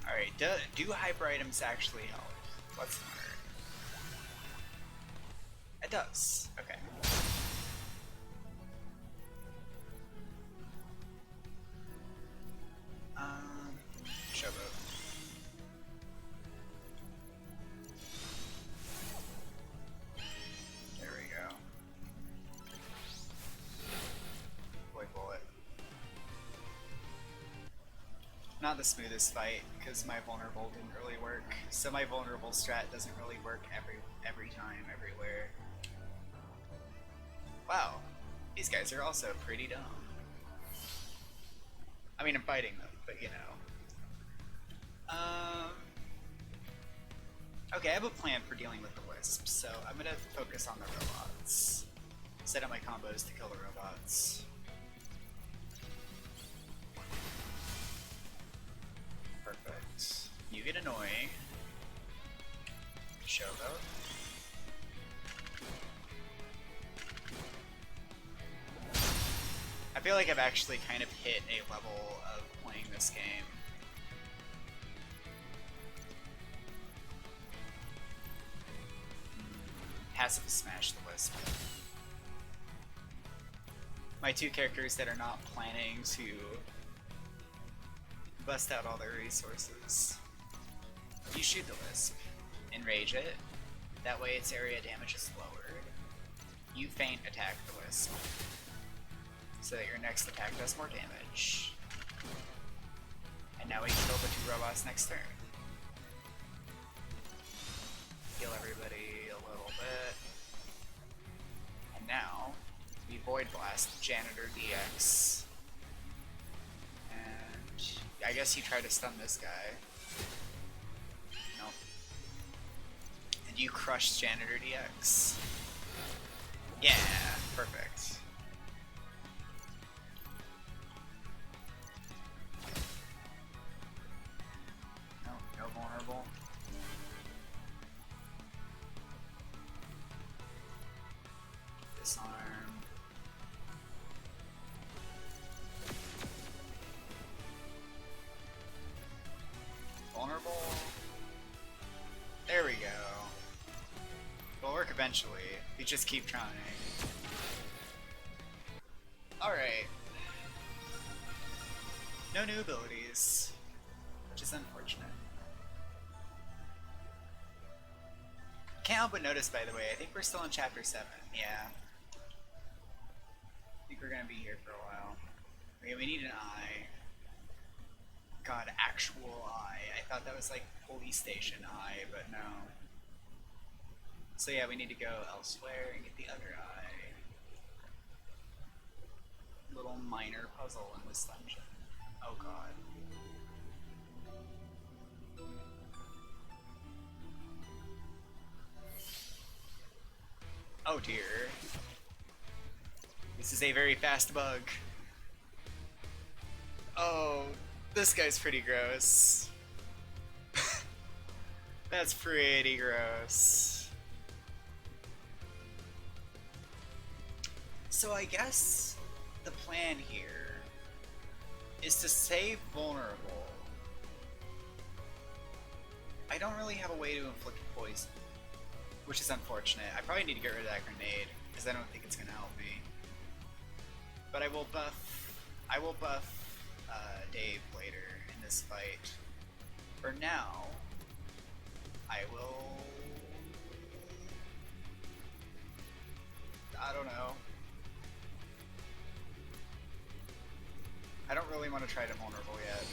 Alright, do hyper items actually help? Let's learn. It does. Okay. Showboat. There we go. Void bullet. Not the smoothest fight, because my vulnerable didn't really work. So my vulnerable strat doesn't really work every time, everywhere. Wow, these guys are also pretty dumb. I mean, I'm fighting them, but you know. Okay, I have a plan for dealing with the wisps, so I'm gonna focus on the robots. Set up my combos to kill the robots. Perfect. You get annoying. Showboat. I feel like I've actually kind of hit a level of playing this game. Passive smash the wisp. My 2 characters that are not planning to bust out all their resources. You shoot the wisp. Enrage it. That way its area damage is lowered. You feint attack the Wisp, so that your next attack does more damage. And now we kill the 2 robots next turn. Heal everybody a little bit. And now, we Void Blast Janitor DX. And I guess you try to stun this guy. Nope. And you crush Janitor DX. Yeah, perfect. No vulnerable. Disarm. Vulnerable. There we go. It'll work eventually. We just keep trying. Alright. No new abilities, which is unfortunate. Can't help but notice, by the way, I think we're still in Chapter 7. Yeah. I think we're gonna be here for a while. Okay, we need an eye. God, actual eye. I thought that was like police station eye, but no. So yeah, we need to go elsewhere and get the other eye. Little minor puzzle in this dungeon. Oh god. Oh dear. This is a very fast bug. Oh, this guy's pretty gross. That's pretty gross. So I guess the plan here is to save vulnerable. I don't really have a way to inflict poison, which is unfortunate. I probably need to get rid of that grenade because I don't think it's gonna help me. But I will buff Dave later in this fight. For now, I will. I don't know. I don't really want to try to vulnerable yet,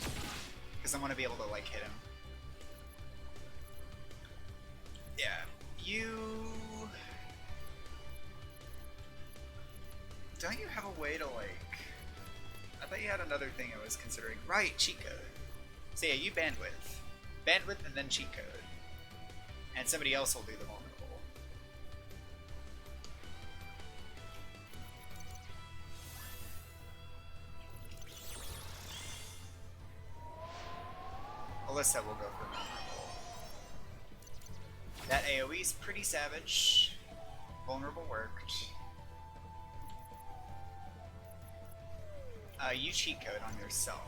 because I want to be able to like hit him. Yeah, don't you have a way to like? I thought you had another thing I was considering. Right, cheat code. So yeah, you bandwidth, and then cheat code, and somebody else will do the vulnerable. Alyssa will go for vulnerable. That AoE's pretty savage. Vulnerable worked. You cheat code on yourself.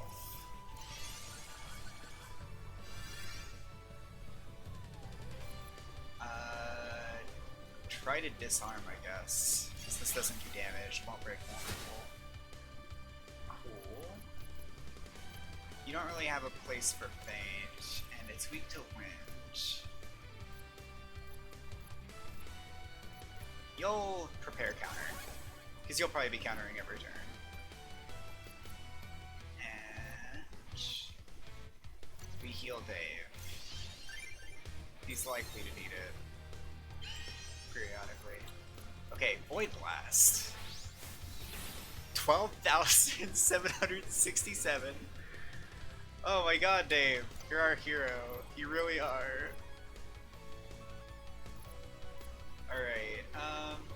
Try to disarm, I guess. Because this doesn't do damage, won't break vulnerable. Cool. You don't really have a place for feint, and it's weak to wind. You'll prepare counter, because you'll probably be countering every turn. And we heal Dave. He's likely to need it periodically. Okay, Void Blast. 12,767. Oh my god, Dave. You're our hero. You really are. Alright,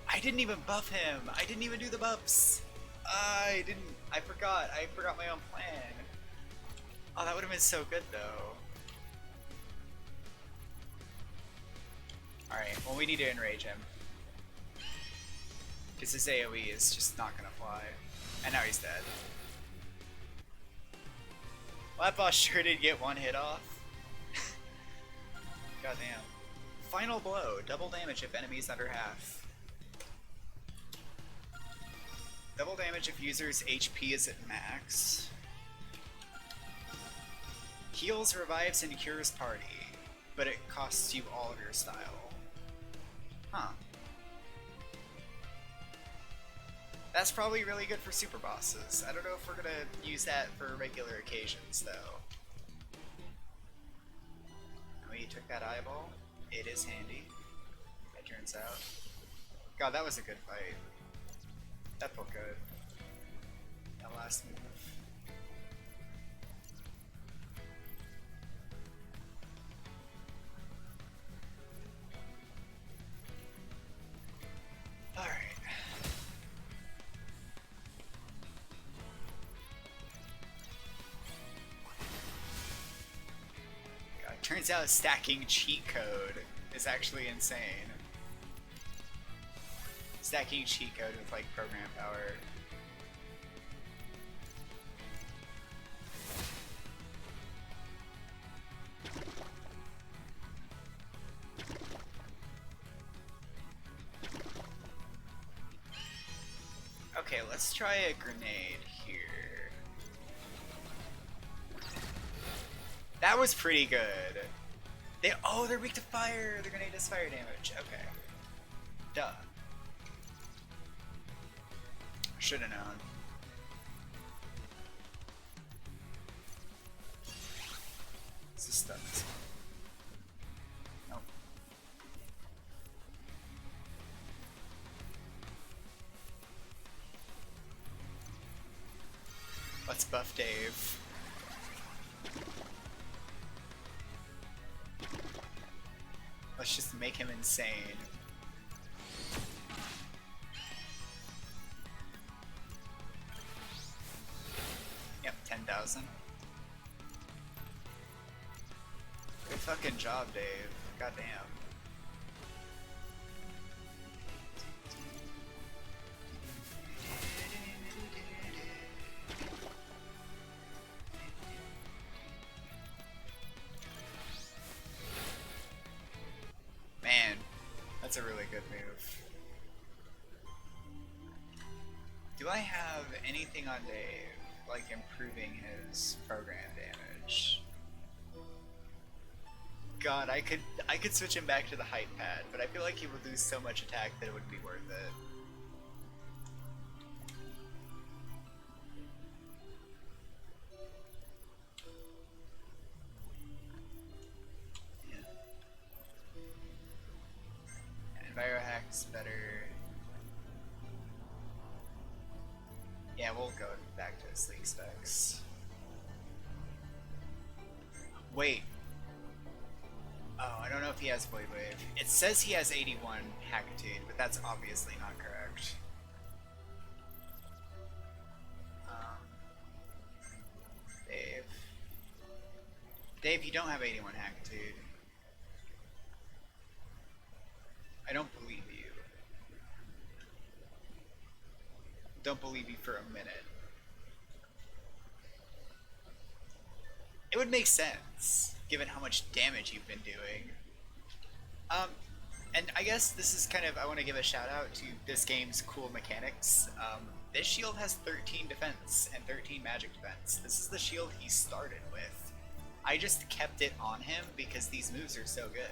I didn't even buff him. I didn't even do the buffs. I forgot. I forgot my own plan. Oh, that would have been so good though. Alright, well we need to enrage him. Because his AoE is just not gonna fly. And now he's dead. Well, that boss sure did get one hit off. Goddamn. Final blow, double damage if enemies under half. Double damage if user's HP is at max. Heals, revives, and cures party. but it costs you all of your style. Huh. That's probably really good for super bosses. I don't know if we're gonna use that for regular occasions, though. Oh, you took that eyeball? It is handy, it turns out. God, that was a good fight. That felt good. That last move. Alright. God, turns out stacking cheat code is actually insane. Stacking cheat code with like program power. Okay, let's try a grenade here. That was pretty good. They're weak to fire. The grenade does fire damage. Okay. Duh. Should have known. Let's just stun this one. Nope. Let's buff Dave. Let's just make him insane. Yep, 10,000. Good fucking job, Dave. Goddamn. Man, that's a really good move. Do I have anything on Dave, like improving his program damage? God, I could switch him back to the height pad, but I feel like he would lose so much attack that it wouldn't be worth it. Envirohack's better. Yeah, we'll go back to sleek specs. Wait. Oh, I don't know if he has Blade Wave. It says he has 81 Hackitude, but that's obviously not correct. Dave. Dave, you don't have 81 Hackitude. I don't believe you. Don't believe you for a minute. It would make sense, given how much damage you've been doing. And I guess this is kind of, I want to give a shout out to this game's cool mechanics. This shield has 13 defense and 13 magic defense. This is the shield he started with. I just kept it on him because these moves are so good.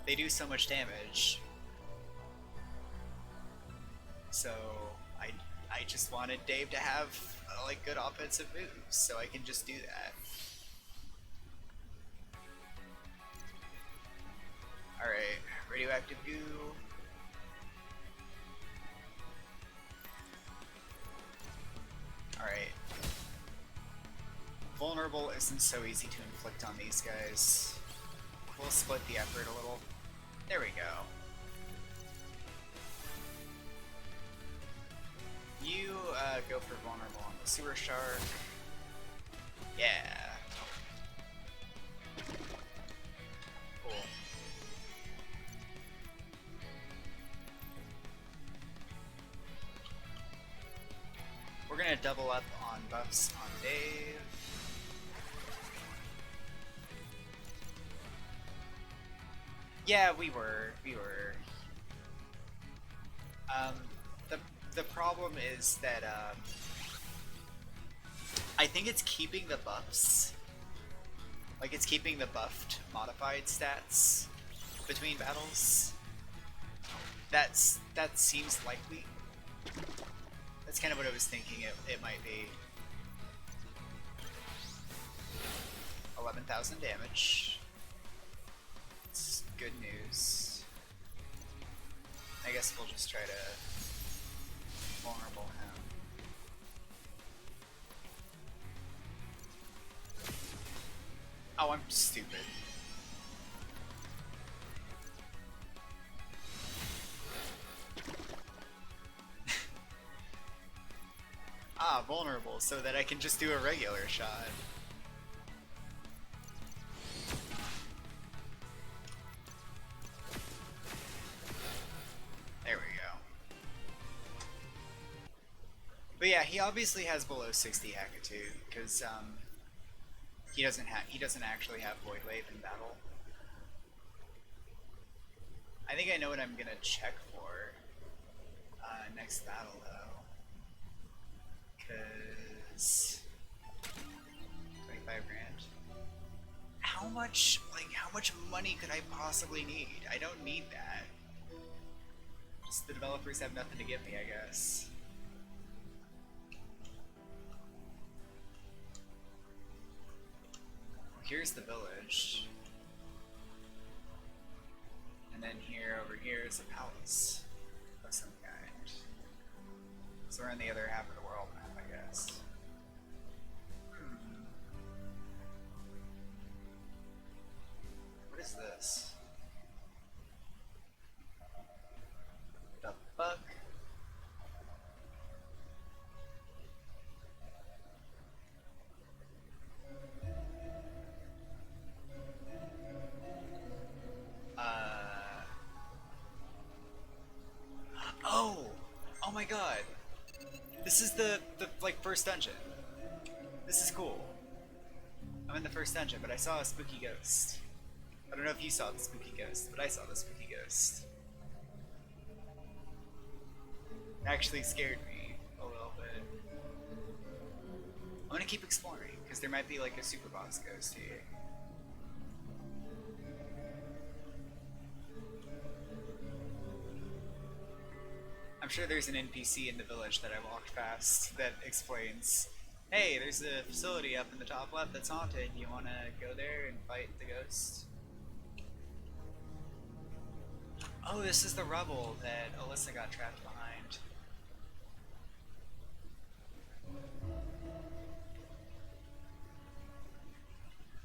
They do so much damage. So I just wanted Dave to have like good offensive moves, so I can just do that. Alright, radioactive goo. Alright. Vulnerable isn't so easy to inflict on these guys. We'll split the effort a little. There we go. You go for vulnerable on the sewer shark. Yeah. Cool. We're gonna double up on buffs on Dave. Yeah, we were. The problem is that I think it's keeping the buffs. Like it's keeping the buffed modified stats between battles. That seems likely. That's kind of what I was thinking it might be. 11,000 damage. It's good news. I guess we'll just try to vulnerable him. Oh, I'm stupid. Ah, vulnerable, so that I can just do a regular shot. There we go. But yeah, he obviously has below 60 Hakatu, because he doesn't actually have Void Wave in battle. I think I know what I'm gonna check for next battle though, because 25 grand. How much money could I possibly need? I don't need that. Just the developers have nothing to give me, I guess. Here's the village. And then over here is a palace of some kind. So we're in the other half of the world map, I guess. What is this? The fuck? Oh my god. This is the like first dungeon. This is cool. I'm in the first dungeon, but I saw a spooky ghost. I don't know if you saw the spooky ghost, but I saw the spooky ghost. It actually scared me a little bit. I'm gonna keep exploring, because there might be like a super boss ghost here. I'm sure there's an NPC in the village that I walked past that explains, hey, there's a facility up in the top left that's haunted. You want to go there and fight the ghost? Oh, this is the rubble that Alyssa got trapped behind.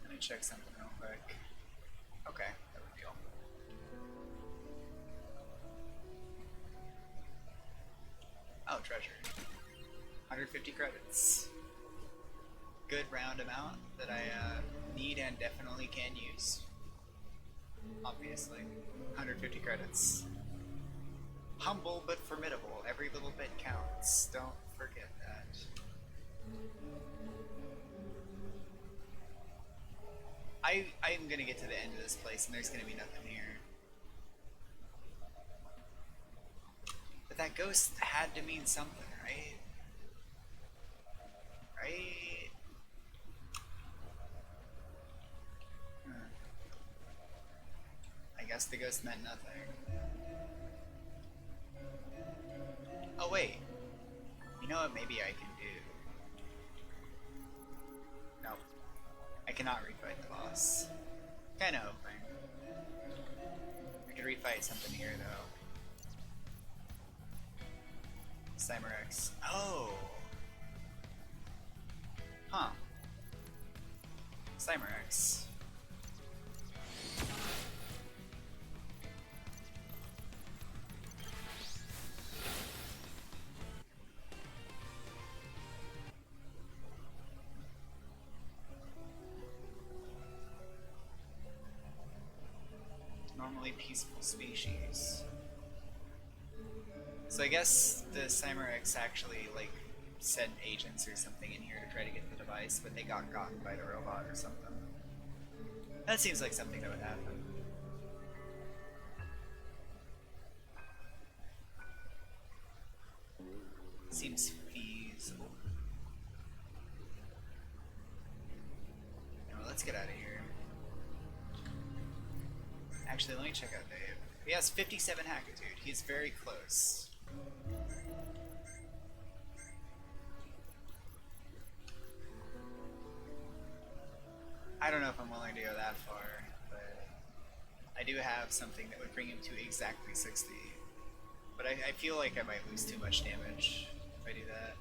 Let me check something real quick. Okay, no big deal. Oh, treasure. 150 credits. Good round amount that I need and definitely can use. Obviously. 150 credits. Humble but formidable. Every little bit counts. Don't forget that. I'm gonna get to the end of this place and there's gonna be nothing here. But that ghost had to mean something, right? Right? I guess the ghost meant nothing. Oh wait. You know what maybe I can do? Nope. I cannot refight the boss. Kinda hoping. I could refight something here though. Cymerex. Oh! Huh. Cymerex. Normally peaceful species. So I guess the Cymerex actually like sent agents or something in here to try to get the device, but they got gotten by the robot or something. That seems like something that would happen. Seems feasible. Anyway, let's get out of here. Actually, let me check out Dave. He has 57 Hackitude. He's very close. I don't know if I'm willing to go that far, but I do have something that would bring him to exactly 60. But I feel like I might lose too much damage if I do that.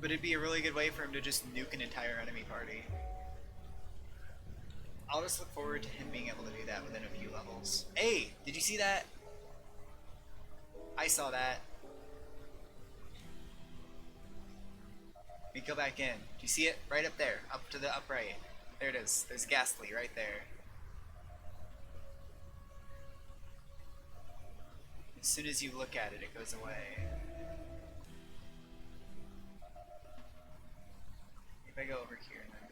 But it'd be a really good way for him to just nuke an entire enemy party. I'll just look forward to him being able to do that within a few levels. Hey, did you see that? I saw that. We go back in. Do you see it? Right up there. Up to the upright. There it is. There's Ghastly right there. As soon as you look at it, it goes away. If I go over here, then...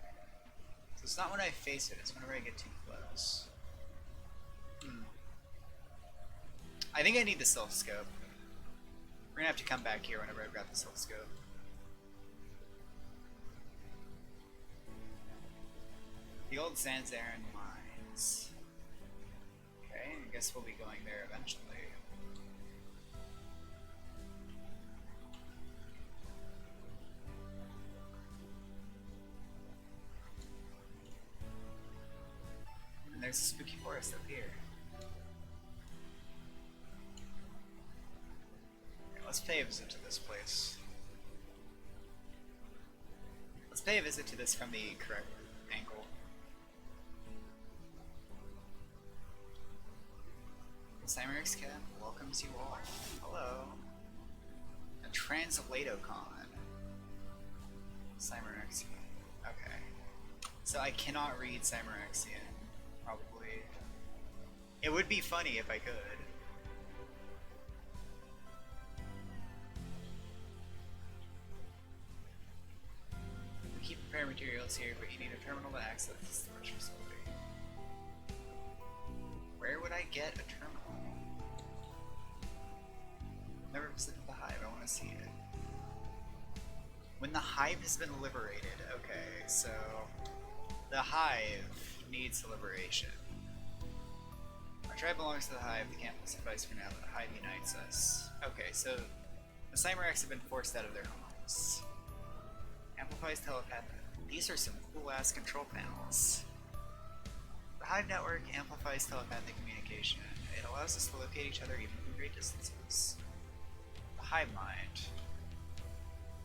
So it's not when I face it, it's whenever I get too close. I think I need the Silph Scope. We're gonna have to come back here whenever I've got the Silph Scope. The old Zanzarin mines. Okay, I guess we'll be going there eventually. And there's a spooky forest up here. Okay, let's pay a visit to this place. Let's pay a visit to this from the correct angle. Cymerix Camp welcomes you all. Hello. A Translatocon. Cymerexian. Okay. So I cannot read Cymerexian, probably. It would be funny if I could. We keep repair materials here, but you need a terminal to access the storage facility. Where would I get a terminal? Never visited the Hive, I want to see it. When the Hive has been liberated, okay, so the Hive needs liberation. Our tribe belongs to the Hive, the camp will suffice for now, the Hive unites us. Okay, so the Cymerex have been forced out of their homes. Amplifies telepathy. These are some cool ass control panels. The Hive network amplifies telepathic communication. It allows us to locate each other even from great distances. The Hive mind.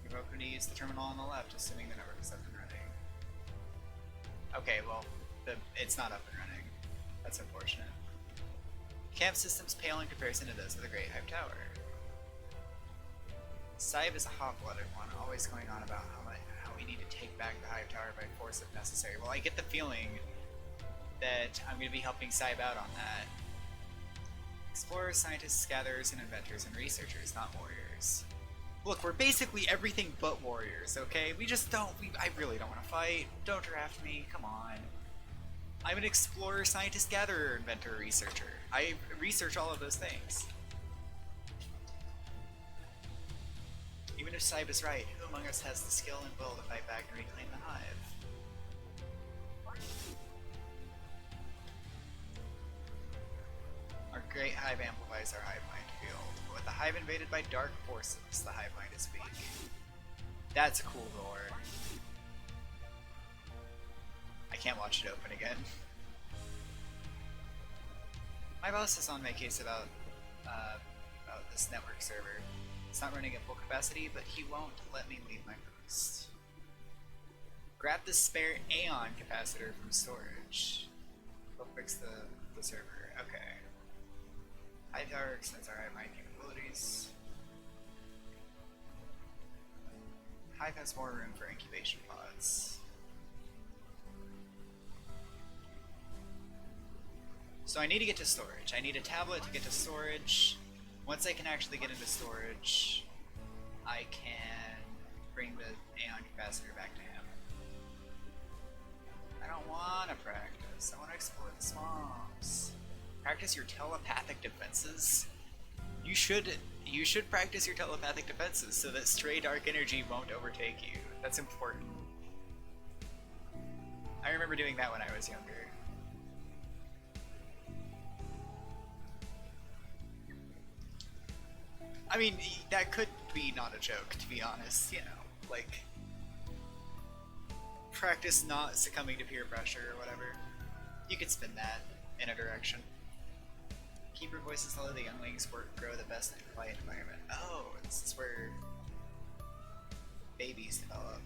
You're welcome to use the terminal on the left, assuming the network is up and running. Okay, well, it's not up and running. That's unfortunate. Camp systems pale in comparison to those of the Great Hive Tower. Saib is a hot-blooded one, always going on about how we need to take back the Hive Tower by force if necessary. Well, I get the feeling that I'm going to be helping Saib out on that. Explorers, scientists, gatherers, and inventors, and researchers, not warriors. Look, we're basically everything but warriors, okay? We just don't, I really don't want to fight. Don't draft me, come on. I'm an explorer, scientist, gatherer, inventor, researcher. I research all of those things. Even if Saib is right, who among us has the skill and will to fight back and reclaim the Hive? Our great Hive amplifies our Hive mind field. But with the Hive invaded by dark forces, the Hive mind is weak. That's a cool door. I can't watch it open again. My boss is on my case about this network server. It's not running at full capacity, but he won't let me leave my post. Grab the spare Aeon capacitor from storage. We'll fix the server. Okay. Hive Tower extends our Hive mind capabilities. Hive has more room for incubation pods. So I need to get to storage. I need a tablet to get to storage. Once I can actually get into storage, I can bring the Aeon capacitor back to him. I don't want to practice. I want to explore the swamps. Practice your telepathic defenses. You should practice your telepathic defenses so that stray dark energy won't overtake you. That's important. I remember doing that when I was younger. I mean, that could be not a joke, to be honest, you know, like, practice not succumbing to peer pressure or whatever. You could spin that in a direction. Keep your voices low, the younglings grow the best in a quiet environment. Oh, this is where babies develop.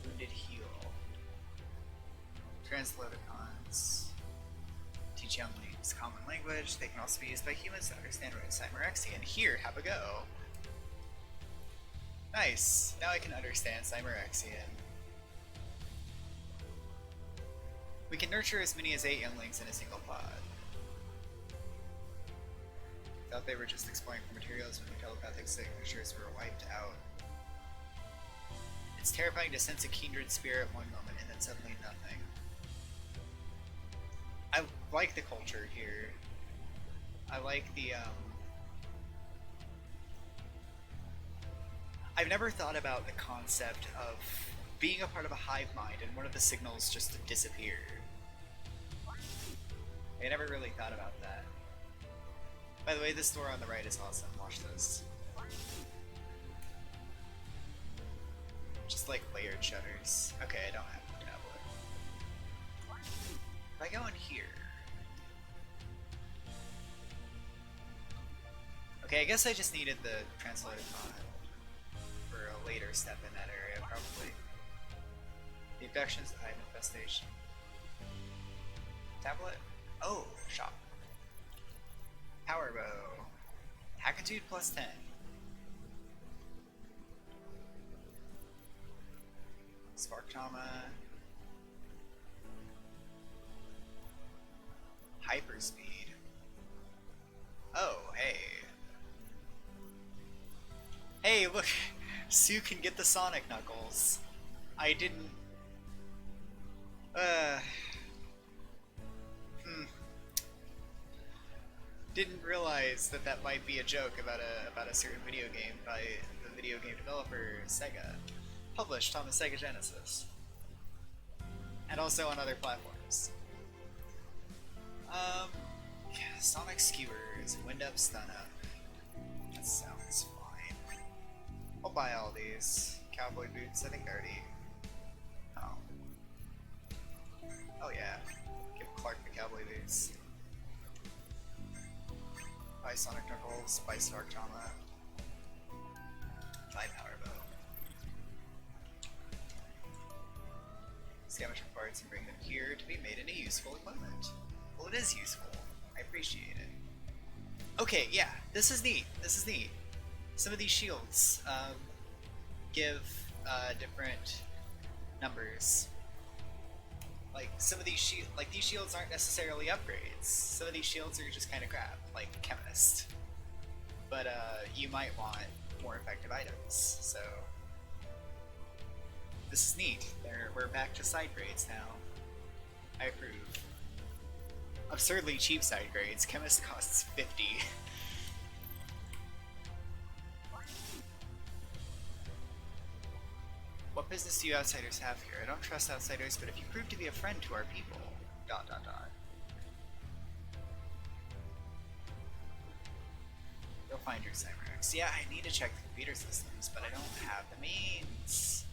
Wounded heal. Translocons. Teach younglings common language. They can also be used by humans to understand Cymerexian. Here, have a go. Nice. Now I can understand Cymerexian. We can nurture as many as 8 younglings in a single pod. Thought they were just exploring for materials when the telepathic signatures were wiped out. It's terrifying to sense a kindred spirit one moment and then suddenly nothing. I like the culture here. I like the, I've never thought about the concept of being a part of a hive mind and one of the signals just disappeared. I never really thought about that. By the way, this door on the right is awesome. Watch this. Just like layered shutters. Okay, I don't have a tablet. If I go in here... Okay, I guess I just needed the translated font for a later step in that area, probably. The abductions, the hive infestation. Tablet? Oh, shop. Power bow. Hackitude plus 10. Spark trauma. Hyperspeed. Oh, hey. Hey, look! Sue can get the Sonic Knuckles. I didn't... Didn't realize that that might be a joke about a certain video game by the video game developer Sega. Published on the Sega Genesis. And also on other platforms. Yeah, Sonic Skewers, Wind Up, Stun Up. That sounds fine. I'll buy all these. Cowboy boots, I think I already... Oh. Oh yeah. Give Clark the cowboy boots. Buy Sonic Knuckles, buy Spark Trauma. Buy Power Bow. Scavenge for parts and bring them here to be made into useful equipment. Well, it is useful. I appreciate it. Okay, yeah, this is neat. This is neat. Some of these shields give different numbers. Like some of these these shields aren't necessarily upgrades. Some of these shields are just kind of crap, like Chemist. But you might want more effective items. So this is neat. We're back to side grades now. I approve. Absurdly cheap side grades. Chemist costs 50. What business do you outsiders have here? I don't trust outsiders, but if you prove to be a friend to our people... ... You'll find your Cymerex. Yeah, I need to check the computer systems, but I don't have the means.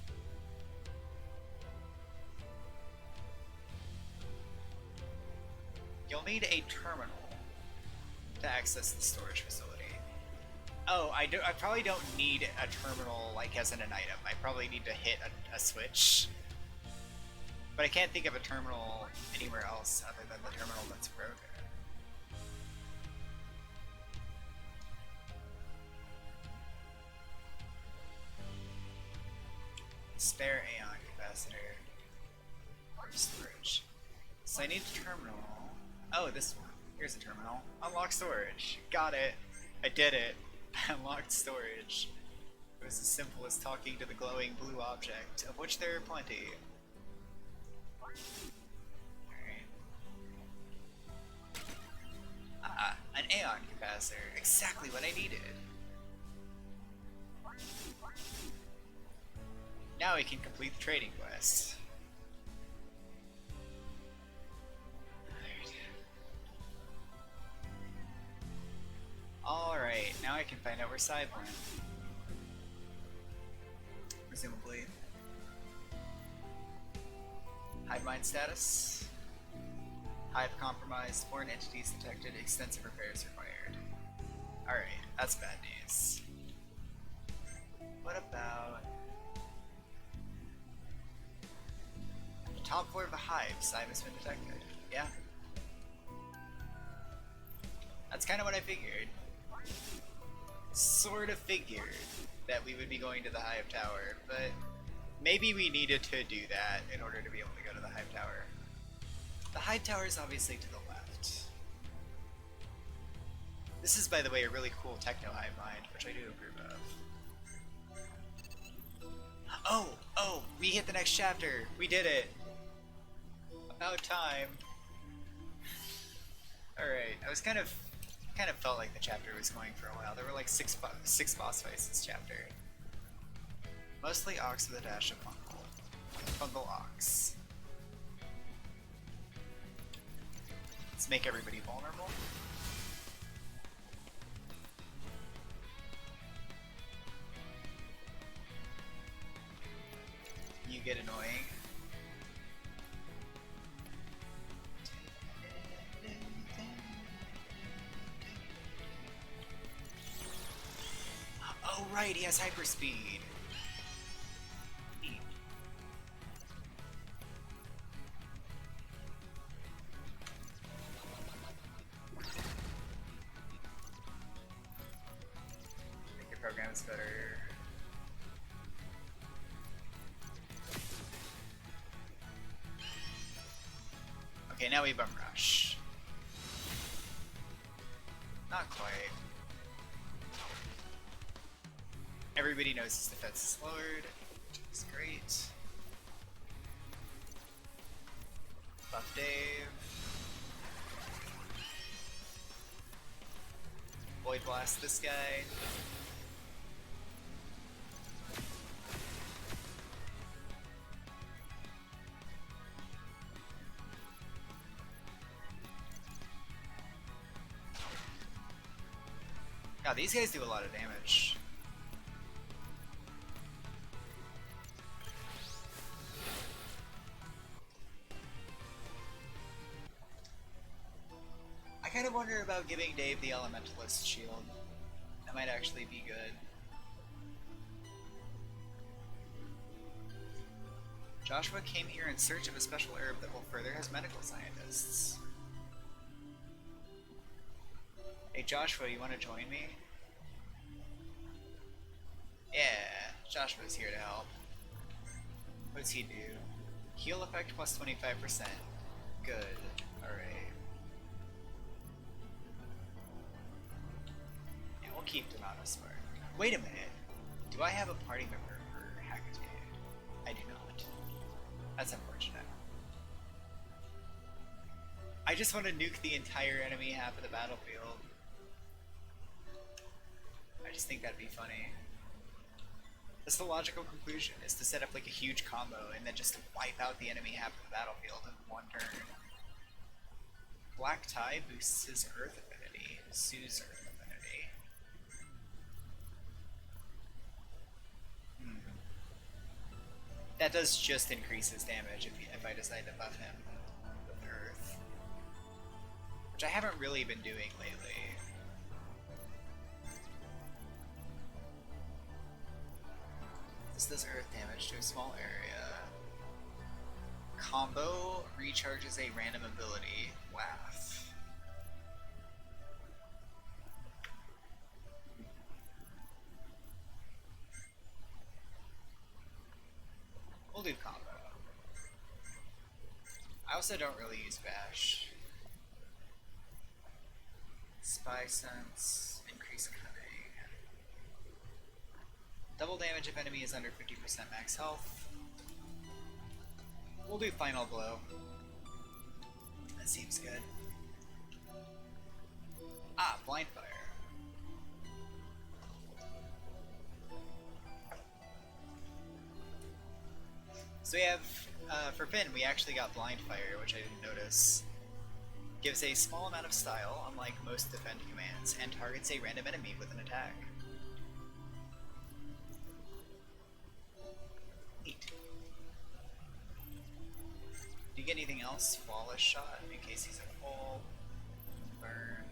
You'll need a terminal to access the storage facility. Oh, I probably don't need a terminal like as in an item. I probably need to hit a switch. But I can't think of a terminal anywhere else other than the terminal that's broken. Spare Aeon capacitor. Or storage. So I need a terminal. Oh, this one. Here's a terminal. Unlock storage. Got it. I did it. Unlocked storage. It was as simple as talking to the glowing blue object, of which there are plenty. Alright. An Aeon capacitor. Exactly what I needed. Now we can complete the trading quest. Tower side plan. Presumably. Hive mind status. Hive compromised. Foreign entities detected. Extensive repairs required. Alright, that's bad news. What about the top floor of the hive? Hive has been detected. Yeah. That's kind of what I figured. Sort of figured that we would be going to the hive tower, but maybe we needed to do that in order to be able to go to the hive tower. The hive tower is obviously to the left. This is, by the way, a really cool techno hive mind, which I do approve of. Oh, we hit the next chapter. We did it. About time. Alright, I was kind of felt like the chapter was going for a while. There were like six boss fights this chapter. Mostly Ox with a dash of Fungal Ox. Let's make everybody vulnerable. You get annoying. Oh right, he has hyperspeed. Make your programs better. Okay, now we bum rush. Not quite. Everybody knows his defense is lowered, which is great. Buff Dave. Void Blast this guy. Now these guys do a lot of damage. I kind of wonder about giving Dave the Elementalist shield. That might actually be good. Joshua came here in search of a special herb that will further his medical scientists. Hey Joshua, you want to join me? Yeah, Joshua's here to help. What does he do? Heal effect plus 25%. Good. Alright. Yeah, we'll keep Donato Spark. Wait a minute. Do I have a party member for Hackaday? I do not. That's unfortunate. I just want to nuke the entire enemy half of the battlefield. I just think that'd be funny. That's the logical conclusion, is to set up like a huge combo and then just wipe out the enemy half of the battlefield in one turn. Black Tie boosts his Earth affinity, Sue's Earth affinity. That does just increase his damage if I decide to buff him with Earth. Which I haven't really been doing lately. This does earth damage to a small area. Combo recharges a random ability. Waff. We'll do combo. I also don't really use bash. Spy sense, increase cunning. Double damage if enemy is under 50% max health. We'll do final blow. That seems good. Ah, blind fire. So we have, for Finn, we actually got blind fire, which I didn't notice. Gives a small amount of style, unlike most defend commands, and targets a random enemy with an attack. You get anything else? Flawless shot in case he's at full. Burn.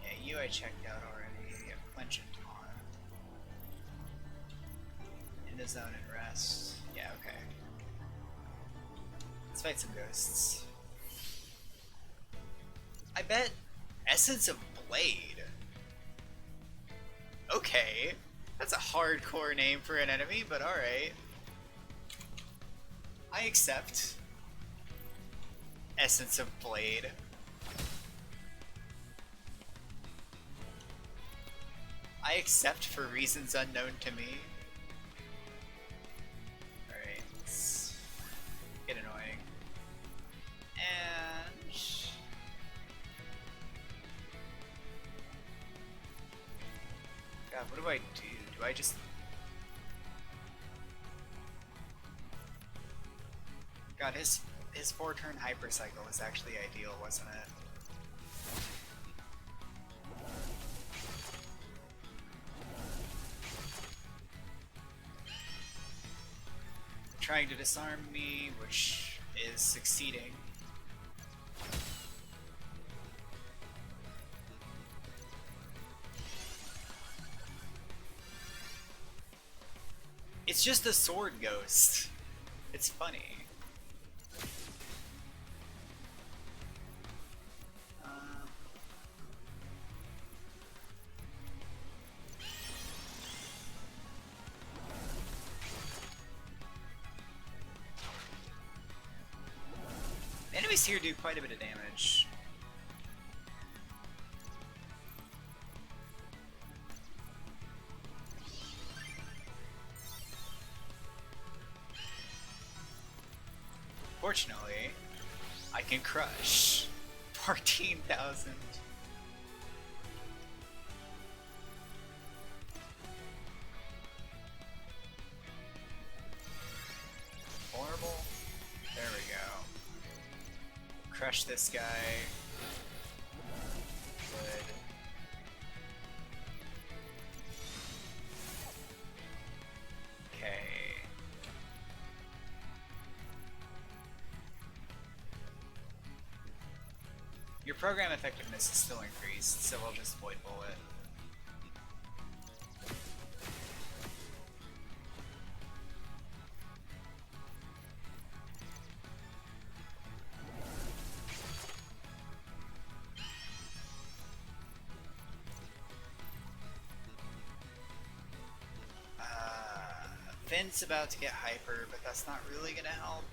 Yeah, you I checked out already. You have Clench and Taunt. Into zone and rest. Yeah, okay. Let's fight some ghosts. I bet Essence of Blade. Okay. That's a hardcore name for an enemy, but alright. I accept. Essence of Blade. I accept for reasons unknown to me. Alright, let's get annoying. And... God, what do I do? Do I just... God, his 4-turn hypercycle was actually ideal, wasn't it? Trying to disarm me, which is succeeding. It's just a sword ghost. It's funny. Enemies here do quite a bit of damage. Fortunately, I can crush 14,000. Horrible. There we go. Crush this guy. Good. Okay. Your program effectiveness is still increased, so we'll just Void Bullet. Finn's about to get hyper, but that's not really gonna help.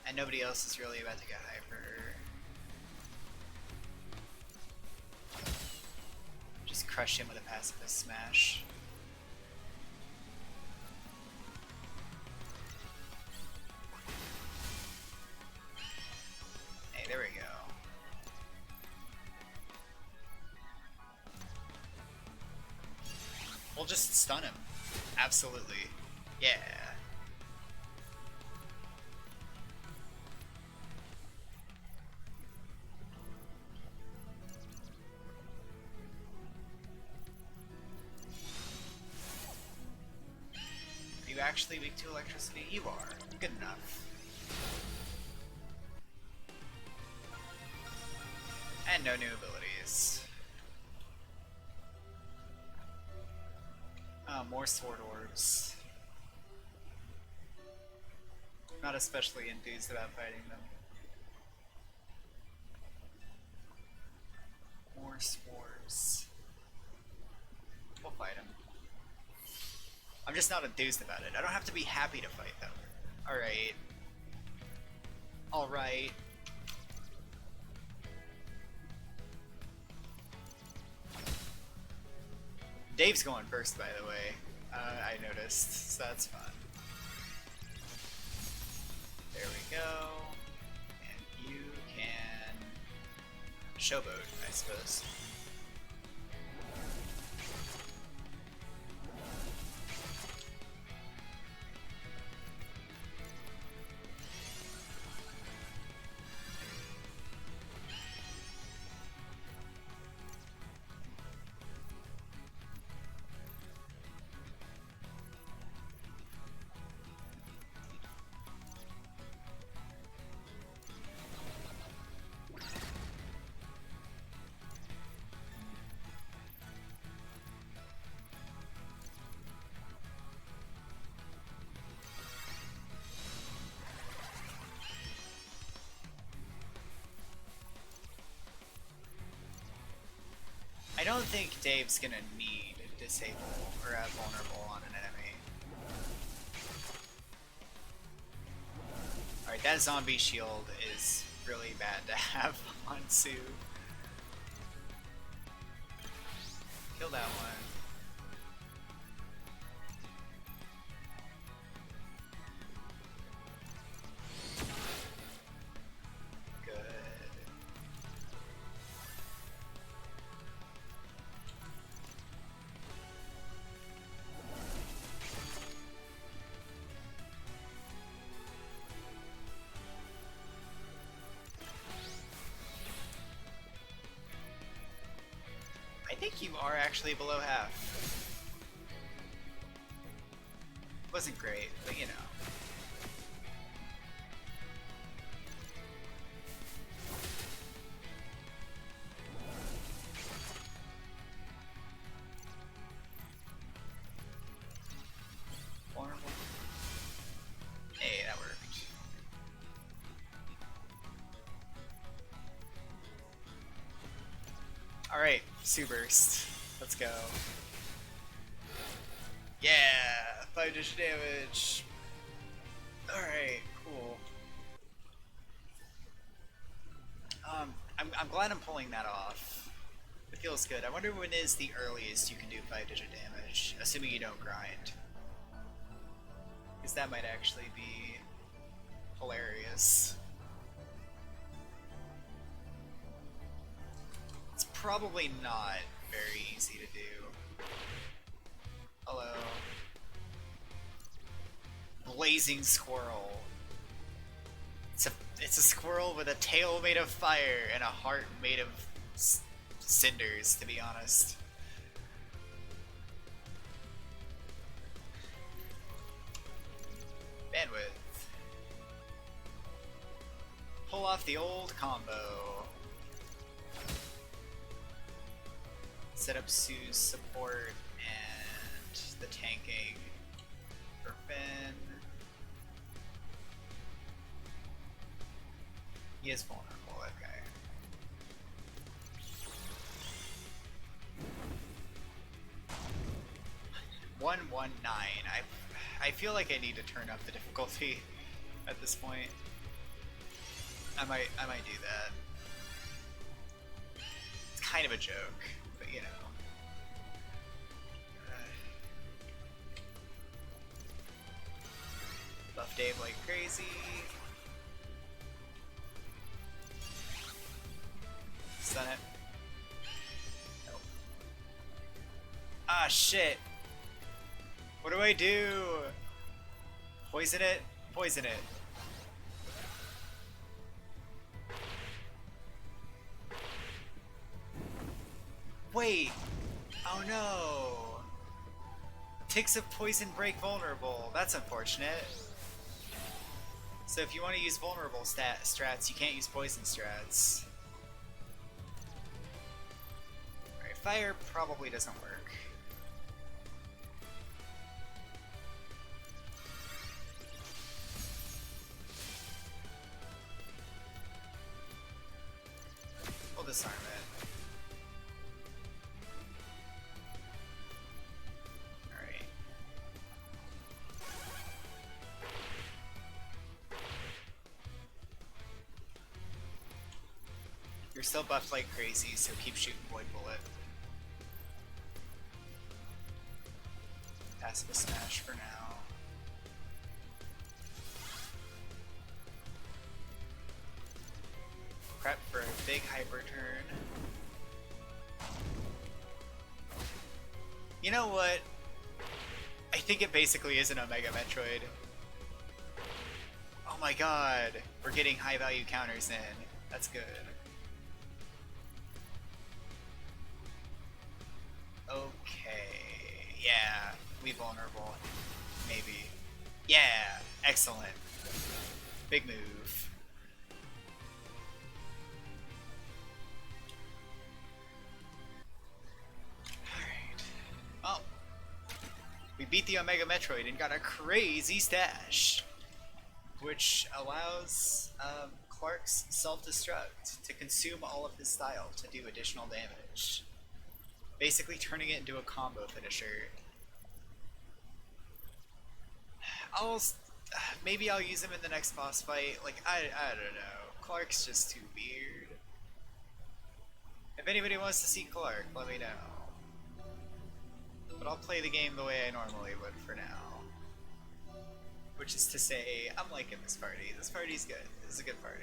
And nobody else is really about to get hyper. Just crush him with a pacifist smash. Hey, there we go. We'll just stun him. Absolutely. Yeah. Are you actually weak to electricity? You are. Good enough. And no new abilities. More sword orbs. Not especially enthused about fighting them. More spores. We'll fight them. I'm just not enthused about it. I don't have to be happy to fight them. Alright. Alright. Dave's going first, by the way. I noticed, so that's fun. There we go. And you can showboat, I suppose. don't think Dave's gonna need disable or have vulnerable on an enemy. Alright, that zombie shield is really bad to have on Sue. Kill that one. Good. I think you are actually below half. Wasn't great, but you know. Vulnerable. Hey, that worked. Alright, Sue Burst. Let's go. Yeah! 5-digit damage! Alright, cool. I'm glad I'm pulling that off. It feels good. I wonder when is the earliest you can do 5-digit damage, assuming you don't grind. Because that might actually be hilarious. It's probably not very easy to do. Hello. Blazing squirrel. It's a squirrel with a tail made of fire and a heart made of cinders, to be honest. Bandwidth. Pull off the old combo. Set up Sue's support and the tanking for Finn. He is vulnerable, that guy. One 1-9. I feel like I need to turn up the difficulty at this point. I might do that. It's kind of a joke, but you know. Buff Dave like crazy. Stun it. Nope. Ah, shit. What do I do? Poison it? Poison it. Wait. Oh no. Ticks of poison break vulnerable. That's unfortunate. So if you want to use vulnerable strats, you can't use poison strats. Alright, fire probably doesn't work. We'll disarm it. Alright. You're still buffed like crazy, so keep shooting Void Bullet. Passive a smash for now. Prep for a big hyper turn. You know what? I think it basically is an Omega Metroid. Oh my god, we're getting high value counters in. That's good. Okay, yeah, we vulnerable. Maybe. Yeah, excellent. Big move. Alright. Oh. We beat the Omega Metroid and got a crazy stash, which allows Clark's self-destruct to consume all of his style to do additional damage. Basically turning it into a combo finisher. I'll maybe I'll use him in the next boss fight. Like I don't know. Clark's just too weird. If anybody wants to see Clark, let me know. But I'll play the game the way I normally would for now. Which is to say, I'm liking this party. This party's good. This is a good party.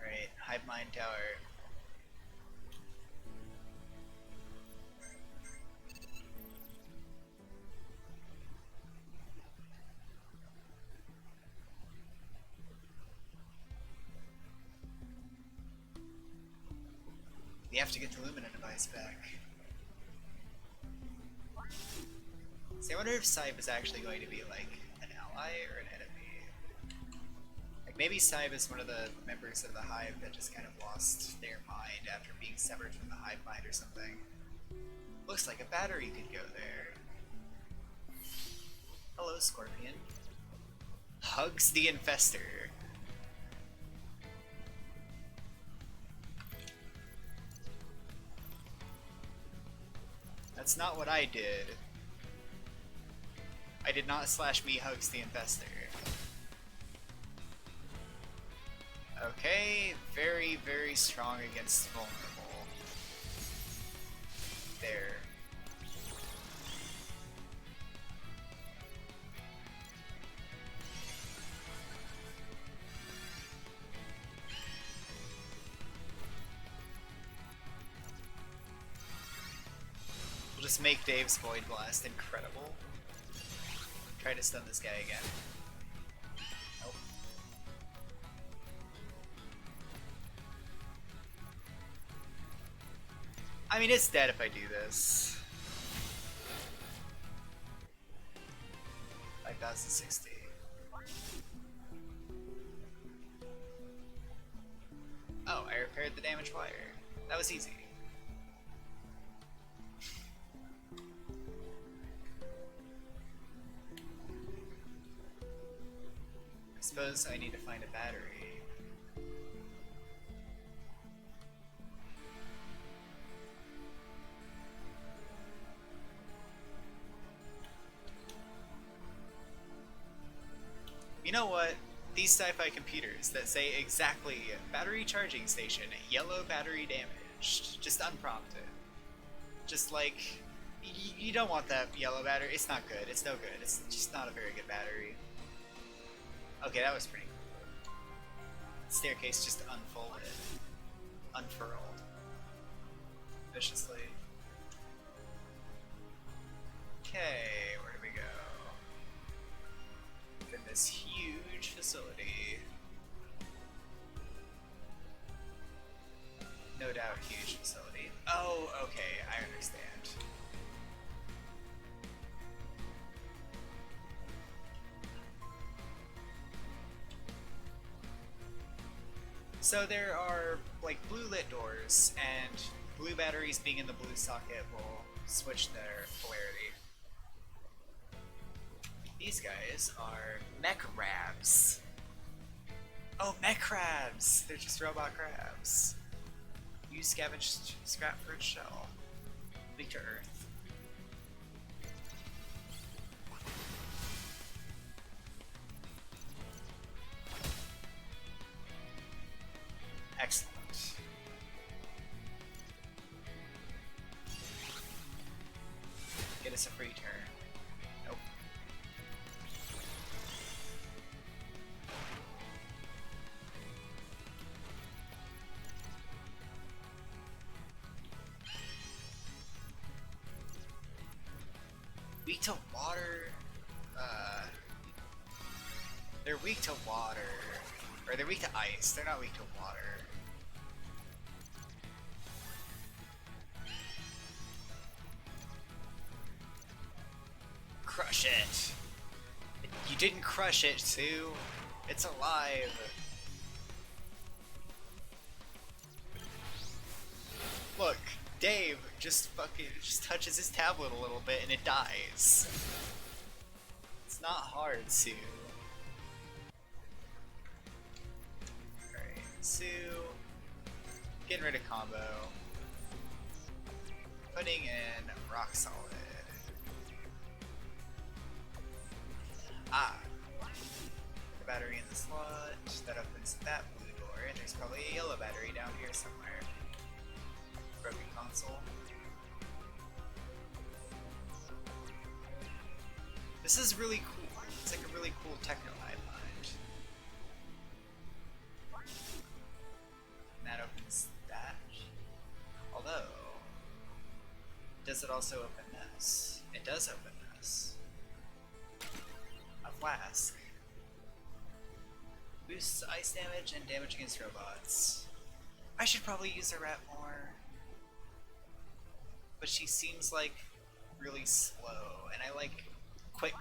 Alright, Hive Mind Tower. We have to get the Lumina device back. See, I wonder if Saib is actually going to be like an ally or an enemy. Like maybe Saib is one of the members of the Hive that just kind of lost their mind after being severed from the Hive mind or something. Looks like a battery could go there. Hello, Scorpion. Hugs the Infestor. That's not what I did. I did not slash me hugs the Infestor. Okay, very, very strong against vulnerable. There. We'll just make Dave's Void Blast incredible. Try to stun this guy again. Nope. I mean, it's dead if I do this. 5060. Oh, I repaired the damaged wire. That was easy. I suppose I need to find a battery. You know what? These sci-fi computers that say exactly battery charging station, yellow battery damaged, just unprompted. Just like, you don't want that yellow battery. It's not good. It's no good. It's just not a very good battery. Okay, that was pretty cool. Staircase just unfolded. Unfurled. Viciously. Okay, where do we go? In this huge facility. No doubt huge facility. Oh, okay, I understand. So there are like blue lit doors, and blue batteries being in the blue socket will switch their polarity. These guys are mech crabs. Oh, mech crabs! They're just robot crabs. Use scavenged scrap for its shell. Weak to earth. Excellent. Get us a free turn. Nope. Weak to water? They're weak to water. Or they're weak to ice, they're not weak to water. Crush it! You didn't crush it, Sue! It's alive! Look, Dave just touches his tablet a little bit and it dies. It's not hard, Sue. Alright, Sue. Getting rid of combo. Putting in rock solid. Ah. The battery in the slot. That opens that blue door. And there's probably a yellow battery down here somewhere. Broken console. This is really cool. It's like a really cool techno I find. And that opens that. Although, does it also open this? It does open this. A flask. Boosts ice damage and damage against robots. I should probably use the rat more. But she seems like really slow, and I like quick,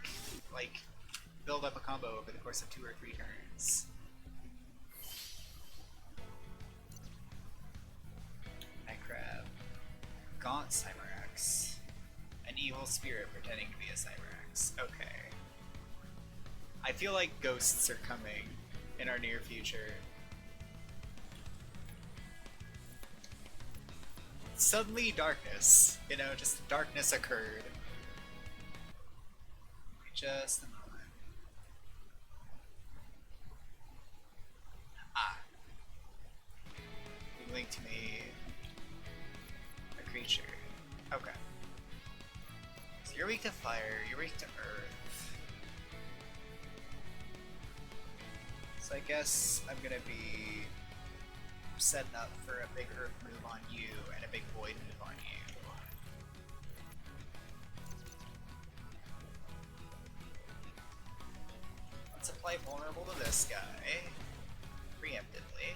like, build up a combo over the course of 2 or 3 turns. Night Crab. Gaunt Cyberx. An evil spirit pretending to be a Cyberx. Okay. I feel like ghosts are coming in our near future. Suddenly darkness. You know, just darkness occurred. Just a moment. Ah. You linked me a creature. Okay. So you're weak to fire, you're weak to earth. So I guess I'm gonna be setting up for a big earth move on you and a big void move on you. Let's apply vulnerable to this guy preemptively.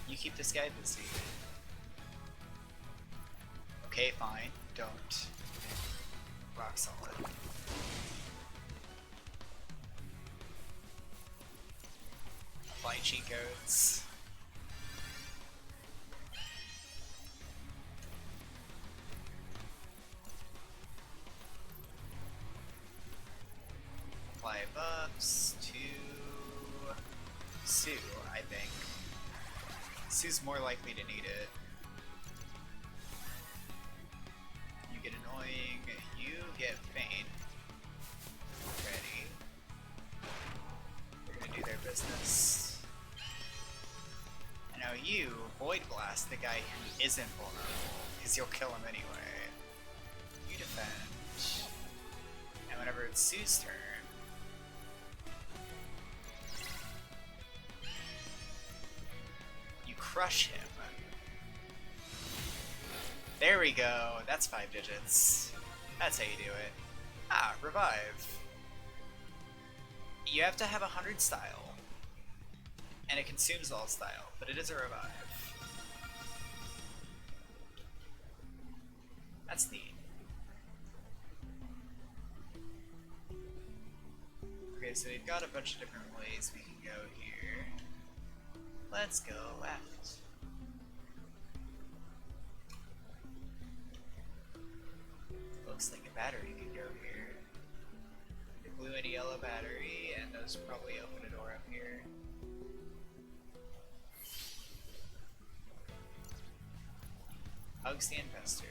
You keep this guy busy. Okay, fine. Don't. Rock solid. Apply cheat codes. Apply buffs to Sue, I think. Sue's more likely to need it. You get annoying, you get faint. Ready. They're gonna do their business. And now you Void Blast the guy who isn't vulnerable, because you'll kill him anyway. You defend. And whenever it's Sue's turn, crush him. There we go. That's 5 digits. That's how you do it. Ah, revive. You have to have 100 style. And it consumes all style, but it is a revive. That's neat. Okay, so we've got a bunch of different ways we can go here. Let's go left. Looks like a battery could go here. A blue and a yellow battery, and those probably open a door up here. Hugs the Infestor.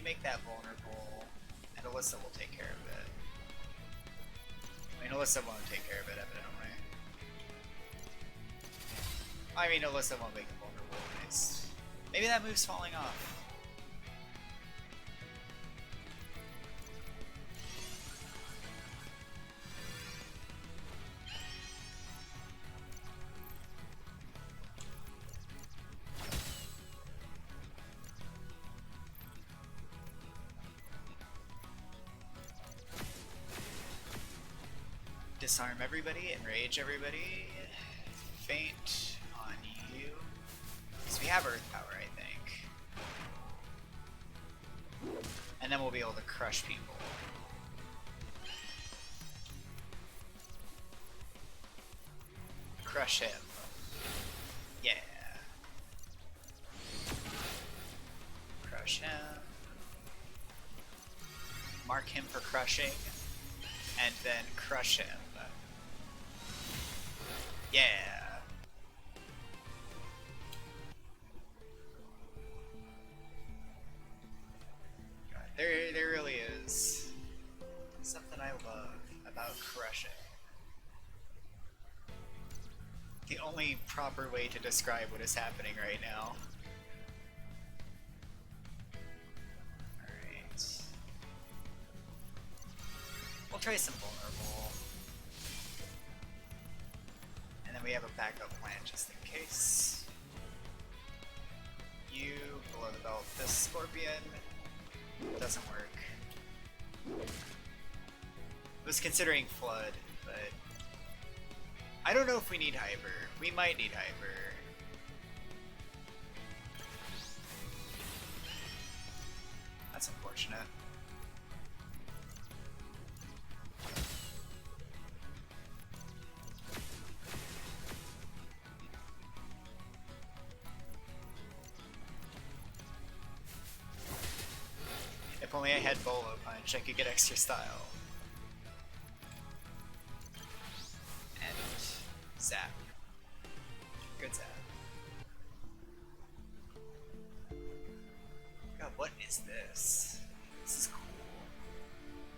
Make that vulnerable, and Alyssa will take care of it. I mean, Alyssa won't take care of it, evidently. I mean, Alyssa won't make it vulnerable. Nice. Maybe that move's falling off. Disarm everybody, enrage everybody, faint on you. So we have earth power, I think. And then we'll be able to crush people. Crush him. Yeah. Crush him. Mark him for crushing. And then crush him. Yeah. God, there really is something I love about crushing. The only proper way to describe what is happening right now. Alright. We'll try some vulnerable. And then we have a backup plan just in case. You, below the belt, this scorpion. Doesn't work. I was considering Flood, but I don't know if we need Hyper. We might need Hyper. That's unfortunate. If only I had Bolo Punch, I could get extra style. And Zap. Good Zap. God, what is this? This is cool.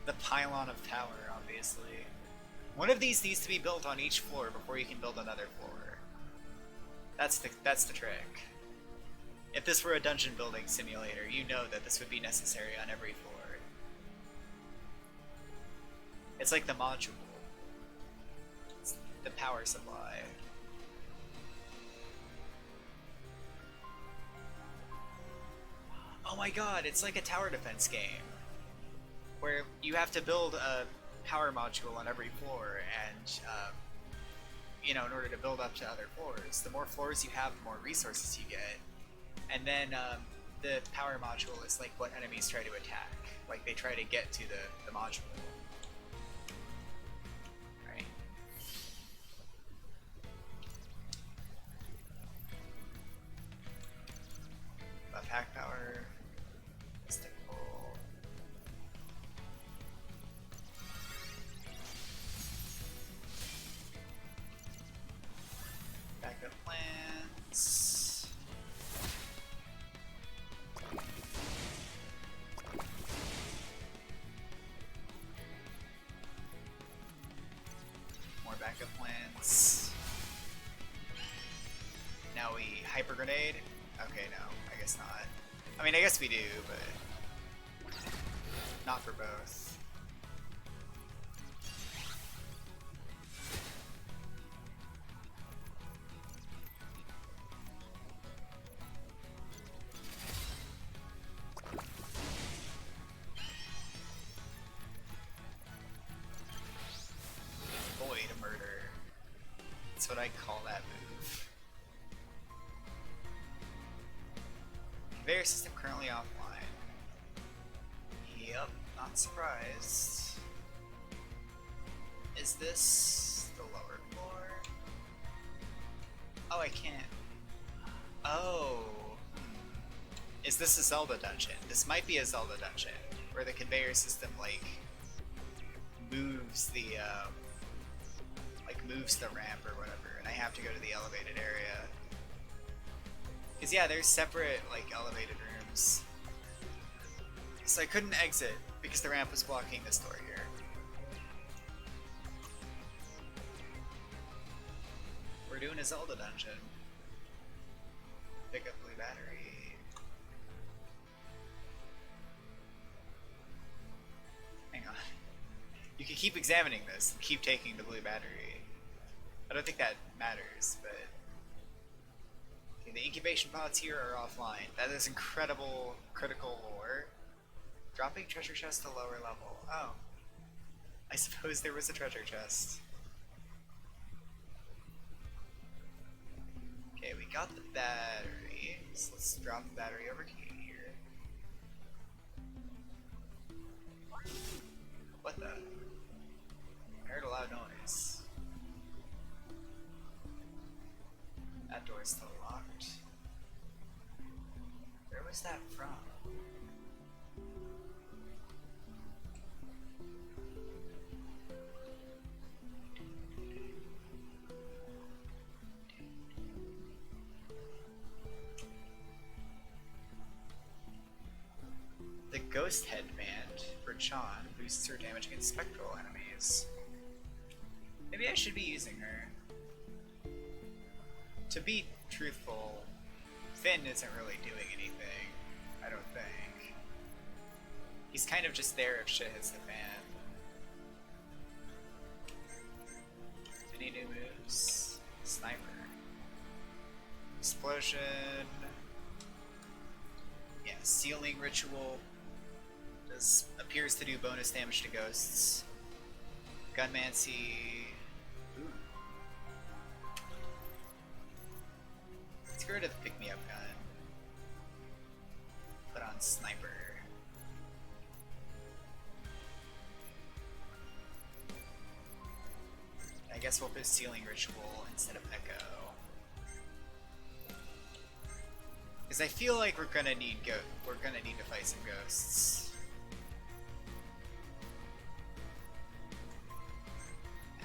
The Pylon of Tower, obviously. One of these needs to be built on each floor before you can build another floor. That's the trick. If this were a dungeon building simulator, you know that this would be necessary on every floor. It's like the module. It's the power supply. Oh my god, it's like a tower defense game. Where you have to build a power module on every floor, and you know, in order to build up to other floors. The more floors you have, the more resources you get. And then the power module is like what enemies try to attack. Like they try to get to the module. Right. Buff hack power. Mystical. Backup plans. Backup plans. Now we hyper grenade. Okay, no, I guess not. I mean, I guess we do, but not for both. That's what I call that move. Conveyor system currently offline. Yep, not surprised. Is this the lower floor? Oh, I can't. Oh. Is this a Zelda dungeon? This might be a Zelda dungeon, where the conveyor system, like, moves the, moves the ramp or whatever, and I have to go to the elevated area. Cause yeah, there's separate, like, elevated rooms. So I couldn't exit, because the ramp was blocking this door here. We're doing a Zelda dungeon. Pick up blue battery. Hang on. You can keep examining this and keep taking the blue battery. I don't think that matters, but... Okay, the incubation pods here are offline. That is incredible critical lore. Dropping treasure chest to lower level. Oh. I suppose there was a treasure chest. Okay, we got the battery. So let's drop the battery over to here. is still locked. Where was that from? The Ghost Headband for John boosts her damage against spectral enemies. Maybe I should be using her. To be truthful, Finn isn't really doing anything, I don't think. He's kind of just there if shit hits the fan. Any new moves? Sniper. Explosion. Yeah, Sealing Ritual. Appears to do bonus damage to ghosts. Gunmancy. Ooh. Let's get rid of the pick-me-up gun. Put on Sniper. I guess we'll put Sealing Ritual instead of Echo. Because I feel like we're gonna need to fight some ghosts.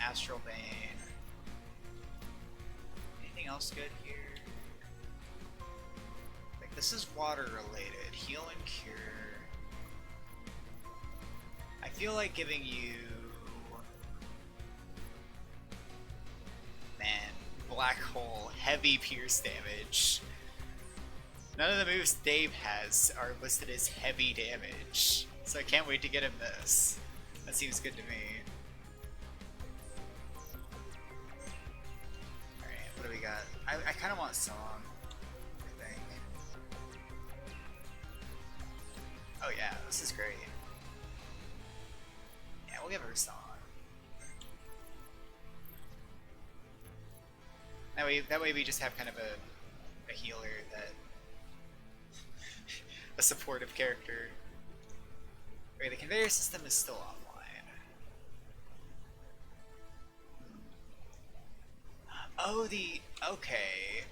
Astral Bane. Anything else good here? Like, this is water related. Heal and Cure. I feel like giving you... Man, Black Hole, heavy pierce damage. None of the moves Dave has are listed as heavy damage, so I can't wait to get him this. That seems good to me. What do we got? I kind of want Song, I think. Oh yeah, this is great. Yeah, we'll give her Song. That way we just have kind of a healer that... a supportive character. Okay, the conveyor system is still offline. Oh, okay.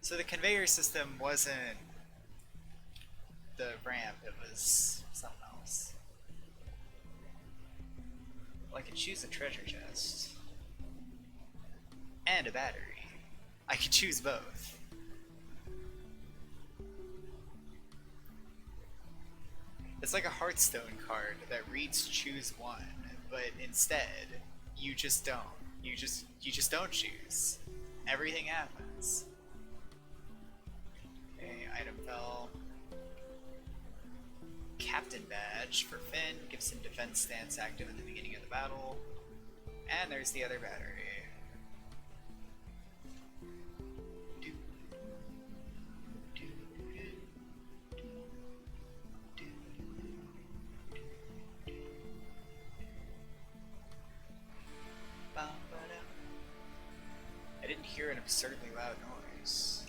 So the conveyor system wasn't the ramp, it was something else. Well, I could choose a treasure chest. And a battery. I could choose both. It's like a Hearthstone card that reads choose one, but instead, you just don't. You just don't choose. Everything happens. Okay, item fell. Captain badge for Finn gives him defense stance active at the beginning of the battle. And there's the other battery. I didn't hear an absurdly loud noise,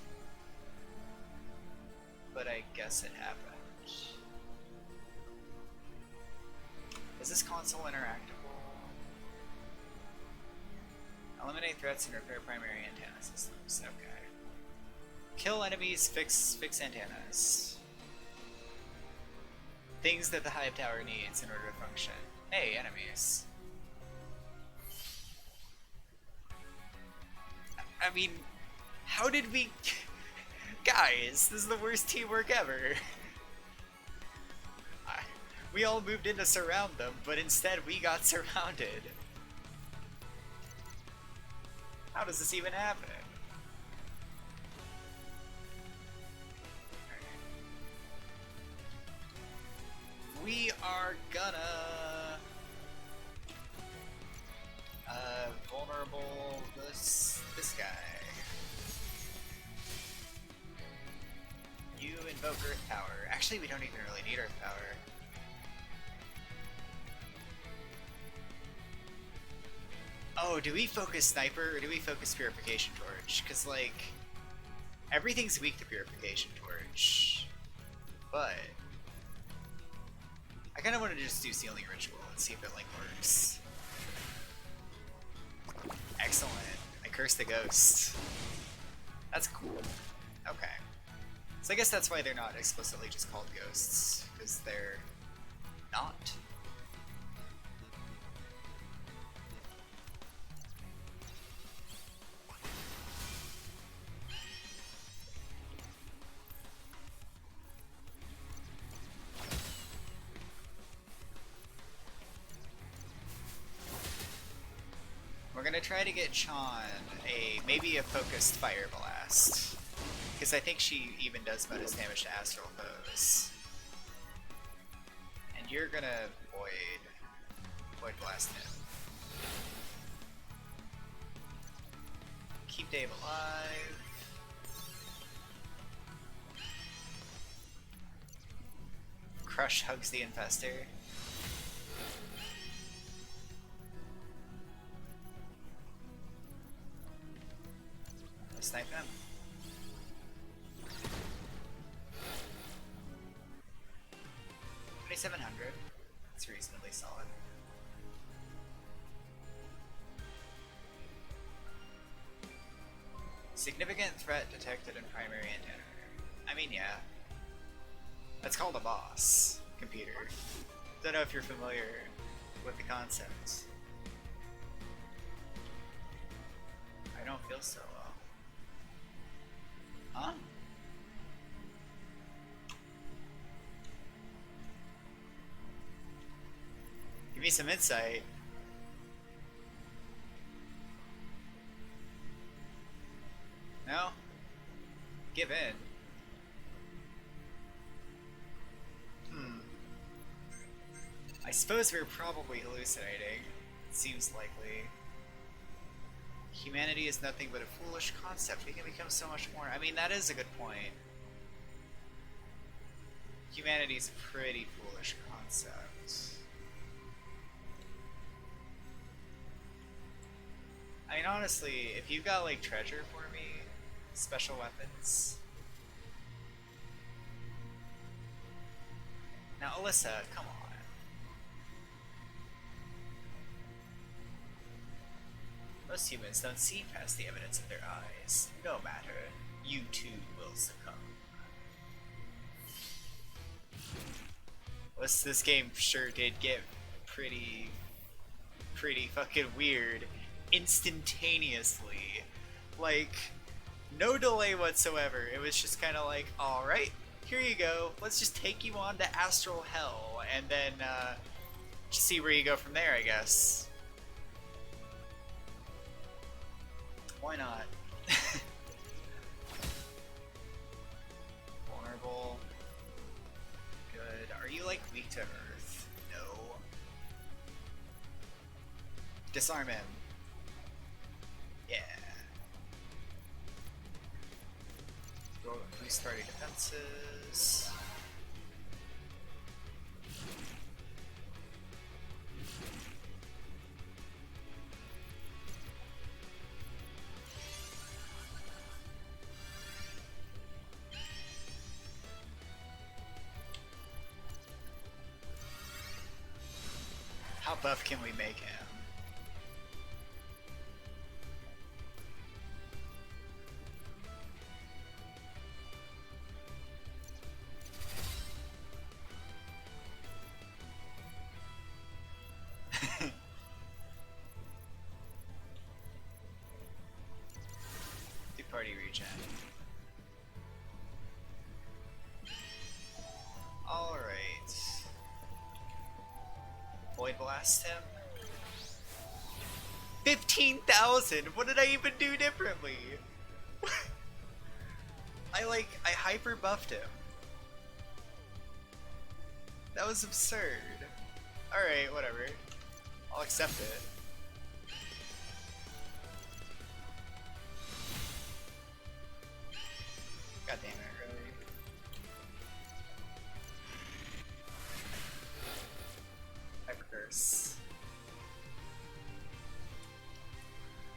but I guess it happened. Is this console interactable? Eliminate threats and repair primary antenna systems. Okay. Kill enemies, fix antennas. Things that the Hive Tower needs in order to function. Hey, enemies. I mean, how did we... Guys, this is the worst teamwork ever. We all moved in to surround them, but instead we got surrounded. How does this even happen? We are gonna... vulnerable this guy. You invoke Earth Power. Actually, we don't even really need Earth Power. Oh, do we focus Sniper or do we focus Purification Torch? Because, like, everything's weak to Purification Torch. But I kind of want to just do Sealing Ritual and see if it, like, works. Excellent. I cursed the ghost. That's cool. Okay. So I guess that's why they're not explicitly just called ghosts, because they're not. We're gonna try to get Chon maybe a focused fire blast, because I think she even does bonus damage to astral foes. And you're gonna void blast him. Keep Dave alive. Crush hugs the infestor. Snipe him. $2,700. It's reasonably solid. Significant threat detected in primary antenna. I mean, yeah. That's called a boss, computer. Don't know if you're familiar with the concept. I don't feel so well. Huh? Give me some insight. No? Give in. I suppose we're probably hallucinating. It seems likely. Humanity is nothing but a foolish concept. We can become so much more. I mean, that is a good point. Humanity is a pretty foolish concept. I mean, honestly, if you've got, like, treasure for me, special weapons. Now, Alyssa, come on. Most humans don't see past the evidence of their eyes. No matter, you too will succumb. This game sure did get pretty fucking weird instantaneously. Like, no delay whatsoever. It was just kind of like, alright, here you go. Let's just take you on to astral hell, and then just see where you go from there, I guess. Why not? Vulnerable. Good. Are you, like, weak to earth? No. Disarm him. Yeah. Boost party defenses. How buff can we make him? Do party regen. Alright. Void blast him. 15,000! What did I even do differently? I hyper buffed him. That was absurd. Alright, whatever. I'll accept it. God damn it, really. Hyper curse.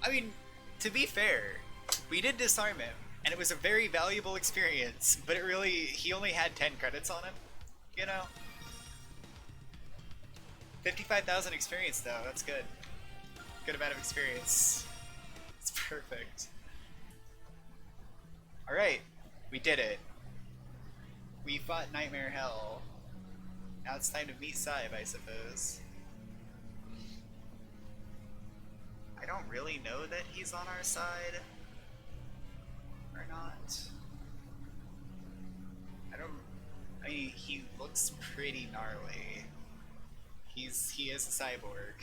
I mean, to be fair, we did disarm him, and it was a very valuable experience, but he only had 10 credits on him, you know? 55,000 experience though, that's good. Good amount of experience. It's perfect. Alright, we did it. We fought Nightmare Hell. Now it's time to meet Saib, I suppose. I don't really know that he's on our side. Or not. I mean, he looks pretty gnarly. He is a cyborg.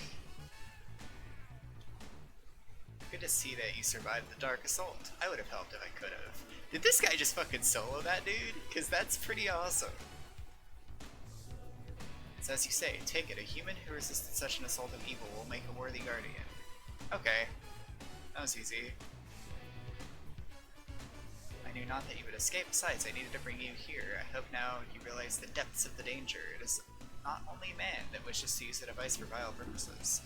Good to see that you survived the Dark Assault. I would have helped if I could have. Did this guy just fucking solo that dude? Because that's pretty awesome. So as you say, take it. A human who resisted such an assault of evil will make a worthy guardian. Okay. That was easy. I knew not that you would escape. Besides, I needed to bring you here. I hope now you realize the depths of the danger. It is not only man that wishes to use the device for vile purposes.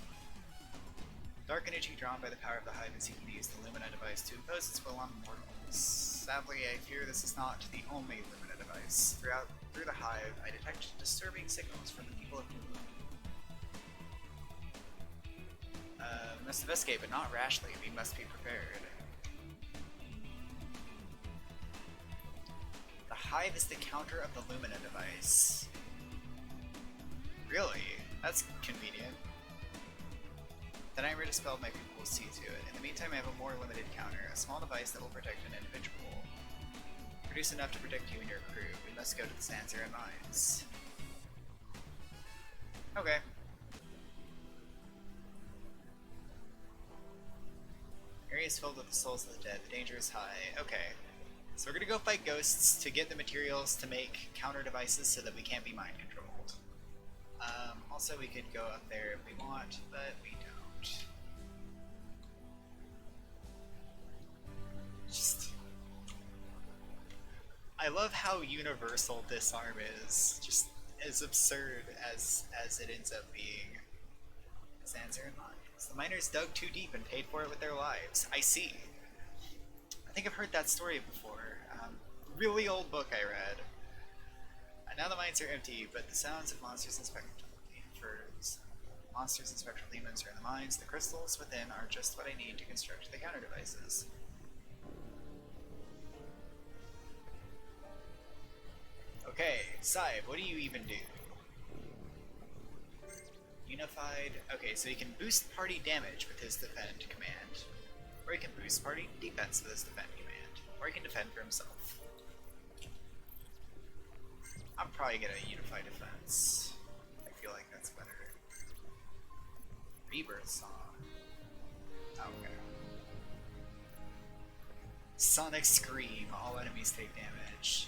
Dark energy drawn by the power of the Hive is seeking to use the Lumina device to impose its will on mortals. Sadly, I fear this is not the only Lumina device. Through the Hive, I detected disturbing signals from the people of Rhomu. We must investigate, but not rashly. We must be prepared. The Hive is the counter of the Lumina device. Really? That's convenient. The Nightmare Dispelled my people will see to it. In the meantime, I have a more limited counter, a small device that will protect an individual. Produce enough to protect you and your crew. We must go to the Sansarin Mines. Okay. Area is filled with the souls of the dead. The danger is high. Okay. So we're gonna go fight ghosts to get the materials to make counter devices so that we can't be mind controlled. Also, we could go up there if we want, but we don't. I love how universal disarm is. Just as absurd as it ends up being. Sansarin Mines. The miners dug too deep and paid for it with their lives. I see. I think I've heard that story before. Really old book I read. And now the mines are empty, but the sounds of monsters and spectral demons are in the mines. The crystals within are just what I need to construct the counter devices. Okay, Saib, what do you even do? Unified. Okay, so he can boost party damage with his defend command. Or he can boost party defense with his defend command. Or he can defend for himself. I'm probably gonna unify defense. I feel like that's better. Rebirth Song. Okay. Sonic Scream. All enemies take damage.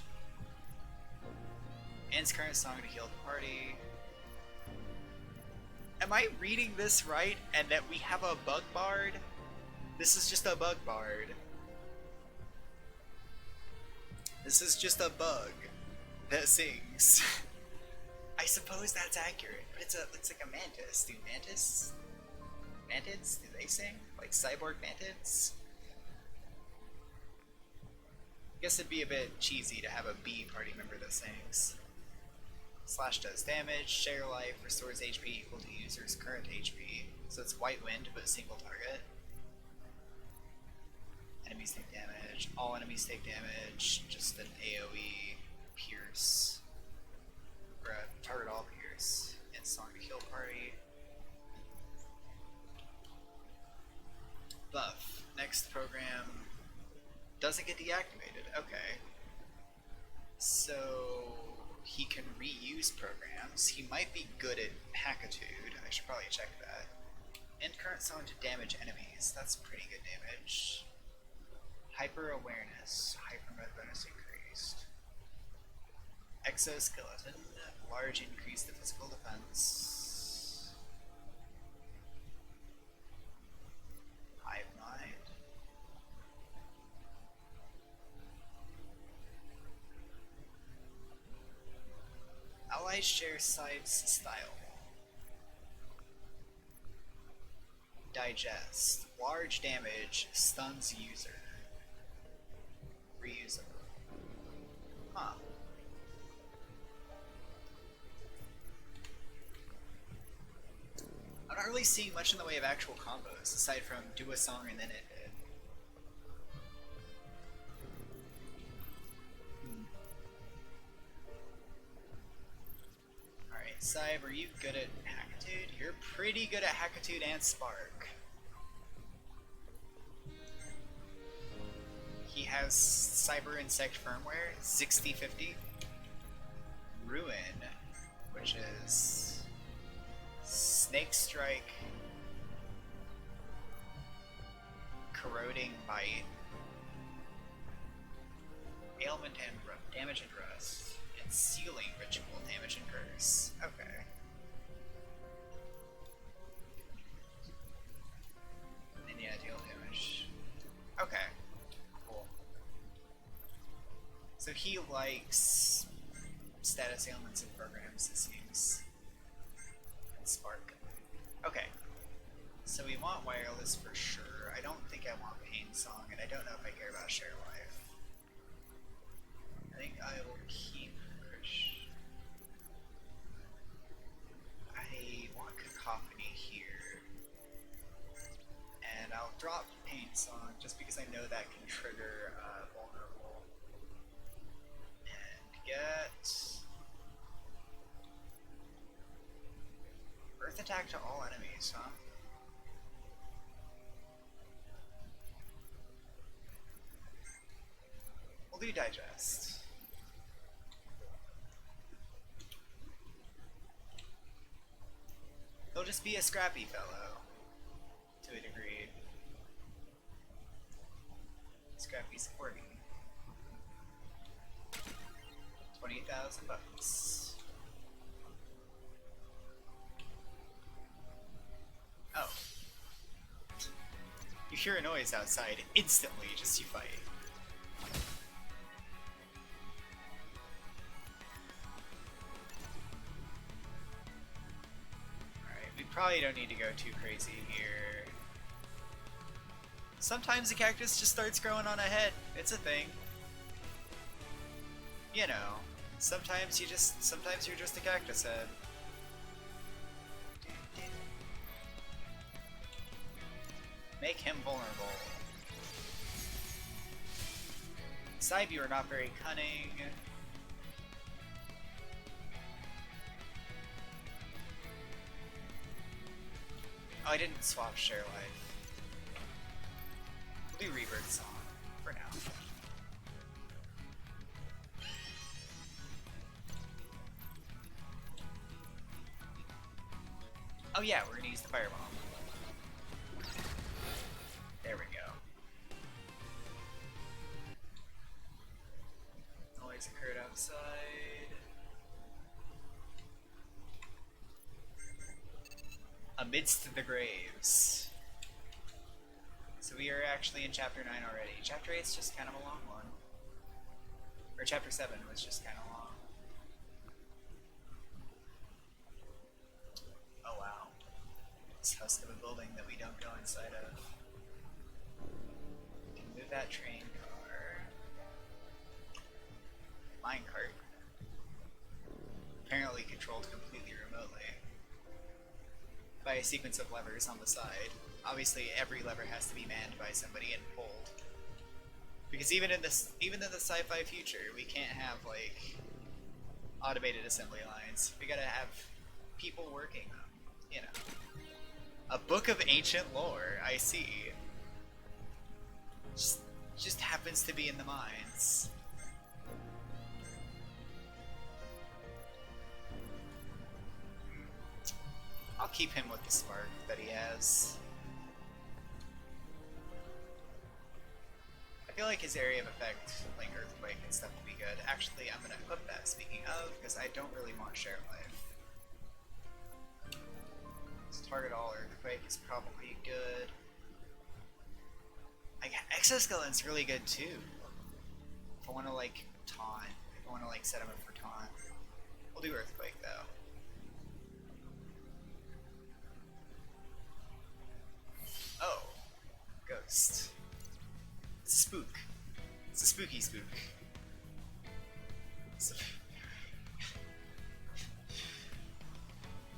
Ends current song to heal the party. Am I reading this right? And that we have a bug bard? This is just a bug bard. This is just a bug that sings. I suppose that's accurate, but it's like a mantis. Do mantids? Do they sing? Like cyborg mantids? I guess it'd be a bit cheesy to have a bee party member that sings. Slash does damage, share life, restores HP equal to user's current HP. So it's White Wind, but a single target. Enemies take damage. All enemies take damage. Just an AoE pierce. Or a target all pierce. And song to heal party. Buff. Next program doesn't get deactivated. Okay. So he can reuse programs. He might be good at Hackitude. I should probably check that. End current song to damage enemies. That's pretty good damage. Hyper awareness. Hyper mode bonus increased. Exoskeleton. Large increase to physical defense. Hive mind. Allies share Saib's style. Digest. Large damage, stuns user. Reusable. Huh. I'm not really seeing much in the way of actual combos, aside from do a song and then end it. Cybe, are you good at Hackitude? You're pretty good at Hackitude and Spark. He has Cyber Insect firmware, 60/50. Ruin, which is Snake Strike, Corroding Bite, Ailment and Damage and Rust, and Sealing Ritual Damage and Curse. Okay. And yeah, deal damage. Okay. Cool. So he likes status ailments and programs, it seems. And Spark. Okay. So we want wireless for sure. I don't think I want Pain Song, and I don't know if I care about Share Life. I think I will keep Krish. I want Cacophony here. And I'll drop Pain Song just because I know that can trigger Vulnerable. And get Earth Attack to all enemies, huh? We'll do Digest. He'll just be a scrappy fellow, to a degree. Scrappy sporty. 20,000 bucks. Oh. You hear a noise outside, instantly just you fight. We probably don't need to go too crazy here. Sometimes the cactus just starts growing on a head. It's a thing. You know, sometimes you're just a cactus head. Make him vulnerable. Cybe, you are not very cunning. Oh, I didn't swap Share Life. We'll do Rebirth Song for now. Oh yeah, we're gonna use the Firebomb. There we go. Noise occurred outside. Amidst the Graves. So we are actually in Chapter 9 already. Chapter 8 is just kind of a long one. Or Chapter 7 was just kind of long. Oh wow. This husk of a building that we don't go inside of. We can move that train car. Minecart. Apparently controlled completely remotely by a sequence of levers on the side. Obviously, every lever has to be manned by somebody and pulled. Because even in the sci-fi future, we can't have like automated assembly lines. We gotta have people working them. You know, a book of ancient lore. I see. Just happens to be in the mines. I'll keep him with the spark that he has. I feel like his area of effect, like Earthquake and stuff, will be good. Actually, I'm gonna equip that, speaking of, because I don't really want Share Life. So target all Earthquake is probably good. Exoskeleton's really good too. If I want to like taunt, if I want to like set him up for taunt. We'll do Earthquake though. Oh, ghost. It's a spook. It's a spooky spook.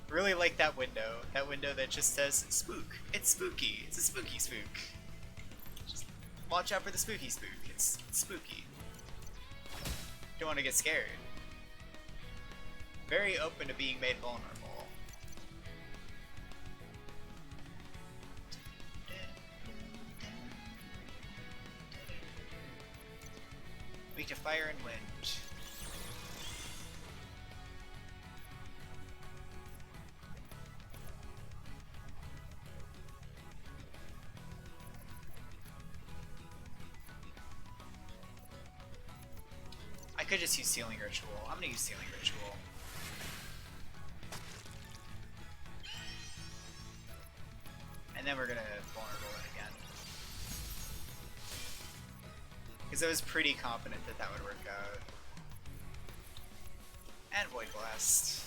Really like that window. That window that just says spook. It's spooky. It's a spooky spook. Just watch out for the spooky spook. It's spooky. Don't want to get scared. very open to being made vulnerable. Weak to fire and wind. I could just use Sealing Ritual. I'm gonna use Sealing Ritual. And then we're gonna vulnerable it again. Because I was pretty confident that that would work out. And Void Blast.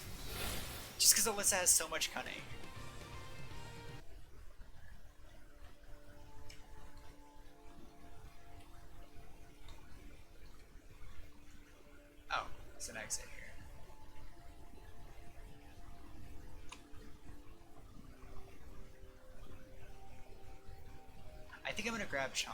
Just because Alyssa has so much cunning. Oh, it's an exit here. I think I'm gonna grab Chomp.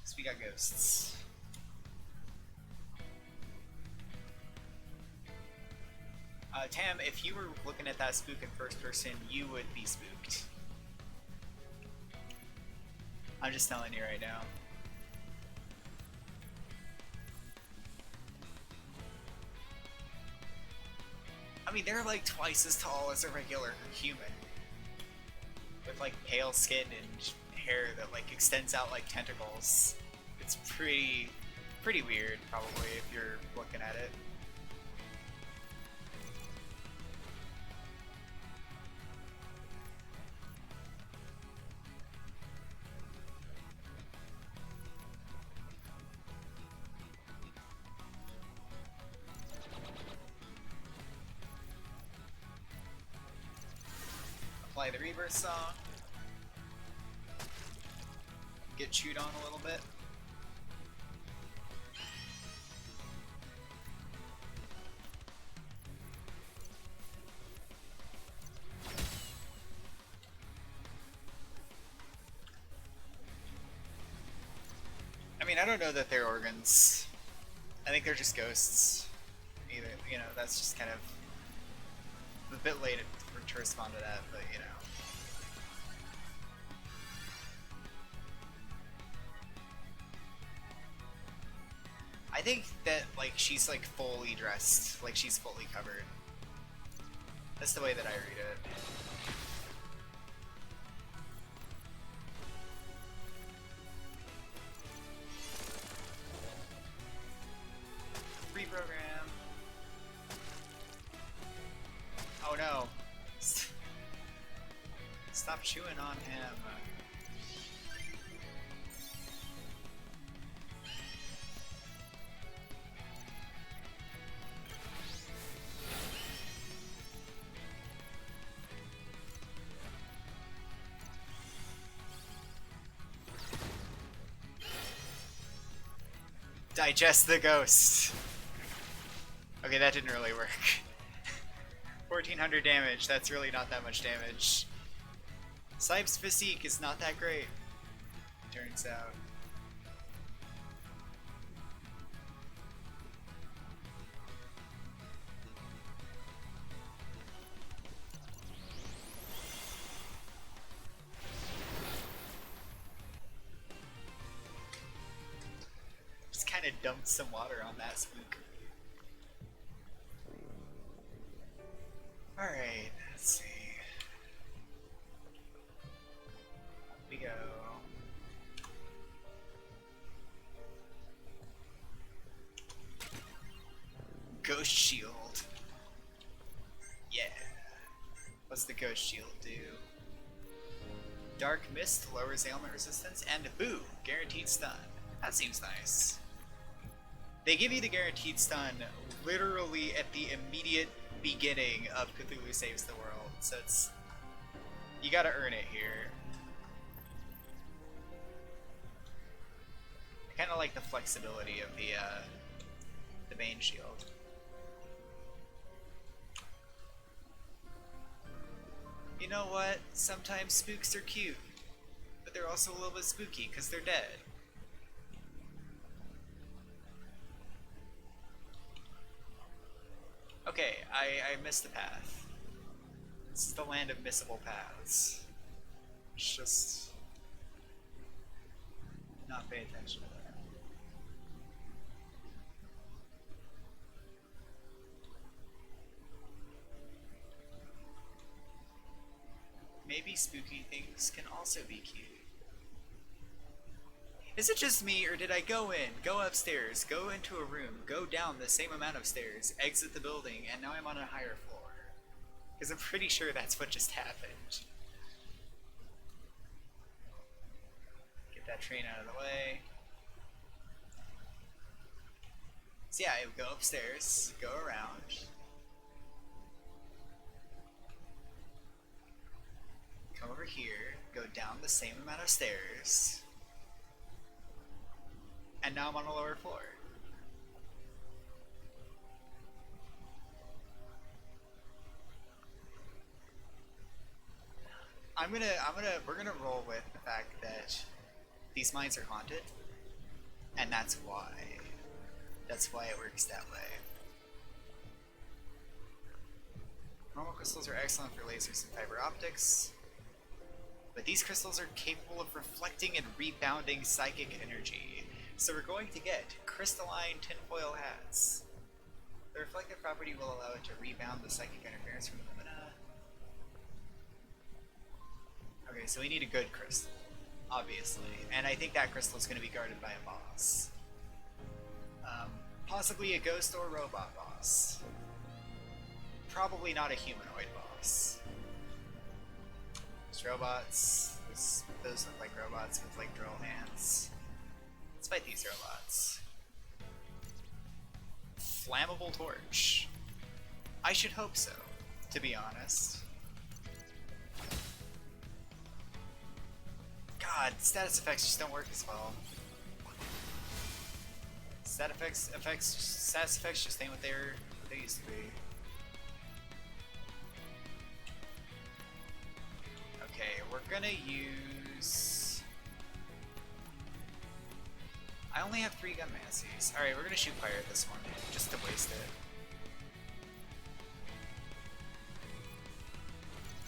So we got ghosts. Tam, if you were looking at that spook in first person, you would be spooked. I'm just telling you right now. I mean, they're like twice as tall as a regular human. With like pale skin and hair that like extends out like tentacles. It's pretty weird, probably, if you're looking at it. Apply the Rebirth Song. Get chewed on a little bit. I mean, I don't know that they're organs. I think they're just ghosts. Either, you know, that's just kind of a bit late to respond to that, but you know. I think that like she's like fully dressed, like she's fully covered. That's the way that I read it. Reprogram. Oh no. Stop chewing on him. Digest the ghost. Okay, that didn't really work. 1400 damage, that's really not that much damage. Sipes' physique is not that great, turns out. Just kind of dumped some water on that spook. Alright, let's see. We go. Ghost Shield. Yeah. What's the Ghost Shield do? Dark Mist lowers ailment resistance, and boo, guaranteed stun. That seems nice. They give you the guaranteed stun literally at the immediate beginning of Cthulhu Saves the World, so it's... you gotta earn it here. I kinda like the flexibility of the Bane Shield. You know what? Sometimes spooks are cute. but they're also a little bit spooky because they're dead. Okay, I missed the path. This is the land of missable paths. Just not pay attention to that. Maybe spooky things can also be cute. Is it just me, or did I go in, go upstairs, go into a room, go down the same amount of stairs, exit the building, and now I'm on a higher floor? Because I'm pretty sure that's what just happened. Get that train out of the way. So yeah, I would go upstairs, go around, come over here, go down the same amount of stairs, and now I'm on a lower floor. We're gonna roll with the fact that these mines are haunted, and that's why it works that way. Normal crystals are excellent for lasers and fiber optics, but these crystals are capable of reflecting and rebounding psychic energy. So we're going to get crystalline tinfoil hats. The reflective property will allow it to rebound the psychic interference from the lumina. Okay, so we need a good crystal, obviously, and I think that crystal is going to be guarded by a boss. Possibly a ghost or robot boss. Probably not a humanoid boss. There's robots. Those look like robots with like drill hands. Let's fight these robots. Flammable torch. I should hope so, to be honest. God, status effects just don't work as well. Status effects just ain't what they used to be. Okay, we're gonna use... I only have 3 gunmancies. Alright, we're gonna shoot fire at this one, just to waste it.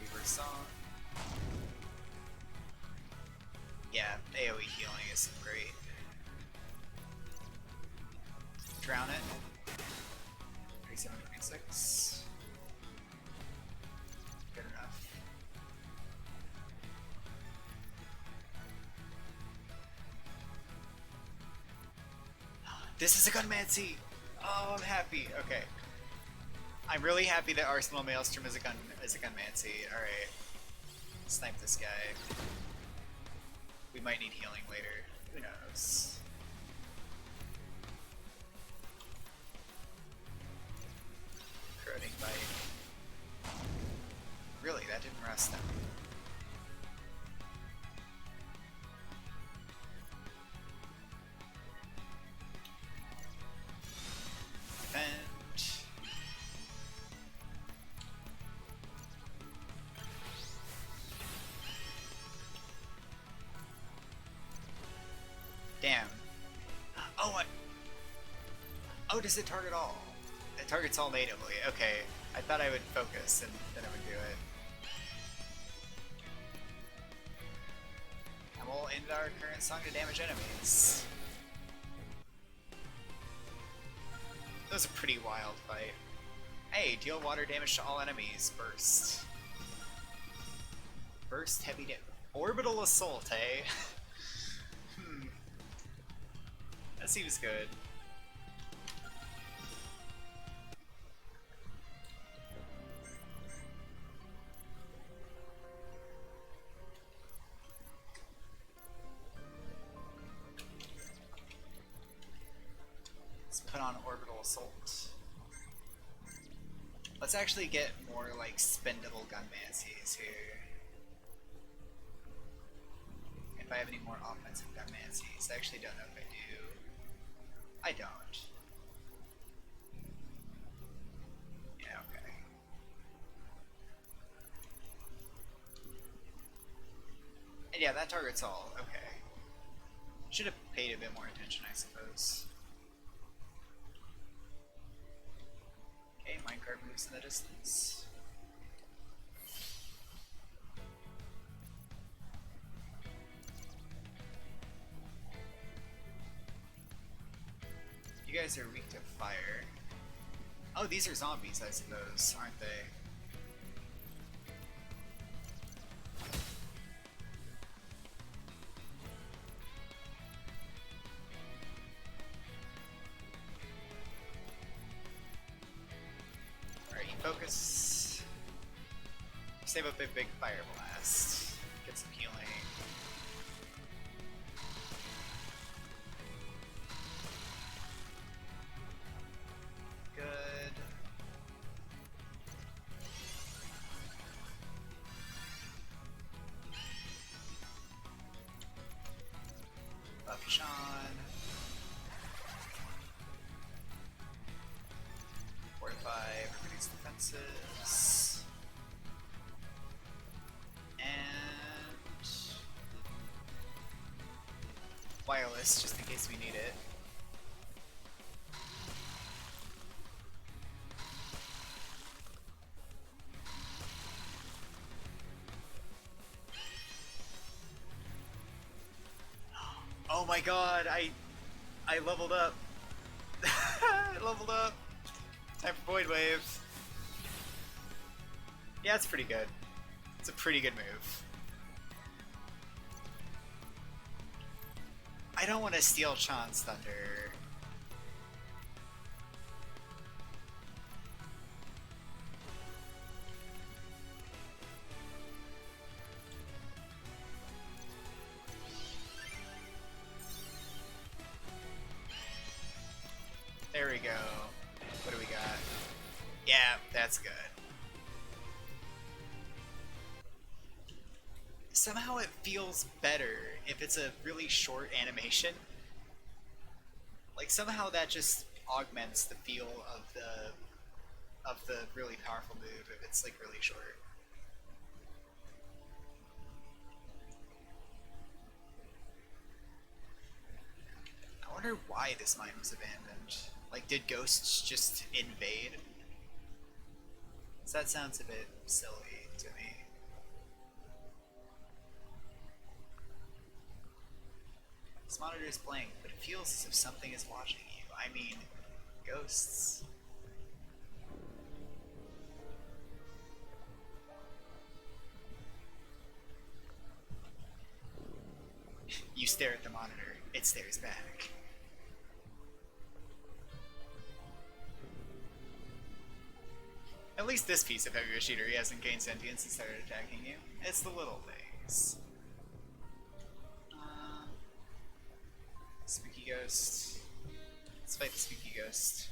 Reverse song. Yeah, AoE healing is great. Drown it. 3726. Good enough. This is a gunmancy! Oh, I'm happy. Okay. I'm really happy that Arsenal Maelstrom is a gunmancy. Alright. Snipe this guy. We might need healing later. Who knows? Corroding bite. Really, that didn't rest them. Defend. Damn. Oh, does it target all? It targets all natively. Okay. I thought I would focus and then it would do it. And we'll end our current song to damage enemies. That was a pretty wild fight. Hey, deal water damage to all enemies. Burst. Burst heavy damage. Orbital assault, eh? That seems good. Let's put on orbital assault. Let's actually get more like spendable gunmancies here. If I have any more offensive gunmancies, I actually don't know if I do. I don't. Yeah, okay. And yeah, that target's all. Okay. Should have paid a bit more attention, I suppose. Okay, minecart moves in the distance. You guys are weak to fire. Oh, these are zombies, I suppose, aren't they? Alright, you focus. Save up a big fire blast. Get some healing. Good. Buff Sean. Fortify everybody's defenses. And wireless, just in case we need it. Oh my god, I leveled up. I leveled up. Time for Void Wave. Yeah, it's pretty good. It's a pretty good move. I don't want to steal Chan's thunder. There we go. What do we got? Yeah, that's good. Somehow it feels better if it's a really short animation. Like somehow that just augments the feel of the really powerful move if it's like really short. I wonder why this mine was abandoned. Like, did ghosts just invade? So that sounds a bit silly to me. This monitor is blank, but it feels as if something is watching you. I mean, ghosts. You stare at the monitor, it stares back. At least this piece of heavy machinery hasn't gained sentience and started attacking you. It's the little things. Spooky ghost. Let's fight the spooky ghost.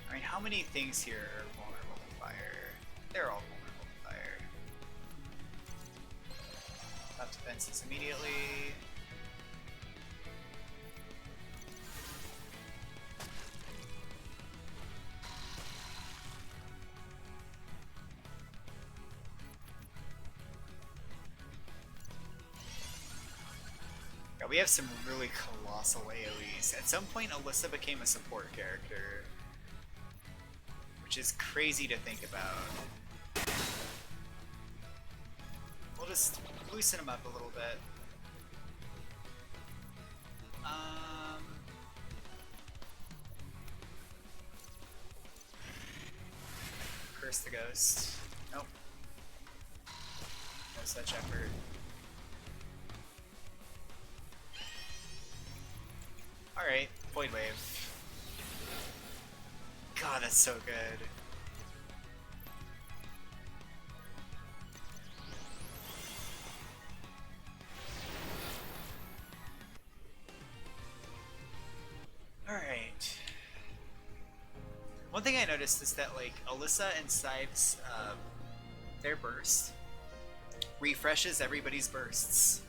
I mean, how many things here are vulnerable to fire? They're all vulnerable to fire. Top defenses immediately. Yeah, we have some really colossal AoEs. At some point, Alyssa became a support character, which is crazy to think about. We'll just loosen him up a little bit. Curse the ghost. Nope. No such effort. Alright, Void Wave. God, that's so good. Alright. One thing I noticed is that like Alyssa and Scythe's their burst refreshes everybody's bursts,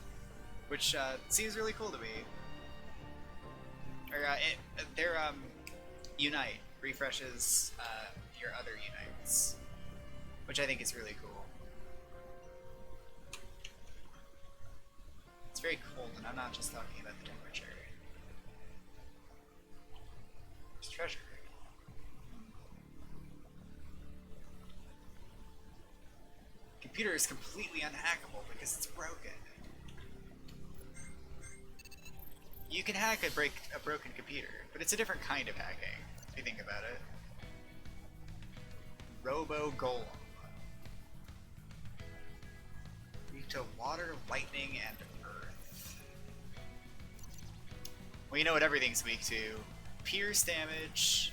which seems really cool to me. Or their unite refreshes your other unites, which I think is really cool. It's very cold, and I'm not just talking about the temperature. There's treasure. Computer is completely unhackable because it's broken. You can hack a broken computer, but it's a different kind of hacking, if you think about it. Robo Golem. Weak to water, lightning, and earth. Well, you know what everything's weak to. Pierce damage.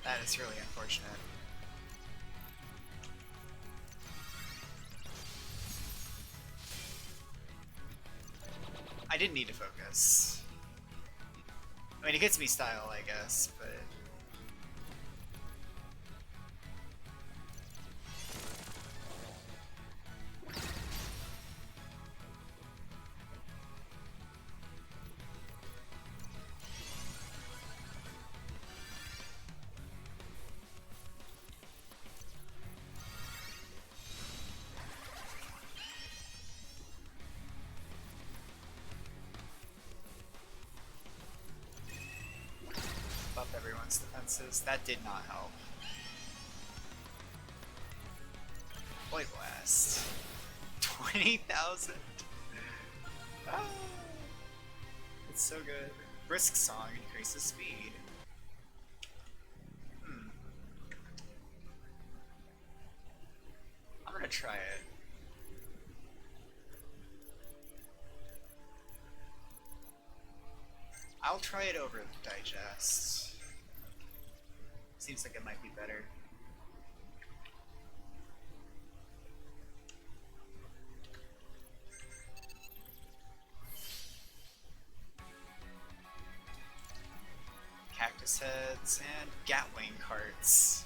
That is really unfortunate. I didn't need to focus. I mean, it gets me style, I guess, but... everyone's defenses. That did not help. Void Blast. 20,000. Ah, it's so good. Brisk Song increases speed. I'm gonna try it. I'll try it over the digest. Seems like it might be better. Cactus heads and Gatling carts.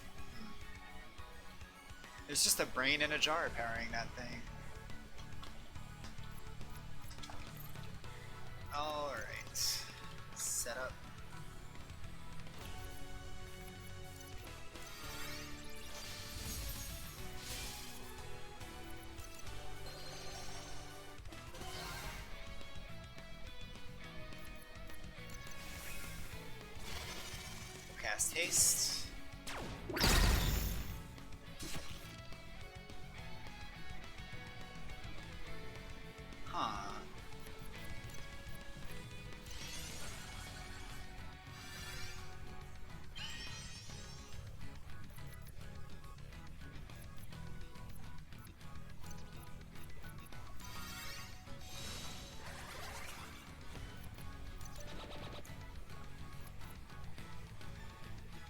There's just a brain in a jar powering that thing. Alright. Set up. Cast haste. Huh.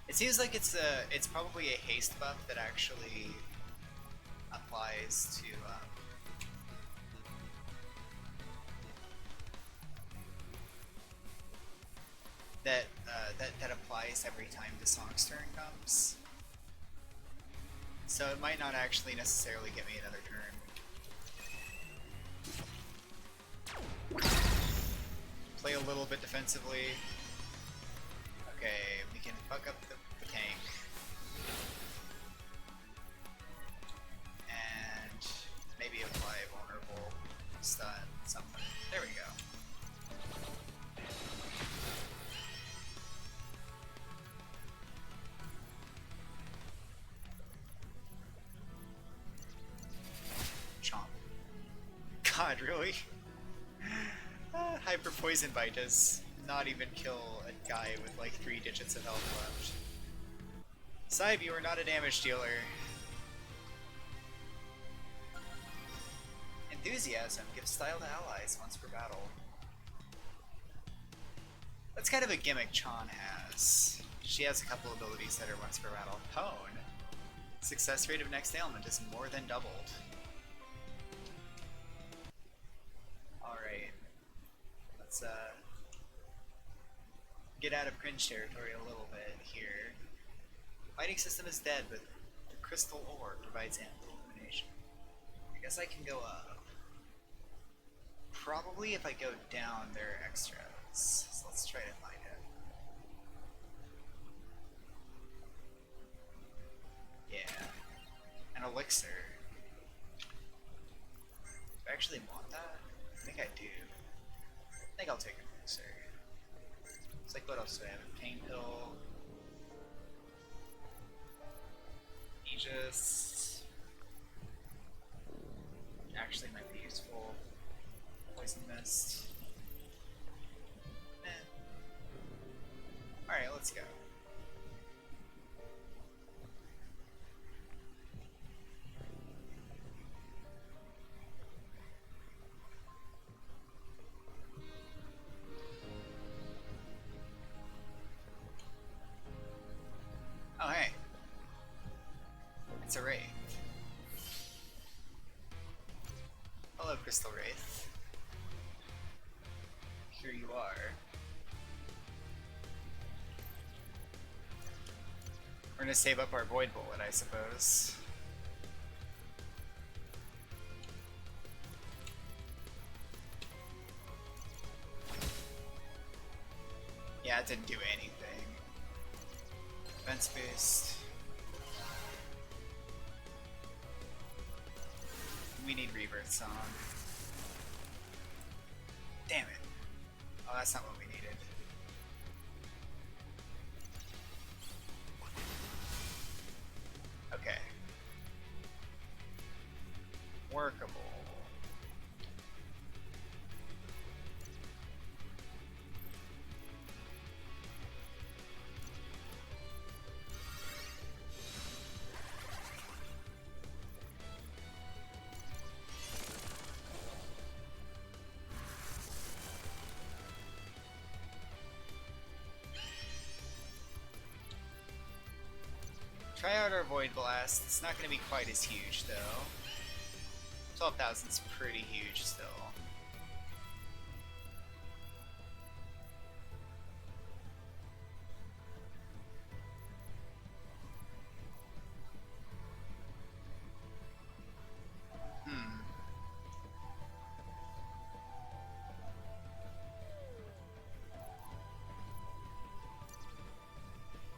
It seems like it's probably a haste buff that actually applies to that applies every time the song's turn comes. So it might not actually necessarily get me another turn. Play a little bit defensively. Okay, we can fuck up the tank. And maybe apply vulnerable stun, something. There we go. Chomp. God, really? Hyper Poison Bite does not even kill a guy with like 3 digits of health left. Scythe, you are not a damage dealer. Enthusiasm gives style to allies once per battle. That's kind of a gimmick Chon has. She has a couple abilities that are once per battle. Pwn. Success rate of next ailment is more than doubled. Alright. Let's get out of cringe territory a little bit here. Lighting system is dead, but the crystal ore provides ample illumination. I guess I can go up. Probably if I go down, there are extras. So let's try to find it. Yeah. An elixir. Do I actually want that? I think I do. I think I'll take an elixir. It's like, what else do I have? A pain pill. Aegis. Actually might be useful. Poison mist. Alright, let's go. Oh, hey. It's a Wraith. Hello, Crystal Wraith. Here you are. We're gonna save up our Void Bullet, I suppose. Yeah, it didn't do anything. Defense boost. We need rebirths on. Damn it. Oh, that's not what we needed. Okay. Workable. Try out our Void Blast. It's not going to be quite as huge, though. 12,000's pretty huge still.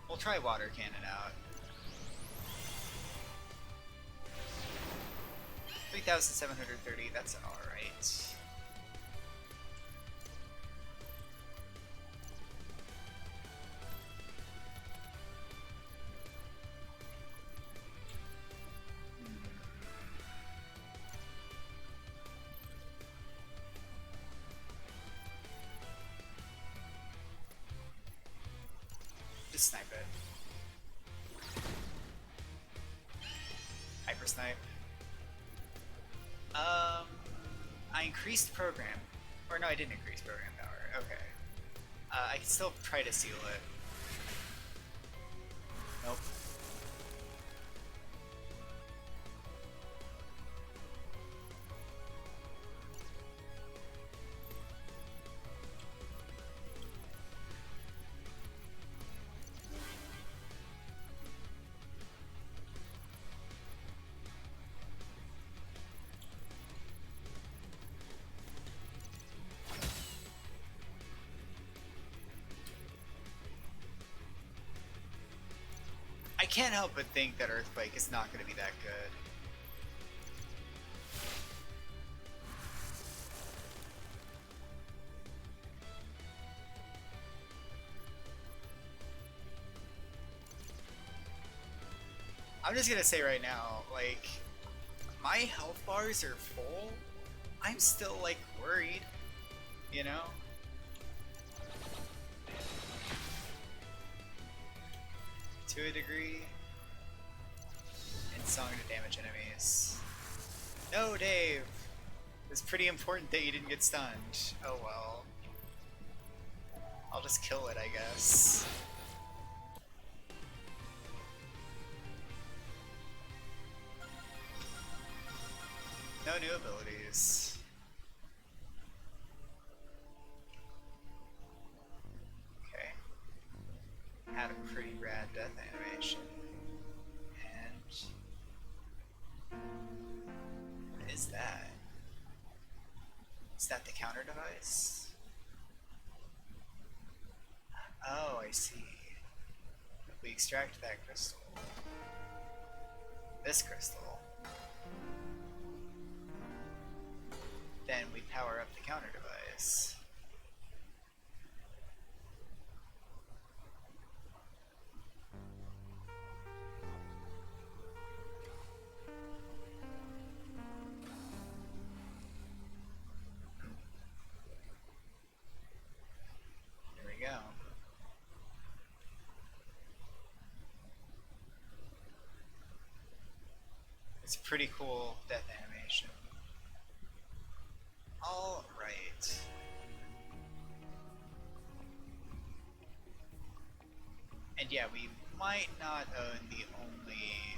We'll try Water Cannon out. 3,730, that's alright. Just snipe it. Hyper snipe. I increased program. Or no, I didn't increase program power. Okay. I can still try to seal it. Nope. I can't help but think that Earthquake is not going to be that good. I'm just going to say right now, like, my health bars are full. I'm still, like, worried, you know? To a degree. And song to damage enemies. No, Dave! It's pretty important that you didn't get stunned. Oh well. I'll just kill it, I guess. No new abilities. Okay. Had a pretty rad death animation. And what is that? Is that the counter device? Oh, I see. If we extract that crystal, this crystal, then we power up the counter device. There we go. It's a pretty cool death animation. All right. And yeah, we might not own the only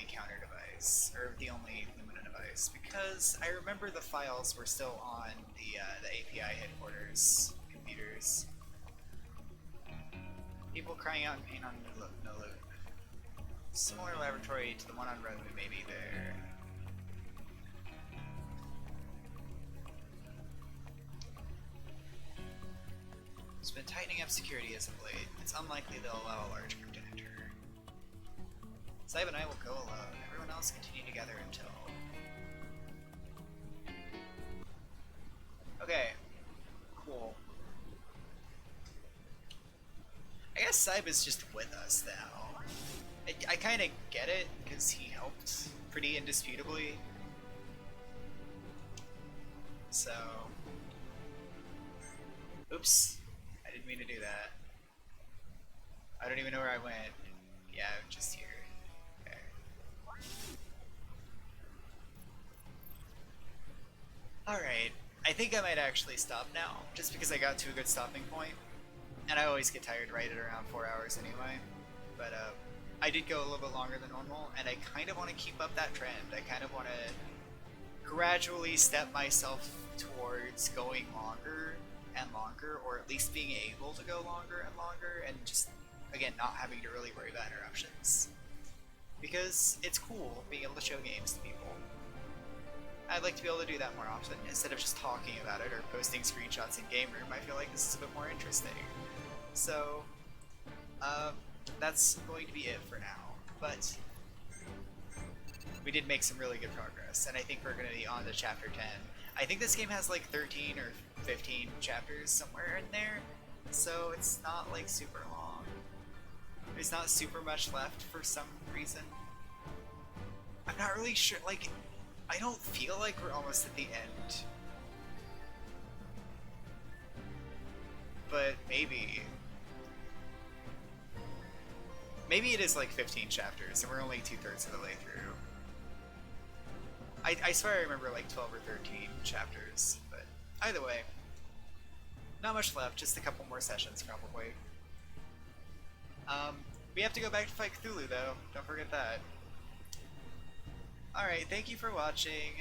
counter device, or the only Lumina device, because I remember the files were still on the API headquarters computers. People crying out in pain on no loot. Similar laboratory to the one on Rhomu may be there. It's been tightening up security as of late. It's unlikely they'll allow a large group to enter. Saib and I will go alone. Everyone else continue together until... Okay. Cool. I guess Saib is just with us now. I kind of get it, because he helped pretty indisputably. So... Oops. I didn't mean to do that. I don't even know where I went. Yeah, I'm just here. Okay. Alright. I think I might actually stop now, just because I got to a good stopping point. And I always get tired right at around 4 hours anyway. But I did go a little bit longer than normal, and I kind of want to keep up that trend. I kind of want to gradually step myself towards going longer and longer, or at least being able to go longer and longer, and just, again, not having to really worry about interruptions. Because it's cool being able to show games to people. I'd like to be able to do that more often, instead of just talking about it or posting screenshots in Game Room. I feel like this is a bit more interesting. So, that's going to be it for now, but we did make some really good progress, and I think we're going to be on to Chapter 10. I think this game has like 13 or 15 chapters somewhere in there, so it's not like super long. There's not super much left for some reason. I'm not really sure, like, I don't feel like we're almost at the end. But maybe. Maybe it is like 15 chapters, and we're only 2/3 of the way through. I swear I remember like 12 or 13 chapters, but either way. Not much left, just a couple more sessions probably. We have to go back to fight Cthulhu though, don't forget that. Alright, thank you for watching.